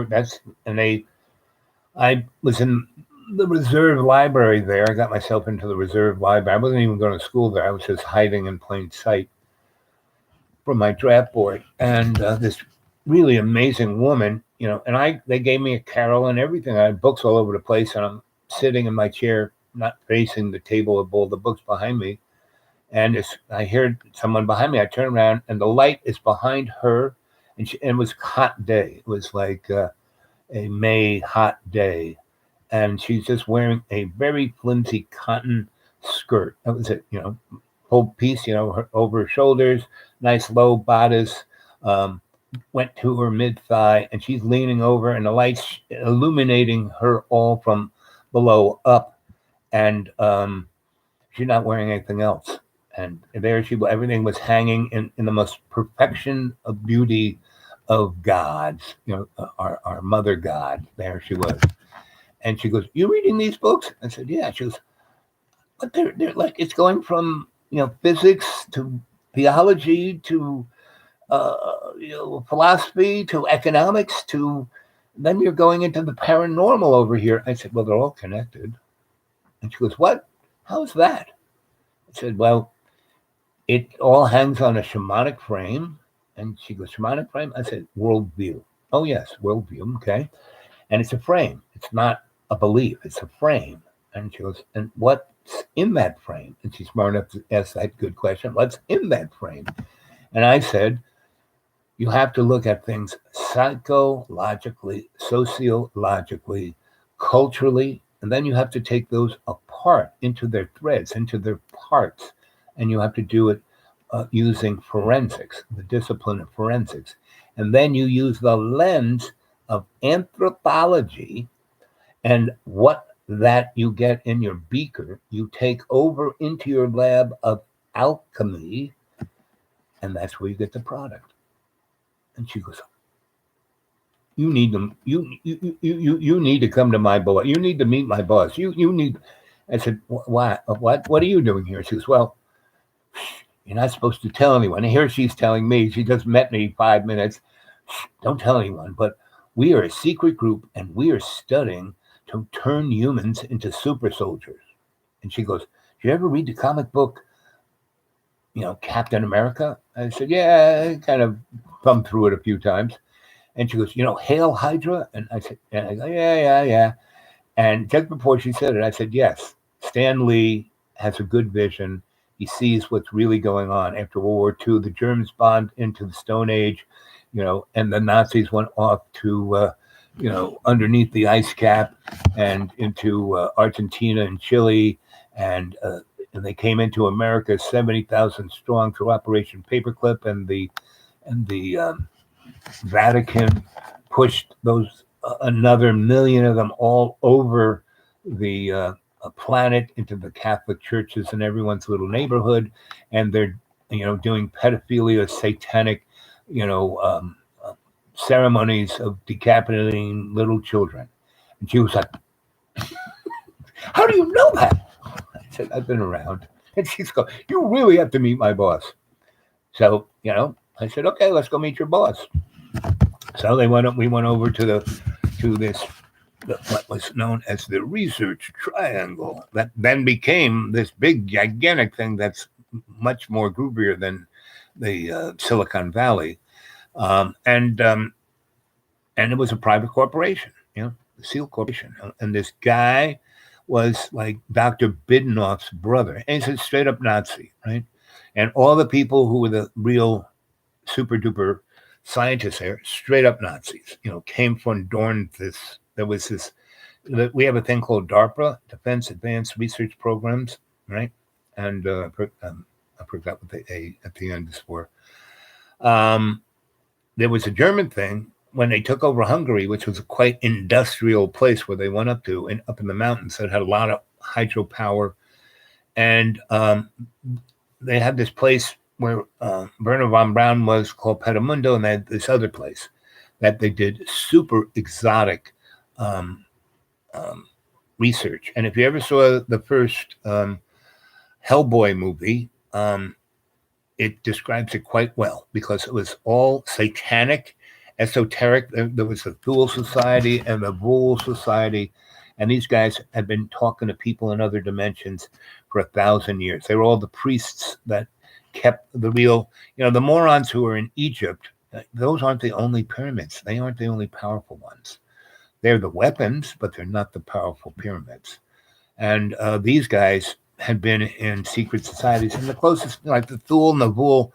was in the reserve library there. I got myself into the reserve library. I wasn't even going to school there. I was just hiding in plain sight from my draft board. And this really amazing woman, and they gave me a carrel and everything. I had books all over the place, and I'm sitting in my chair, not facing the table of all the books behind me. and I heard someone behind me. I turn around, and the light is behind her, and it was a hot day. It was like a May hot day, and she's just wearing a very flimsy cotton skirt. That was it, full piece, over her shoulders, nice low bodice, went to her mid thigh, and she's leaning over, and the lights illuminating her all from below up, and she's not wearing anything else. And there she, everything was hanging in the most perfection of beauty of God's, our mother God. There she was. And she goes, "You reading these books?" I said, "Yeah." She goes, "But they're like, it's going from, physics to theology to, philosophy to economics to, then you're going into the paranormal over here." I said, "Well, they're all connected." And she goes, "What? How's that?" I said, "Well, it all hangs on a shamanic frame." And she goes, "Shamanic frame?" I said, "Worldview." "Oh, yes, worldview. Okay. And it's a frame. It's not a belief. It's a frame." And she goes, "And what's in that frame?" And she's smart enough to ask that good question. "What's in that frame?" And I said, "You have to look at things psychologically, sociologically, culturally, and then you have to take those apart into their threads, into their parts, and you have to do it using forensics, the discipline of forensics. And then you use the lens of anthropology, and what that you get in your beaker, you take over into your lab of alchemy, and that's where you get the product." And she goes, "You need them. You need to come to my boss. You need to meet my boss. You need." I said, "Why? What are you doing here?" She goes, "Well, you're not supposed to tell anyone." And here she's telling me, she just met me 5 minutes. "Don't tell anyone, but we are a secret group, and we are studying to turn humans into super soldiers." And she goes, "Did you ever read the comic book, Captain America?" I said, "Yeah, I kind of thumbed through it a few times." And she goes, "Hail Hydra?" And I said, and I go, "Yeah. And just before she said it, I said, "Yes, Stan Lee has a good vision. He sees what's really going on. After World War II, the Germans bombed into the Stone Age, and the Nazis went off to, underneath the ice cap and into Argentina and Chile, and they came into America 70,000 strong through Operation Paperclip, and the Vatican pushed those another million of them all over the planet into the Catholic churches in everyone's little neighborhood, and they're doing pedophilia, satanic, ceremonies of decapitating little children." And she was like, "How do you know that?" I said, "I've been around." And she's going, "You really have to meet my boss." So I said, "Okay, let's go meet your boss." So we went over to this what was known as the Research Triangle, that then became this big gigantic thing that's much more groovier than the Silicon Valley, and it was a private corporation, the SEAL Corporation, and this guy was like Dr. Bidenoff's brother, and he's a straight up Nazi, right? And all the people who were the real super duper scientists there, straight up Nazis, came from this. There was this, we have a thing called DARPA, Defense Advanced Research Programs, right? And I forgot what the A at the end is for. There was a German thing when they took over Hungary, which was a quite industrial place where they went up in the mountains that had a lot of hydropower. And they had this place where Werner von Braun was, called Petamundo, and they had this other place that they did super exotic research. And if you ever saw the first Hellboy movie, it describes it quite well, because it was all satanic, esoteric. There was the Thule Society and the Vul Society, and these guys had been talking to people in other dimensions for 1,000 years. They were all the priests that kept the real, the morons who were in Egypt. Those aren't the only pyramids. They aren't the only powerful ones. They're the weapons, but they're not the powerful pyramids. And these guys had been in secret societies, and the closest, like the Thule and the Vool,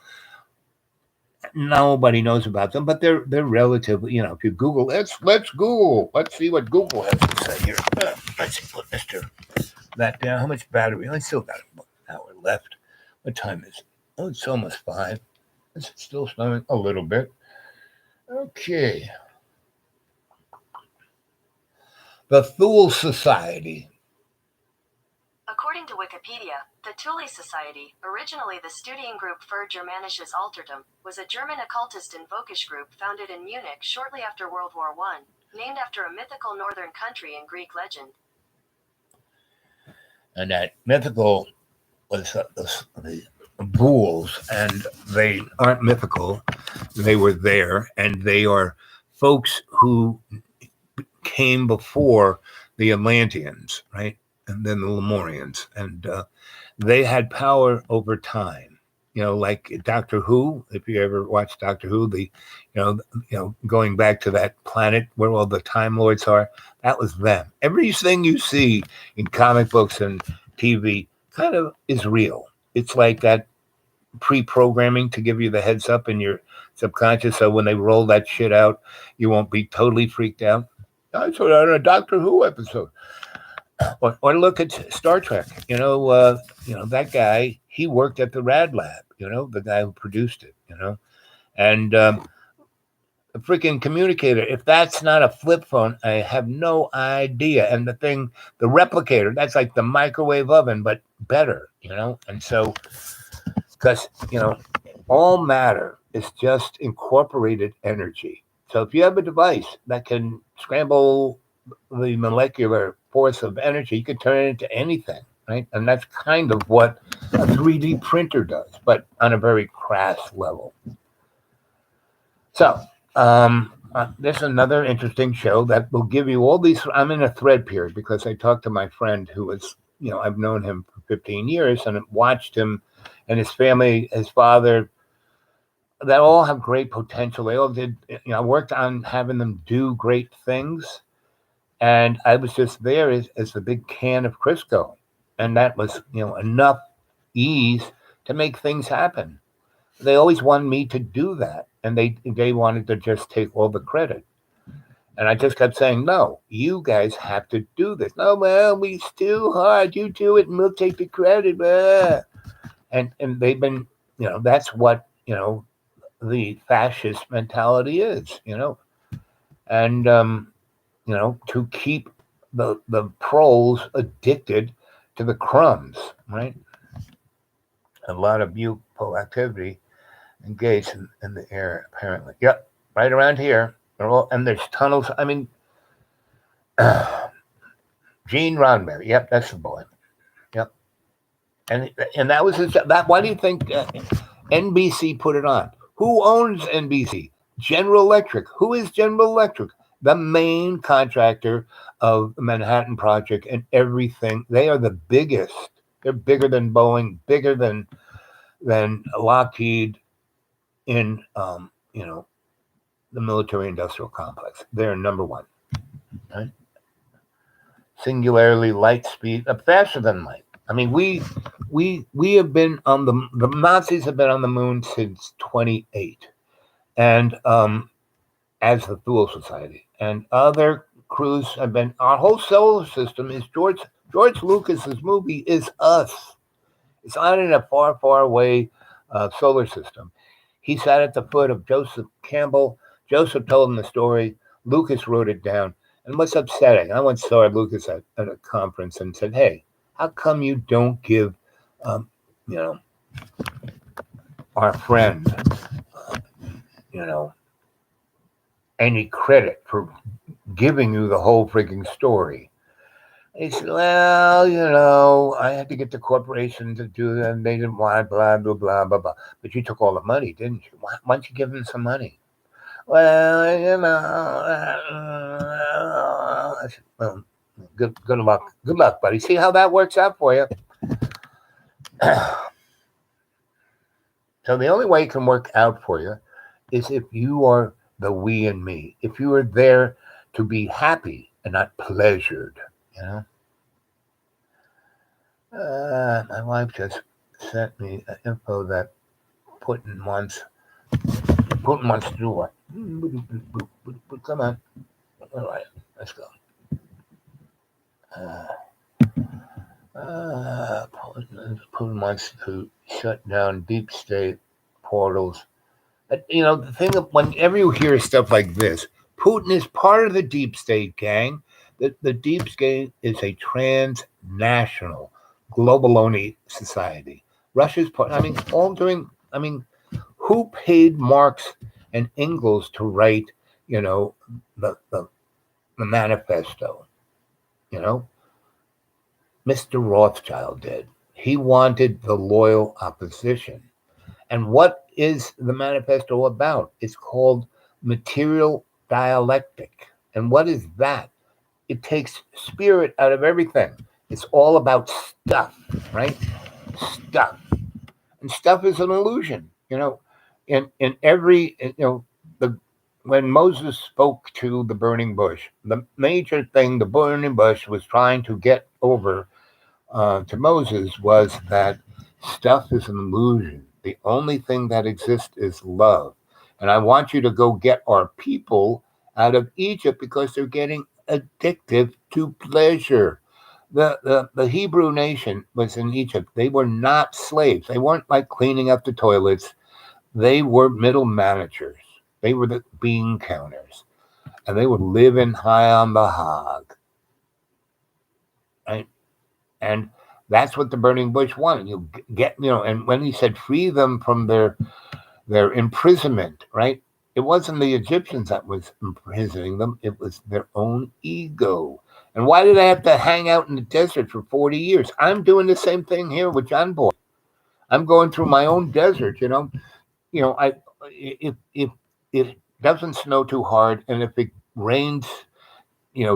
nobody knows about them, but they're relatively, if you Google, let's Google, let's see what Google has to say here. Let's see, put Mr. that down. How much battery? I still got an hour left. What time is it? Oh, it's almost 5. It's still snowing a little bit. Okay. The Thule Society. According to Wikipedia, the Thule Society, originally the Studiengruppe für Germanisches Altertum, was a German occultist and Völkisch group founded in Munich shortly after World War I, named after a mythical northern country in Greek legend. And that mythical was the Bulls, and they aren't mythical. They were there, and they are folks who came before the Atlanteans, right? And then the Lemurians, and they had power over time. Like Doctor Who. If you ever watched Doctor Who, going back to that planet where all the Time Lords are, that was them. Everything you see in comic books and TV kind of is real. It's like that pre-programming to give you the heads up in your subconscious, so when they roll that shit out, you won't be totally freaked out. I saw that in a Doctor Who episode. Or look at Star Trek. That guy, he worked at the Rad Lab, the guy who produced it, and the freaking communicator. If that's not a flip phone, I have no idea. And the replicator, that's like the microwave oven, but better, and so, because, all matter is just incorporated energy. So if you have a device that can scramble the molecular force of energy, you can turn it into anything, right? And that's kind of what a 3D printer does, but on a very crass level. So there's another interesting show that will give you all these. I'm in a thread period because I talked to my friend who was, I've known him for 15 years and watched him and his family, his father, that all have great potential. They all did, I worked on having them do great things. And I was just there as the big can of Crisco. And that was, enough ease to make things happen. They always wanted me to do that. And they wanted to just take all the credit. And I just kept saying, no, you guys have to do this. No, well, it's too hard. You do it and we'll take the credit. Blah. And they've been, that's what, the fascist mentality is, And, to keep the proles addicted to the crumbs, right? A lot of buccal activity engaged in the air, apparently. Yep, right around here. And there's tunnels. I mean, Gene Roddenberry. Yep, that's the boy. Yep. And that was that. Why do you think NBC put it on? Who owns NBC? General Electric. Who is General Electric? The main contractor of the Manhattan Project and everything. They are the biggest. They're bigger than Boeing, bigger than Lockheed in the military-industrial complex. They're number one. Right? Singularly light speed, faster than light. I mean, we have been on the Nazis have been on the moon since 28, and as the Thule Society, and other crews have been. Our whole solar system is George Lucas's movie is us. It's not in a far, far away solar system. He sat at the foot of Joseph Campbell. Joseph told him the story. Lucas wrote it down. And what's upsetting, I once saw Lucas at a conference and said, hey, how come you don't give, our friend, any credit for giving you the whole freaking story? He said, well, I had to get the corporation to do that, and they didn't want blah, blah, blah, blah, blah. But you took all the money, didn't you? Why don't you give them some money? Well, I said, well, good luck. Good luck, buddy. See how that works out for you. So the only way it can work out for you is if you are the we and me. If you are there to be happy and not pleasured, My wife just sent me info that Putin wants to do what? Come on. All right, let's go. Putin wants to shut down deep state portals. But, the thing of whenever you hear stuff like this, Putin is part of the deep state, gang. The deep state is a transnational, globaloni society. Russia's part. Who paid Marx and Engels to write, the manifesto? You know, Mr. Rothschild did. He wanted the loyal opposition. And what is the manifesto about? It's called material dialectic. And what is that? It takes spirit out of everything. It's all about stuff, right? Stuff. And stuff is an illusion. In every, the when Moses spoke to the burning bush, the major thing the burning bush was trying to get over to Moses was that stuff is an illusion. The only thing that exists is love. And I want you to go get our people out of Egypt because they're getting addictive to pleasure. The Hebrew nation was in Egypt. They were not slaves. They weren't like cleaning up the toilets. They were middle managers. They were the bean counters. And they were living high on the hog. Right? And that's what the burning bush wanted. You get, and when he said free them from their imprisonment, right? It wasn't the Egyptians that was imprisoning them. It was their own ego. And why did I have to hang out in the desert for 40 years? I'm doing the same thing here with John Boy. I'm going through my own desert, if it doesn't snow too hard and if it rains,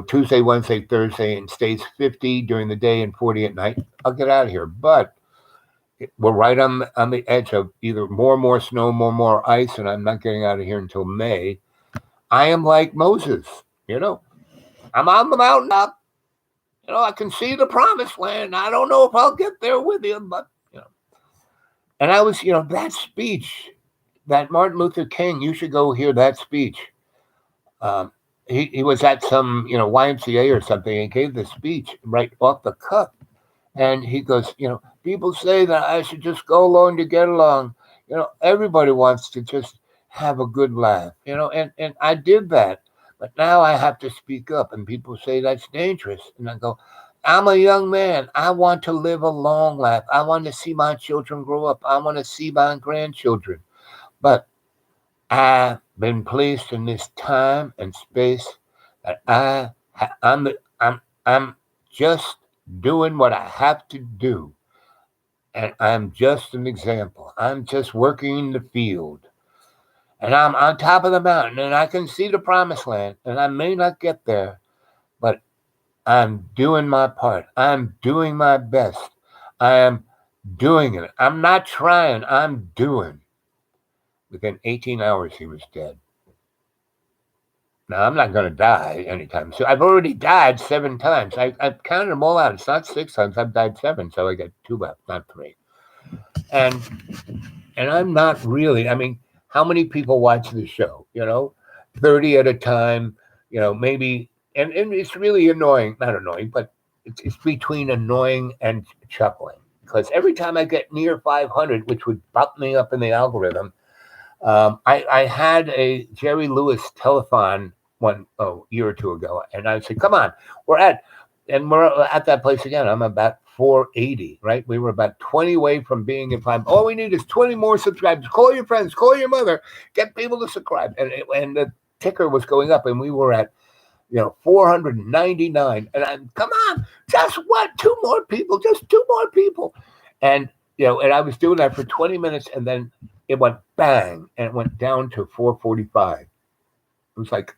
Tuesday, Wednesday, Thursday, and stays 50 during the day and 40 at night, I'll get out of here. But we're right on the edge of either more and more snow, more and more ice, and I'm not getting out of here until May. I am like Moses, I'm on the mountaintop. I can see the promised land. I don't know if I'll get there with you, but, And I was, that speech, that Martin Luther King, you should go hear that speech. He was at some, YMCA or something and gave the speech right off the cuff. And he goes, people say that I should just go along to get along. Everybody wants to just have a good laugh, and I did that. But now I have to speak up and people say that's dangerous. And I go, I'm a young man. I want to live a long life. I want to see my children grow up. I want to see my grandchildren. But I've been placed in this time and space that I'm just doing what I have to do. And I'm just an example. I'm just working in the field. And I'm on top of the mountain and I can see the promised land. And I may not get there, but I'm doing my part. I'm doing my best. I am doing it. I'm not trying. I'm doing. Within 18 hours, he was dead. Now, I'm not going to die anytime soon. I've already died 7 times. I've counted them all out. It's not 6 times. I've died 7, so I got 2 left, not 3. And I'm not really, how many people watch the show? 30 at a time, maybe, and it's really annoying, not annoying, but it's between annoying and chuckling. Because every time I get near 500, which would bump me up in the algorithm, I had a Jerry Lewis telethon a year or 2 ago, and I said, come on, we're at that place again. I'm about 480, right? We were about 20 away from being at 5. All we need is 20 more subscribers. Call your friends, call your mother, get people to subscribe. And the ticker was going up, and we were at 499. And I'm, come on, just what? 2 more people, just 2 more people. And and I was doing that for 20 minutes, and then it went bang, and it went down to 445. It was like,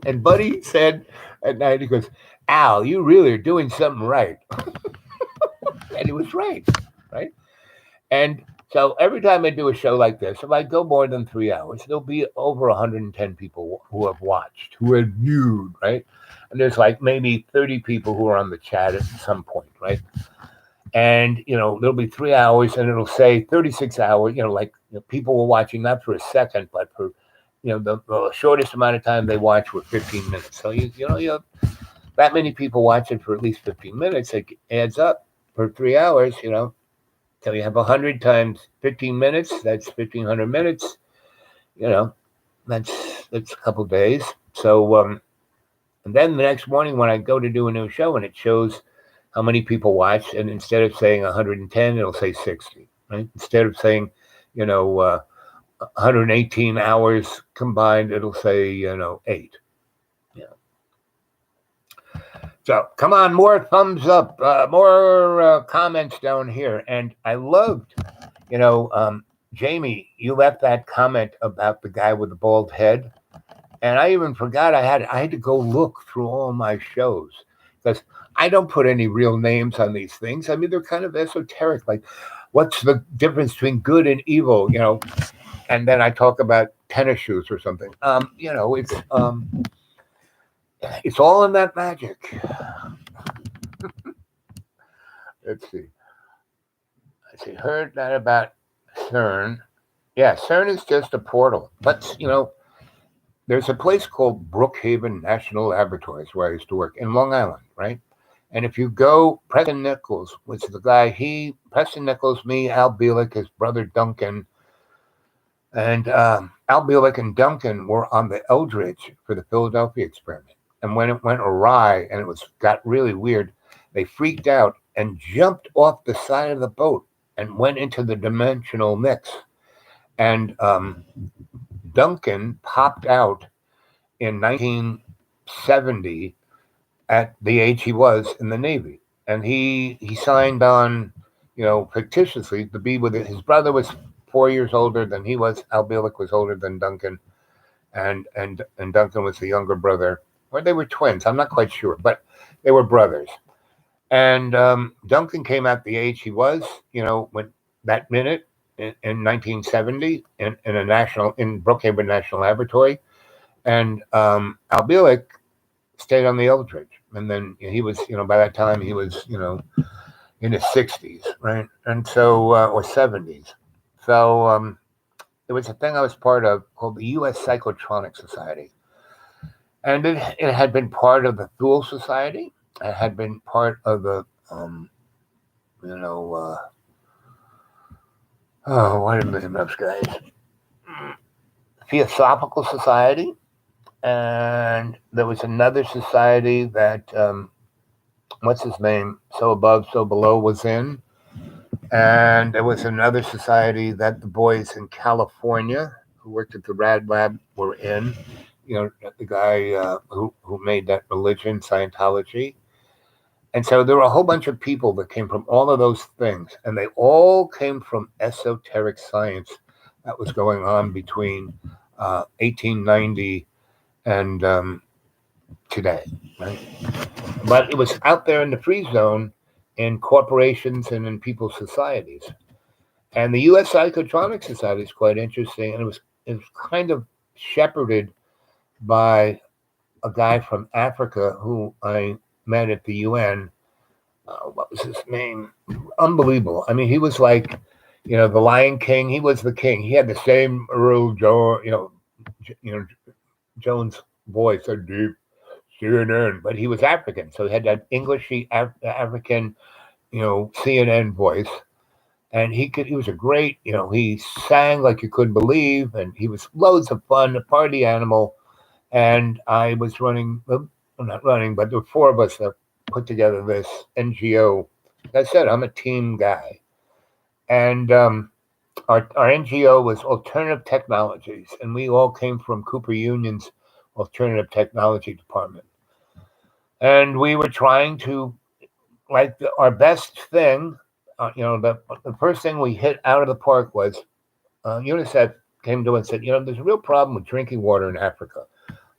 and Buddy said at night, he goes, Al, you really are doing something right. And he was right? And So every time I do a show like this, if I go more than 3 hours, there'll be over 110 people who have watched, who have viewed, right? And there's like maybe 30 people who are on the chat at some point, right? And there'll be 3 hours, and it'll say 36 hours. People were watching not for a second, but for the shortest amount of time they watch were 15 minutes. So you have that many people watching for at least 15 minutes. It adds up for 3 hours. So you have 100 times 15 minutes. That's 1,500 minutes. That's a couple of days. So and then the next morning when I go to do a new show and it shows how many people watch, and instead of saying 110, it'll say 60, right? Instead of saying, 118 hours combined, it'll say, 8. Yeah. So come on, more thumbs up, more comments down here. And I loved, Jamie, you left that comment about the guy with the bald head. And I even forgot I had to go look through all my shows because I don't put any real names on these things. I mean, they're kind of esoteric. Like, what's the difference between good and evil? And then I talk about tennis shoes or something. It's all in that magic. Let's see. Heard that about CERN. Yeah, CERN is just a portal. But there's a place called Brookhaven National Laboratories where I used to work in Long Island, right? And if you go, Preston Nichols was the guy. Preston Nichols, me, Al Bielek, his brother Duncan, and Al Bielek and Duncan were on the Eldridge for the Philadelphia experiment. And when it went awry and got really weird, they freaked out and jumped off the side of the boat and went into the dimensional mix. And Duncan popped out in 1970 at the age he was in the Navy. And he signed on, fictitiously to be with it. His brother was 4 years older than he was. Al Bielek was older than Duncan. And Duncan was the younger brother. Or they were twins. I'm not quite sure. But they were brothers. And Duncan came at the age he was, when that minute in 1970 in Brookhaven National Laboratory. And Al Bielek stayed on the Eldridge. And then he was, by that time he was, in his 60s, right? And so, or 70s. So it was a thing I was part of called the U.S. Psychotronic Society. And it had been part of the Thule Society. It had been part of the, what are the name of those guys? Theosophical Society. And there was another society that, what's his name? So Above, So Below was in. And there was another society that the boys in California who worked at the Rad Lab were in. The guy who made that religion, Scientology. And so there were a whole bunch of people that came from all of those things. And they all came from esoteric science that was going on between 1890 and today, right? But it was out there in the free zone in corporations and in people's societies. And the U.S. Psychotronic Society is quite interesting. And it was kind of shepherded by a guy from Africa who I met at the UN. What was his name? Unbelievable. I mean, he was like, the Lion King. He was the king. He had the same Earl Jones voice, a deep CNN, but he was African, so he had that Englishy African, CNN voice, and he was a great, he sang like you couldn't believe, and he was loads of fun, a party animal, and I was running, well, not running, but there were 4 of us that put together this NGO. Like I said, I'm a team guy, and our NGO was Alternative Technologies, and we all came from Cooper Union's Alternative Technology Department. And we were trying to, our best thing, the first thing we hit out of the park was UNICEF came to us and said, there's a real problem with drinking water in Africa.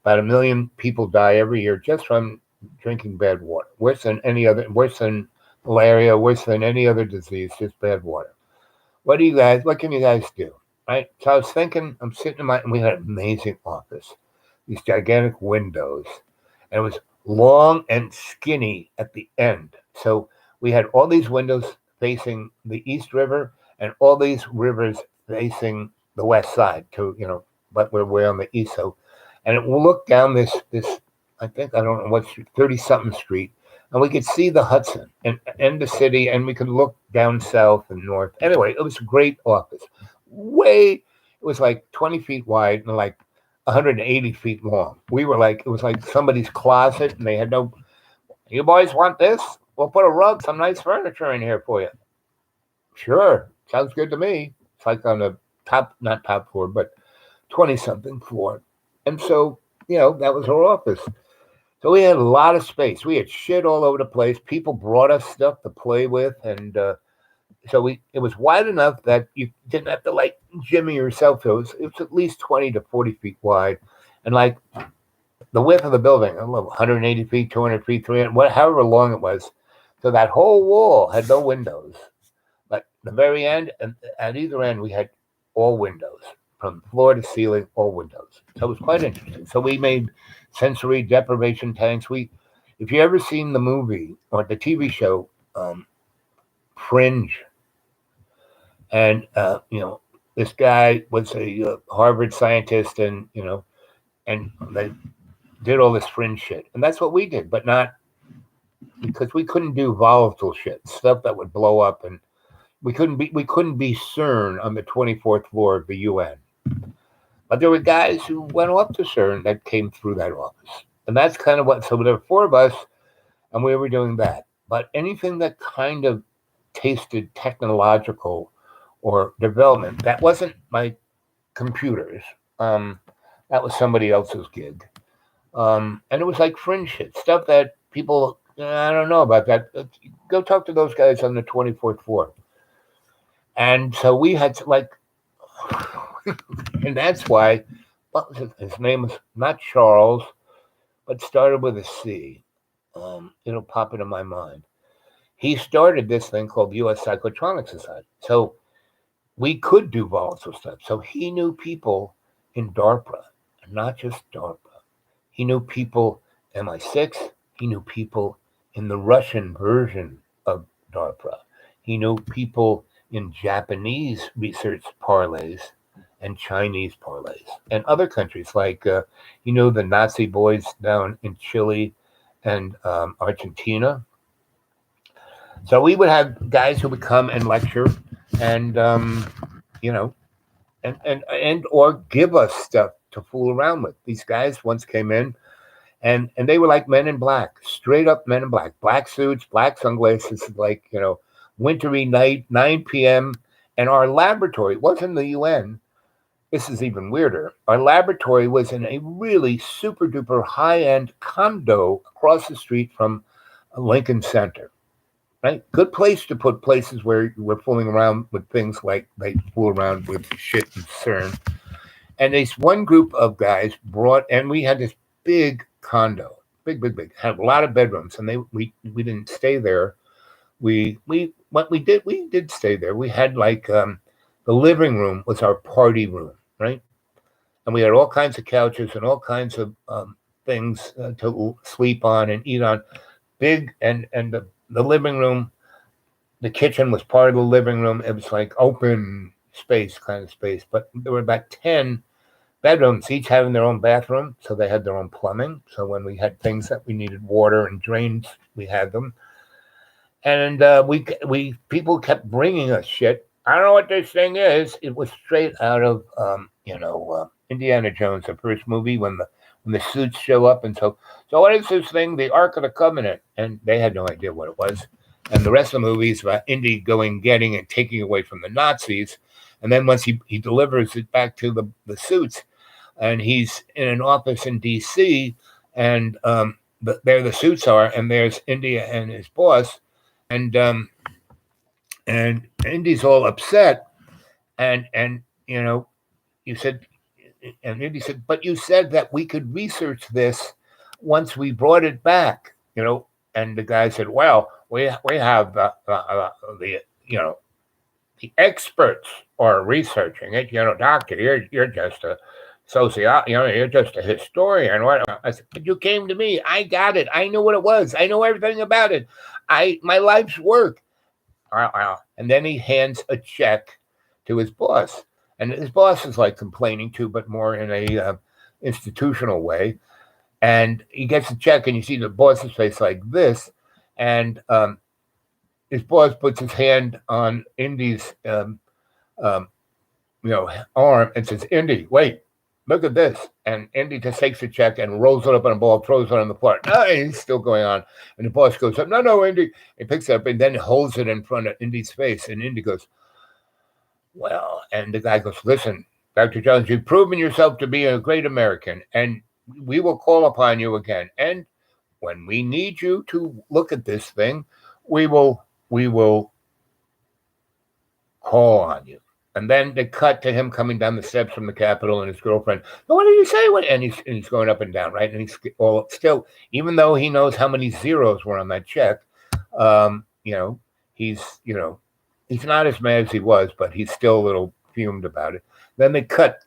About 1 million people die every year just from drinking bad water. Worse than malaria, worse than any other disease, just bad water. What can you guys do? Right? So I was thinking, I'm sitting in and we had an amazing office, these gigantic windows, and it was long and skinny at the end. So we had all these windows facing the East River and all these rivers facing the west side but we're way on the east. So, and it will look down this, I don't know what street, 30 something street, and we could see the Hudson and the city, and we could look down south and north. Anyway, it was a great office. It was like 20 feet wide and like 180 feet long. It was like somebody's closet, and they had no. You boys want this? We'll put a rug, some nice furniture in here for you. Sure, sounds good to me. It's like on the not top floor, but 20 something floor. And so, that was our office. So we had a lot of space. We had shit all over the place. People brought us stuff to play with. And so it was wide enough that you didn't have to like jimmy yourself. It was at least 20 to 40 feet wide. And like the width of the building, I don't know, 180 feet, 200 feet, 300, however long it was. So that whole wall had no windows. But the very end, and at either end, we had all windows. From floor to ceiling, all windows. So it was quite interesting. So we made sensory deprivation tanks. If you ever seen the movie or the TV show Fringe, and this guy was a Harvard scientist, and and they did all this fringe shit, and that's what we did, but not because we couldn't do volatile shit, stuff that would blow up, and we couldn't be CERN on the 24th floor of the UN. But there were guys who went off to CERN that came through that office. And that's kind of so there were four of us, and we were doing that. But anything that kind of tasted technological or development, that wasn't my computers. That was somebody else's gig. And it was like fringe shit, stuff that people, I don't know about that. Go talk to those guys on the 24th floor. And so we had to and that's why, what was it? His name was not Charles, but started with a C. It'll pop into my mind. He started this thing called U.S. Psychotronic Society. So we could do volatile stuff. So he knew people in DARPA, and not just DARPA. He knew people MI6. He knew people in the Russian version of DARPA. He knew people in Japanese research parlays and Chinese parlays, and other countries like the Nazi boys down in Chile and Argentina. So we would have guys who would come and lecture, and and or give us stuff to fool around with. These guys once came in, and they were like Men in Black, straight up Men in Black, black suits, black sunglasses, like wintry night, 9 p.m. And our laboratory wasn't the UN. This is even weirder. Our laboratory was in a really super duper high end condo across the street from Lincoln Center. Right? Good place to put places where we're fooling around with things like they fool around with shit and CERN. And this one group of guys and we had this big condo, big, had a lot of bedrooms, and we didn't stay there. We did stay there. We had the living room was our party room, right? And we had all kinds of couches and all kinds of things to sleep on and eat on. Big, and the living room, the kitchen was part of the living room. It was like open space, kind of space. But there were about 10 bedrooms, each having their own bathroom. So they had their own plumbing. So when we had things that we needed water and drains, we had them. And people kept bringing us shit. I don't know what this thing is. It was straight out of Indiana Jones, the first movie, when the suits show up, and so what is this thing? The Ark of the Covenant, and they had no idea what it was. And the rest of the movie is about Indy getting and taking away from the Nazis, and then once he delivers it back to the suits, and he's in an office in D.C., and there the suits are, and there's Indy and his boss. And Indy's all upset, and you said, and Indy said, but you said that we could research this once we brought it back, and the guy said, well, we have the The experts are researching it. Doctor, you're just a you're just a historian. What? I said, but you came to me. I got it. I knew what it was. I know everything about it. My life's work. And then he hands a check to his boss, and his boss is like complaining too, but more in a institutional way. And he gets the check, and you see the boss's face like this, and his boss puts his hand on Indy's um, arm and says, "Indy, wait, look at this." And Indy just takes the check and rolls it up on a ball, throws it on the floor. No, he's still going on. And the boss goes up, no, Indy. He picks it up and then holds it in front of Indy's face. And Indy goes, well, and the guy goes, listen, Dr. Jones, you've proven yourself to be a great American, and we will call upon you again. And when we need you to look at this thing, we will call on you. And then they cut to him coming down the steps from the Capitol and his girlfriend. Oh, what did you say? And he's going up and down, right? And he's all still, even though he knows how many zeros were on that check, he's not as mad as he was, but he's still a little fumed about it. Then they cut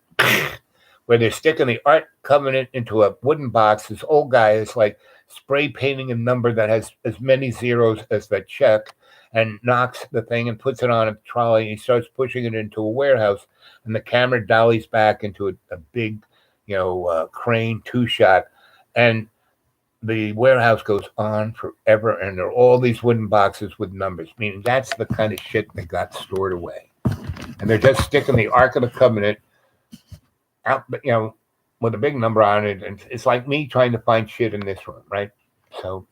where they're sticking the Art Covenant into a wooden box. This old guy is like spray painting a number that has as many zeros as that check, and knocks the thing and puts it on a trolley. And he starts pushing it into a warehouse, and the camera dollies back into a big, crane 2-shot, and the warehouse goes on forever, and there are all these wooden boxes with numbers, meaning that's the kind of shit that got stored away. And they're just sticking the Ark of the Covenant out, with a big number on it, and it's like me trying to find shit in this room, right? So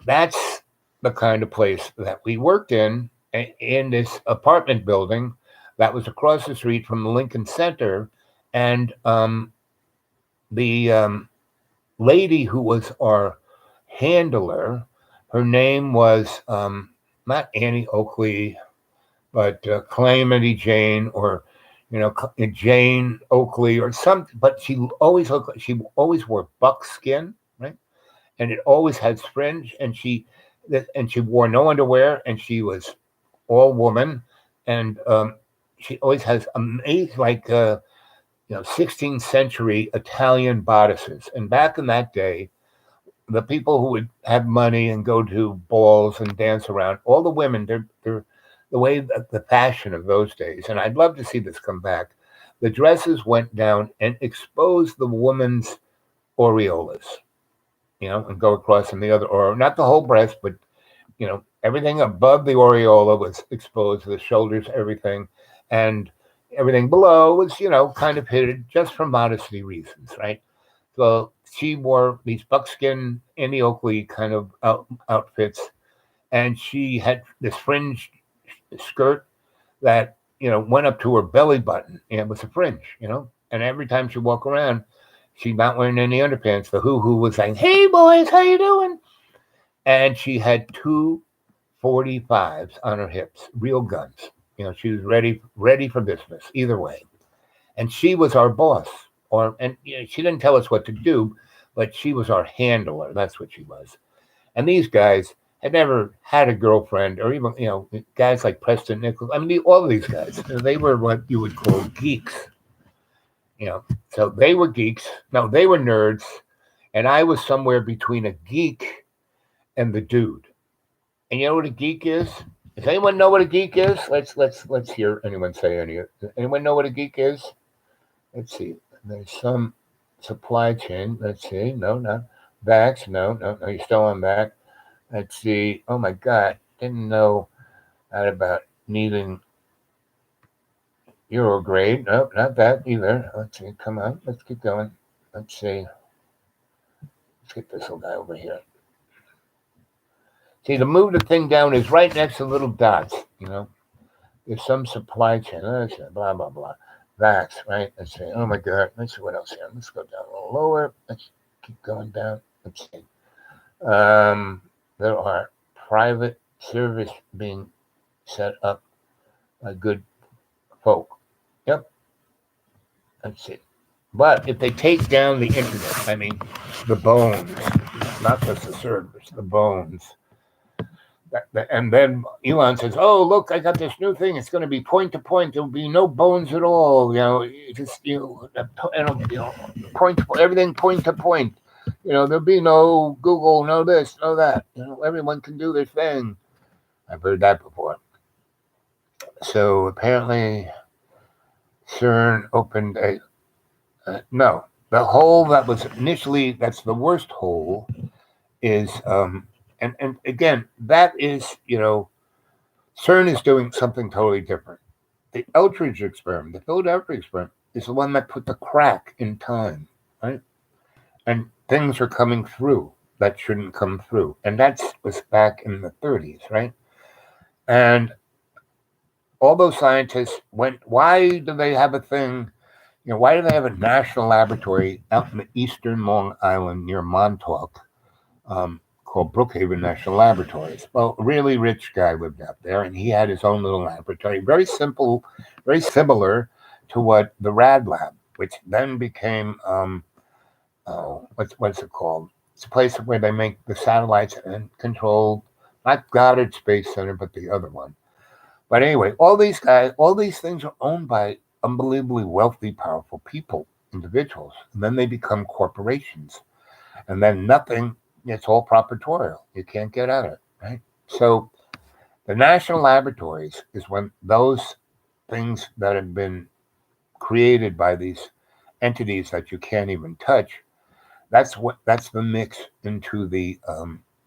that's the kind of place that we worked in this apartment building that was across the street from the Lincoln Center. And the lady who was our handler, her name was not Annie Oakley, but Calamity Jane, or Jane Oakley or something. But she always wore buckskin, right? And it always has fringe, and she wore no underwear, and she was all woman, and she always has amazing, 16th century Italian bodices. And back in that day, the people who would have money and go to balls and dance around, all the women, they're the way the fashion of those days, and I'd love to see this come back. The dresses went down and exposed the woman's areolas, and go across in the other, or not the whole breast, but everything above the areola was exposed, the shoulders, everything, and everything below was, kind of hidden just for modesty reasons, right? So she wore these buckskin Annie Oakley kind of outfits, and she had this fringe skirt that went up to her belly button, and it was a fringe, and every time she walked around, she's not wearing any underpants. The who was saying, "Hey boys, how you doing?" And she had 2 45s on her hips, real guns. She was ready for business either way. And she was our boss, she didn't tell us what to do, but she was our handler. That's what she was. And these guys had never had a girlfriend, or even guys like Preston Nichols. I mean, all of these guys, they were what you would call geeks. So they were geeks. No, they were nerds, and I was somewhere between a geek and the dude. And you know what a geek is? Does anyone know what a geek is? Let's hear anyone say any. Anyone know what a geek is? Let's see. There's some supply chain. Let's see. No, not Vax. No, you're still on back. Let's see. Oh my God. Didn't know that about needing Eurograde. Nope, not that either. Let's see. Come on. Let's keep going. Let's see. Let's get this little guy over here. See, to move the thing down is right next to little dots, There's some supply chain. Let's see, blah, blah, blah. Vax, right? Let's see. Oh, my God. Let's see what else here. Let's go down a little lower. Let's keep going down. Let's see. There are private service being set up by good folk. Yep. Let's see. But if they take down the internet, I mean, the bones, not just the servers, the bones, And then Elon says, "Oh, look, I got this new thing. It's going to be point to point. There'll be no bones at all. Point to point, everything point to point. There'll be no Google, no this, no that. Everyone can do their thing." I've heard that before. So apparently, CERN opened no. The hole that was initially, that's the worst hole, is and again, that is, CERN is doing something totally different. The Eldridge experiment, the Philadelphia experiment, is the one that put the crack in time, right? And things are coming through that shouldn't come through. And that was back in the 30s, right? And all those scientists went, why do they have a thing? Why do they have a national laboratory out in the eastern Long Island near Montauk called Brookhaven National Laboratories? Well, a really rich guy lived out there, and he had his own little laboratory, very simple, very similar to what the Rad Lab, which then became, what's it called? It's a place where they make the satellites and control, not Goddard Space Center, but the other one. But anyway, all these things are owned by unbelievably wealthy, powerful people, individuals. And then they become corporations. And then nothing, it's all proprietorial. You can't get at it, right? So the national laboratories is when those things that have been created by these entities that you can't even touch, that's the mix into the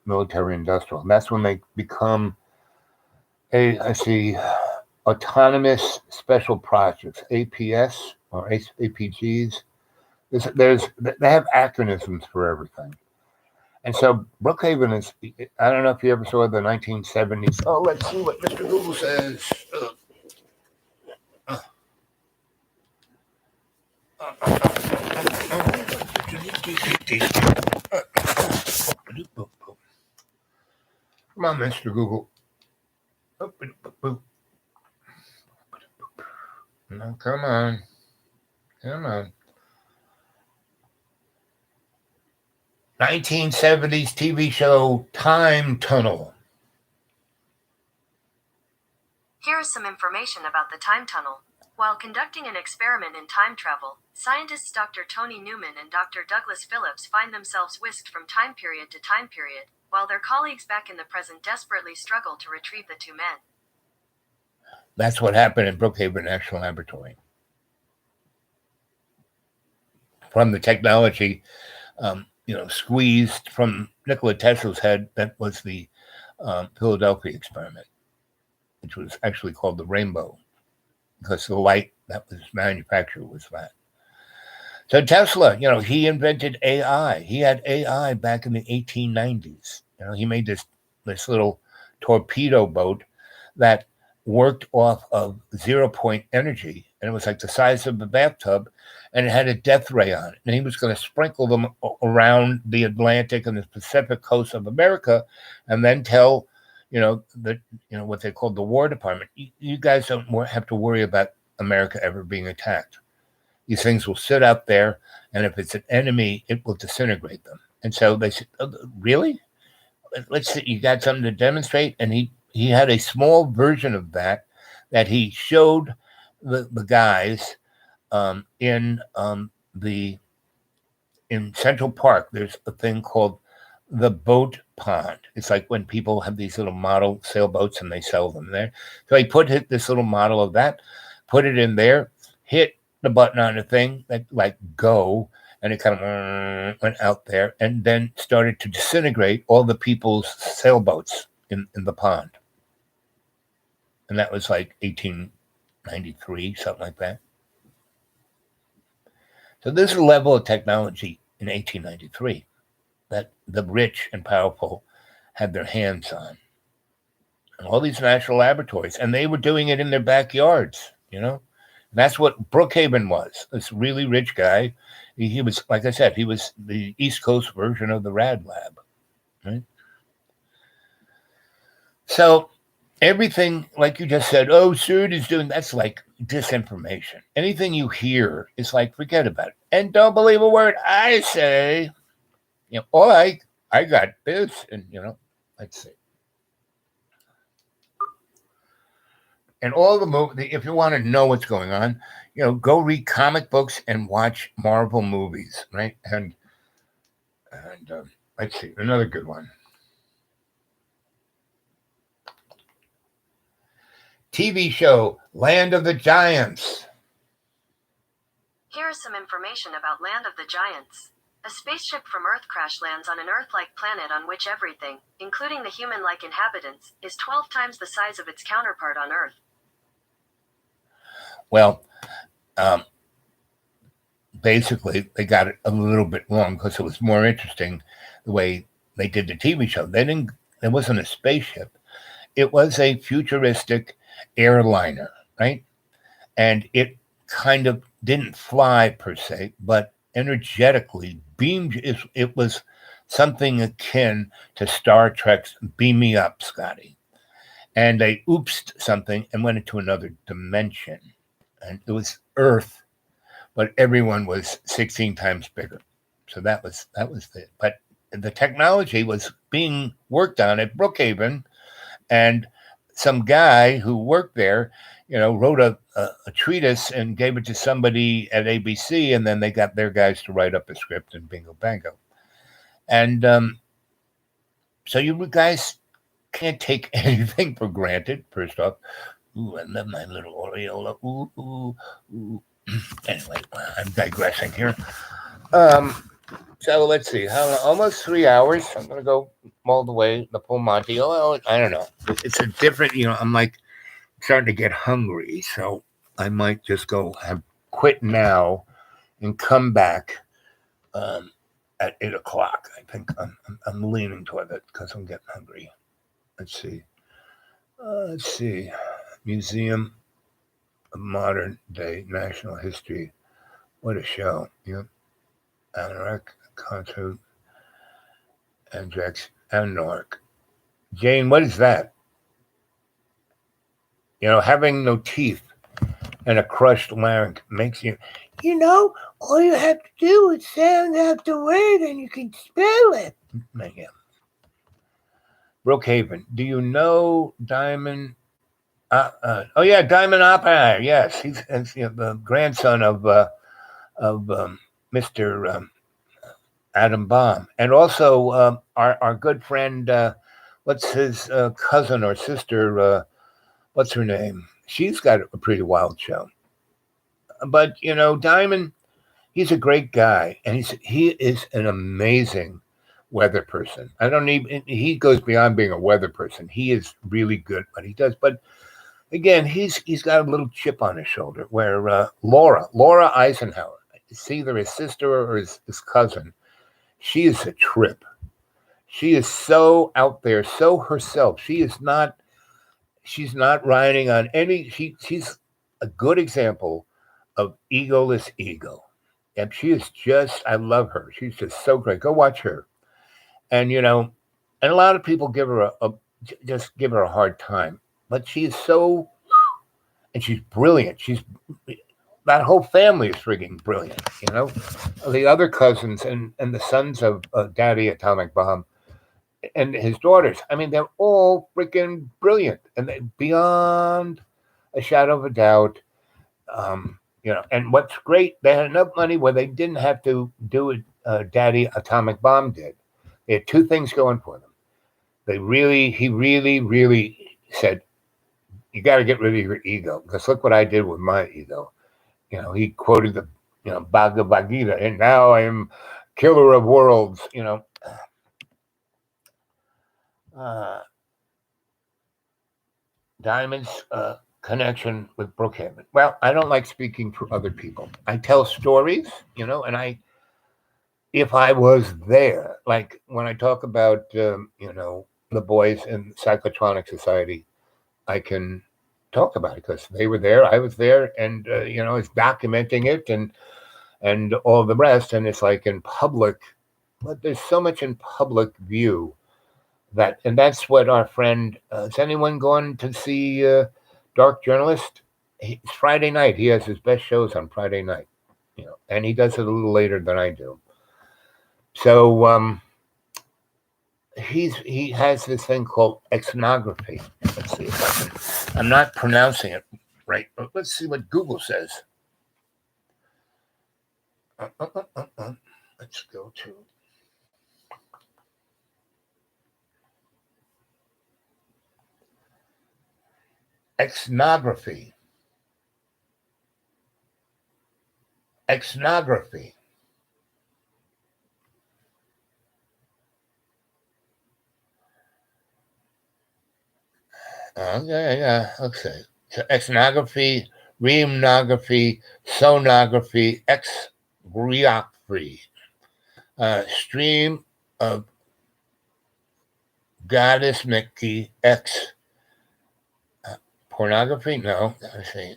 military industrial. And that's when they become autonomous special projects, APS or APGs. They have acronyms for everything. And so Brookhaven is, I don't know if you ever saw the 1970s. Oh, let's see what Mr. Google says. Come on, Mr. Google. No, come on. 1970s TV show Time Tunnel. Here is some information about the time tunnel. While conducting an experiment in time travel, scientists Dr. Tony Newman and Dr. Douglas Phillips find themselves whisked from time period to time period, while their colleagues back in the present desperately struggle to retrieve the two men. That's what happened in Brookhaven National Laboratory. From the technology, squeezed from Nikola Tesla's head, that was the Philadelphia experiment, which was actually called the rainbow, because the light that was manufactured was that. So Tesla, he invented AI. He had AI back in the 1890s. He made this little torpedo boat that worked off of 0-point energy, and it was like the size of a bathtub, and it had a death ray on it. And he was going to sprinkle them around the Atlantic and the Pacific coast of America, and then tell what they called the War Department, you guys don't have to worry about America ever being attacked. These things will sit out there, and if it's an enemy, it will disintegrate them. And so they said, oh, really? Let's see, you got something to demonstrate? And he had a small version of that he showed the guys in Central Park. There's a thing called the boat pond. It's like when people have these little model sailboats and they sell them there. So he put this little model of that, put it in there, hit the button on the thing that like go, and it kind of went out there and then started to disintegrate all the people's sailboats in the pond. And that was like 1893, something like that. So this is a level of technology in 1893 that the rich and powerful had their hands on. And all these national laboratories, and they were doing it in their backyards, And that's what Brookhaven was. This really rich guy. He was, like I said, he was the East Coast version of the Rad Lab, right? So everything, like you just said, CERN is doing, that's like disinformation. Anything you hear is like, forget about it. And don't believe a word I say. I got this, and let's see. And all the movie, if you want to know what's going on, go read comic books and watch Marvel movies, right? And let's see, another good one. TV show Land of the Giants. Here is some information about Land of the Giants. A spaceship from Earth crash lands on an Earth-like planet on which everything, including the human-like inhabitants, is 12 times the size of its counterpart on Earth. Well, basically, they got it a little bit wrong because it was more interesting the way they did the TV show. It wasn't a spaceship. It was a futuristic airliner, right? And it kind of didn't fly per se, but energetically beamed. It was something akin to Star Trek's Beam Me Up, Scotty. And they oopsed something and went into another dimension. And it was Earth, but everyone was 16 times bigger. So that was it. But the technology was being worked on at Brookhaven, and some guy who worked there, wrote a treatise and gave it to somebody at ABC, and then they got their guys to write up a script, and bingo bango. And so you guys can't take anything for granted, first off. Ooh, I love my little Oreo. Ooh. Anyway, I'm digressing here. So let's see, almost 3 hours. I'm going to go all the way, the full Monty. Oh, I don't know. It's a different, I'm like starting to get hungry. So I might just quit now and come back at 8 o'clock. I think I'm leaning toward it because I'm getting hungry. Let's see. Museum of Modern Day National History. What a show. Yep. Anorak, Concert, Andrex, and Nork. Jane, what is that? Having no teeth and a crushed larynx makes you, all you have to do is sound out the word and you can spell it. Yeah. Brookhaven, do you know Diamond? Diamond Oppenheimer. Yes, he's the grandson of Mr. Adam Baum, and also our good friend. What's his cousin or sister? What's her name? She's got a pretty wild show. But Diamond, he's a great guy, and he is an amazing weather person. He goes beyond being a weather person. He is really good at what he does. But again, he's got a little chip on his shoulder. Where Laura Eisenhower, it's either his sister or his cousin. She is a trip. She is so out there, so herself. She's not riding on any. She's a good example of egoless ego. And she is I love her. She's just so great. Go watch her. And, and a lot of people give her just give her a hard time. But she's and she's brilliant. That whole family is frigging brilliant, The other cousins and the sons of Daddy Atomic Bomb and his daughters, they're all freaking brilliant. And they beyond a shadow of a doubt, And what's great, they had enough money where they didn't have to do what Daddy Atomic Bomb did. They had two things going for them. He really said, you got to get rid of your ego, because look what I did with my ego. He quoted the, Bhagavad Gita, and now I am killer of worlds, Diamond's connection with Brookhaven. Well, I don't like speaking for other people. I tell stories, and if I was there, like when I talk about, the boys in Psychotronic Society, I can talk about it because they were there, I was there, and it's documenting it and all the rest, and it's like in public. But there's so much in public view and that's what our friend. Is anyone going to see Dark Journalist? It's Friday night. He has his best shows on Friday night, and he does it a little later than I do. So he has this thing called ethnography. Let's see if I can I'm not pronouncing it right, but let's see what Google says. Let's go to ethnography. Ethnography. Okay. So ethnography, reamnography, sonography, exbriography, stream of goddess Mickey, pornography? No, I see.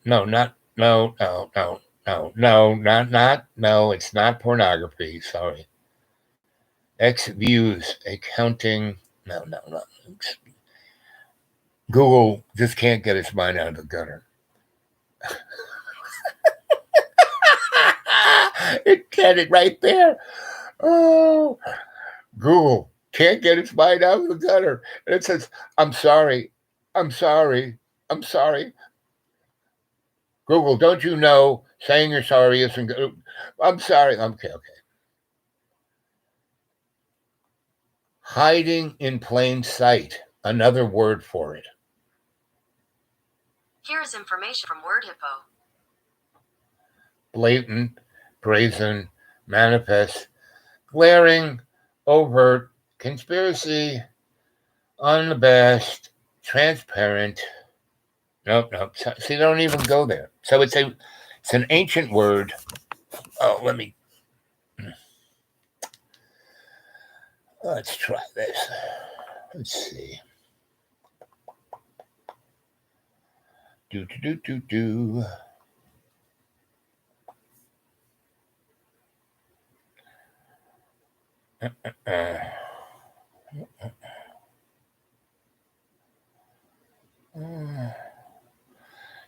No, not no, it's not pornography. Sorry. X views, accounting. No. Google just can't get its mind out of the gutter. It said it right there. Oh, Google can't get its mind out of the gutter. And it says, I'm sorry. Google, don't you know saying you're sorry isn't good? I'm sorry. Okay. Hiding in plain sight. Another word for it. Here is information from WordHippo. Blatant, brazen, manifest, glaring, overt, conspiracy, unabashed, transparent. Nope. See, they don't even go there. So it's an ancient word. Oh, let's try this. Let's see. Do.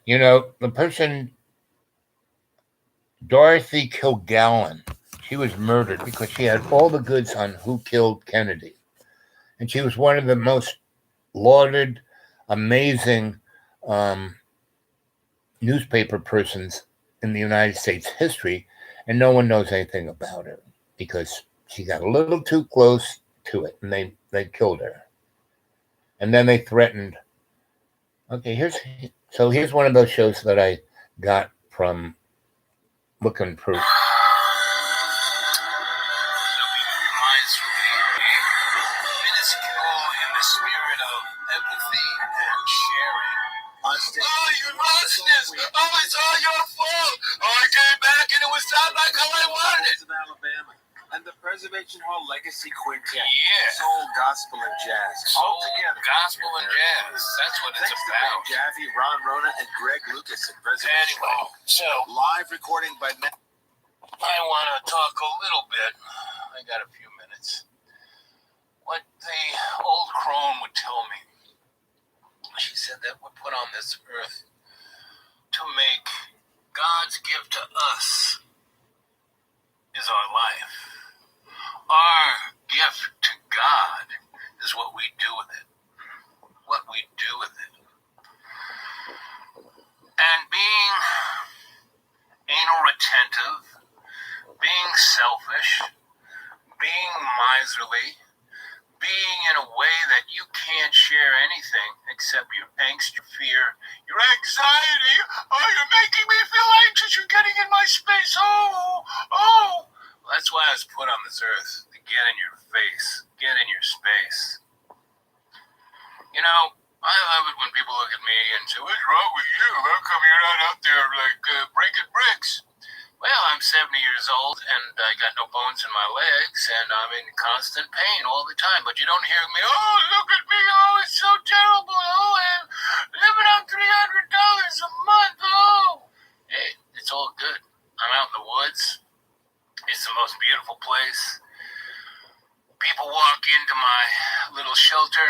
You know, the person, Dorothy Kilgallen, she was murdered because she had all the goods on who killed Kennedy. And she was one of the most lauded, amazing newspaper persons in the United States history. And no one knows anything about her because she got a little too close to it and they killed her. And then they threatened. Okay, here's one of those shows that I got from Looking Proof. It's all your fault. I came back and it was not like how I wanted it. Alabama. And the Preservation Hall Legacy Quintet. Yeah. Soul, gospel, and jazz. All together. Gospel and jazz. That's what it's about. Jaffe, Ron Rona, and Greg Lucas at Preservation Hall. So, live recording by Matt. I want to talk a little bit. I got a few minutes. What the old crone would tell me. She said that we're put on this earth to make God's gift to us is our life. Our gift to God is what we do with it. What we do with it. And being anal retentive, being selfish, being miserly, being in a way that you can't share anything except your angst, your fear, your anxiety. Oh, you're making me feel anxious. You're getting in my space. Oh. Well, that's why I was put on this earth, to get in your face, get in your space. You know, I love it when people look at me and say, what's wrong with you? How come you're not out there breaking bricks? Well, I'm 70 years old, and I got no bones in my legs, and I'm in constant pain all the time. But you don't hear me, oh, look at me, oh, it's so terrible, oh, I'm living on $300 a month, oh. Hey, it's all good. I'm out in the woods. It's the most beautiful place. People walk into my little shelter,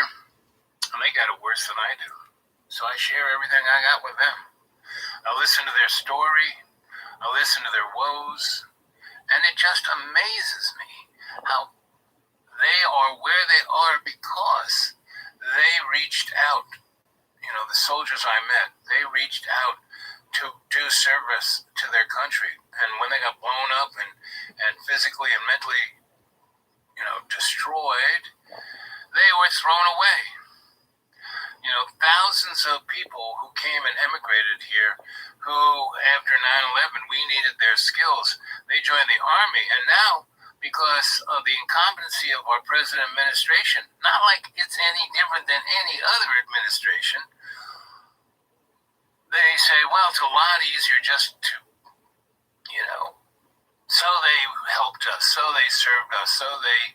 and they got it worse than I do. So I share everything I got with them. I listen to their story. I listen to their woes, and it just amazes me how they are where they are because they reached out the soldiers I met, they reached out to do service to their country. And when they got blown up and physically and mentally, destroyed, they were thrown away. Thousands of people who came and emigrated here, who after 9/11, we needed their skills. They joined the Army, and now, because of the incompetency of our present administration, not like it's any different than any other administration, they say, well, it's a lot easier just to, so they helped us, so they served us, so they,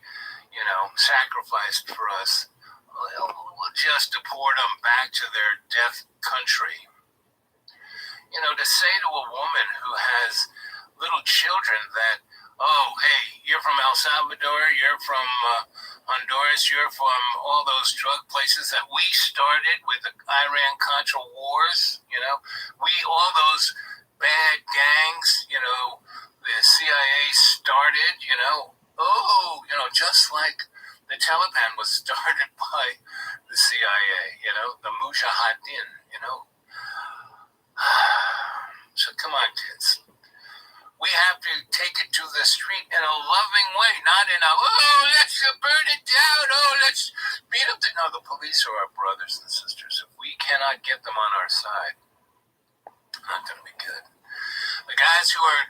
sacrificed for us. We'll just deport them back to their death country. To say to a woman who has little children that, oh, hey, you're from El Salvador, you're from Honduras, you're from all those drug places that we started with the Iran-Contra wars, all those bad gangs, the CIA started, just like the Taliban was started by the CIA, the Mujahideen, So come on, kids. We have to take it to the street in a loving way, not in a, let's burn it down, let's beat up no, the police are our brothers and sisters. If we cannot get them on our side, it's not going to be good. The guys who are,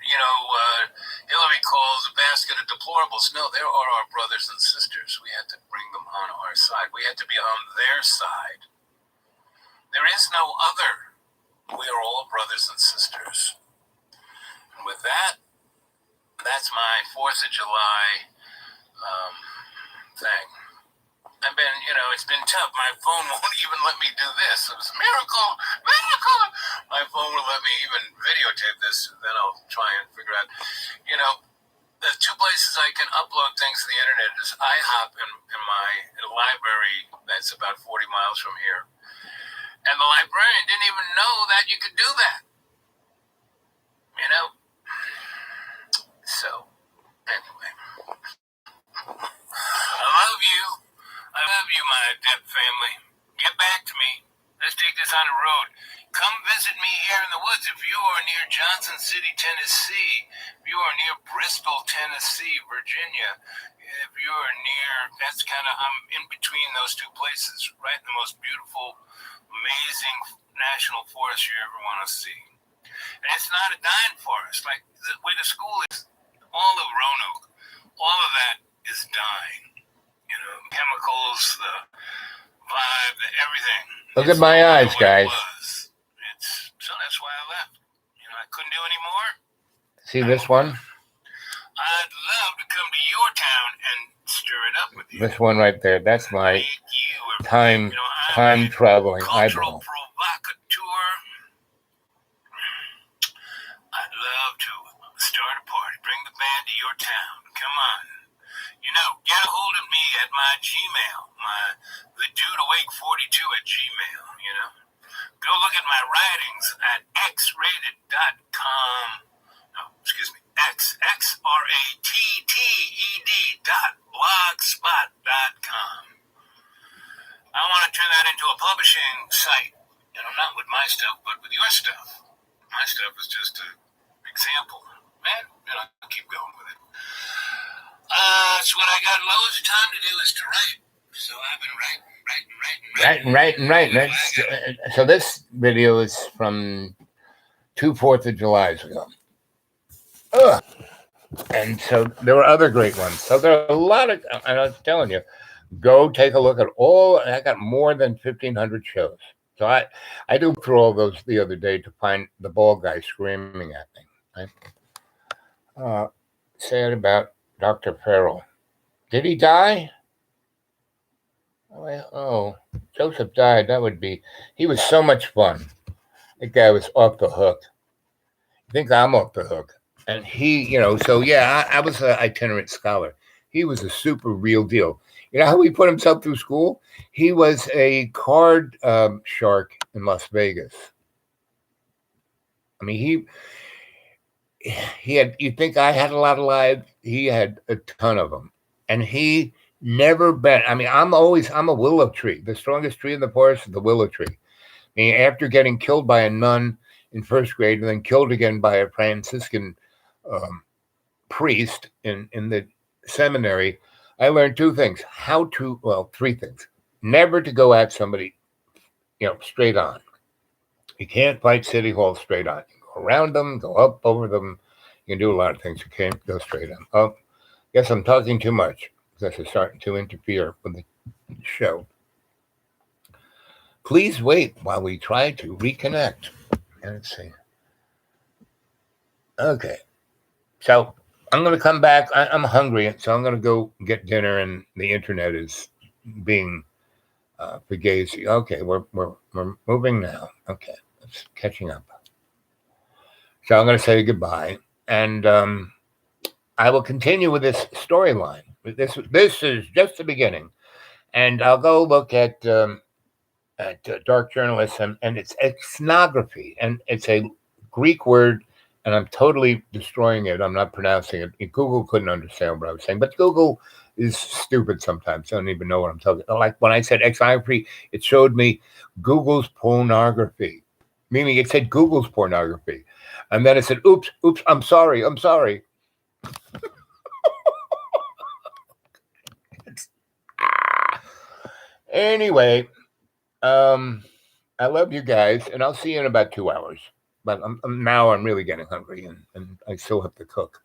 Hillary calls a basket of deplorables, no, they are our brothers and sisters. We have to bring them on our side. We have to be on their side. There is no other. We are all brothers and sisters. And with that, that's my 4th of July thing. I've been, it's been tough. My phone won't even let me do this. It was a miracle. My phone will let me even videotape this. Then I'll try and figure out, the 2 places I can upload things to the internet is IHOP in my library that's about 40 miles from here. And the librarian didn't even know that you could do that. So, anyway. I love you, my adept family. Get back to me. Let's take this on the road. Come visit me here in the woods. If you are near Johnson City, Tennessee, if you are near Bristol, Tennessee, Virginia, if you are near, I'm in between those 2 places, right in the most beautiful, amazing national forest you ever want to see. And it's not a dying forest. Like the way the school is, all of Roanoke, all of that is dying. Chemicals, the vibe, everything. Look at my eyes, guys. So that's why I left. I couldn't do any more. See this one? I'd love to come to your town and stir it up with you. This one right there. That's my time traveling cultural eyeball. Provocateur. I'd love to start a party. Bring the band to your town. Come on. Get a hold of me at my Gmail, the dude awake 42 at Gmail, Go look at my writings at xrated.com. No, excuse me, xratted.blogspot.com. I want to turn that into a publishing site, not with my stuff, but with your stuff. My stuff is just an example. Man, I'll keep going with it. So what I got loads of time to do is to write. So I've been writing. So this video is from 2 4th of Julys ago. And so there were other great ones. So there are a lot of, and I was telling you, go take a look at I got more than 1,500 shows. So I do through all those the other day to find the bald guy screaming at me. Right? Sad about Dr. Farrell. Did he die? Oh, Joseph died. He was so much fun. That guy was off the hook. I think I'm off the hook. And he, I was an itinerant scholar. He was a super real deal. You know how he put himself through school? He was a card shark in Las Vegas. I mean, he had, you think I had a lot of lives? He had a ton of them. And he never bent. I mean, I'm a willow tree. The strongest tree in the forest is the willow tree. After getting killed by a nun in first grade and then killed again by a Franciscan priest in the seminary, I learned two things. Three things. Never to go at somebody, straight on. You can't fight City Hall straight on. You go around them, go up over them. You can do a lot of things. You can't go straight on. Oh, guess I'm talking too much because it's starting to interfere with the show. Please wait while we try to reconnect. Let's see. Okay. So I'm going to come back. I'm hungry, so I'm going to go get dinner, and the internet is being fugazi. Okay, we're moving now. Okay, it's catching up. So I'm going to say goodbye, and I will continue with this storyline. This is just the beginning, and I'll go look at dark journalism, and it's ethnography, and it's a Greek word, and I'm totally destroying it. I'm not pronouncing it. Google couldn't understand what I was saying, but Google is stupid sometimes. I don't even know what I'm talking about. Like when I said ethnography, it showed me Google's pornography, meaning it said Google's pornography. And then it said, oops, I'm sorry. Anyway, I love you guys, and I'll see you in about 2 hours. But now I'm really getting hungry, and I still have to cook.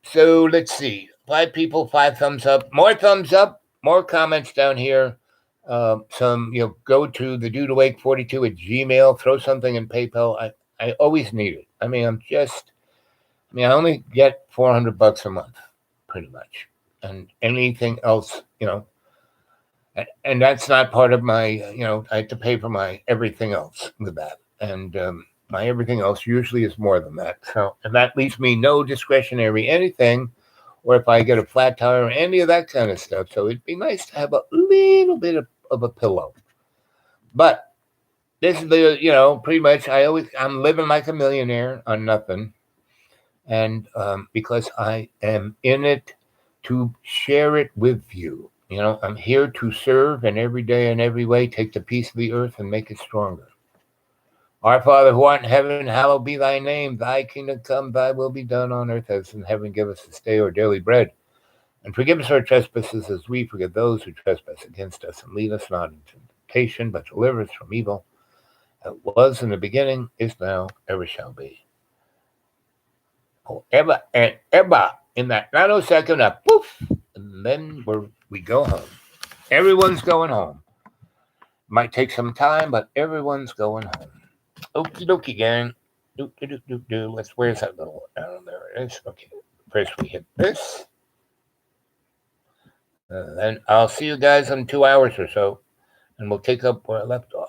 So let's see. 5 people, 5 thumbs up. More thumbs up. More comments down here. Go to the dudeawake42 at Gmail. Throw something in PayPal. I always need it. I only get $400 a month, pretty much, and anything else, and that's not part of my, I have to pay for my everything else with that, and my everything else usually is more than that. So, and that leaves me no discretionary anything, or if I get a flat tire or any of that kind of stuff. So it'd be nice to have a little bit of a pillow, but. This is pretty much I'm living like a millionaire on nothing. And because I am in it to share it with you. I'm here to serve, and every day in every way take the peace of the earth and make it stronger. Our Father who art in heaven, hallowed be thy name. Thy kingdom come, thy will be done on earth as in heaven. Give us this day our daily bread. And forgive us our trespasses as we forgive those who trespass against us. And lead us not into temptation, but deliver us from evil. It was in the beginning, is now, ever shall be. Forever and ever. In that nanosecond, poof, and then we go home. Everyone's going home. Might take some time, but everyone's going home. Okie dokie, gang. Where's that little arrow? There it is. Okay. First we hit this. Then I'll see you guys in 2 hours or so, and we'll take up where I left off.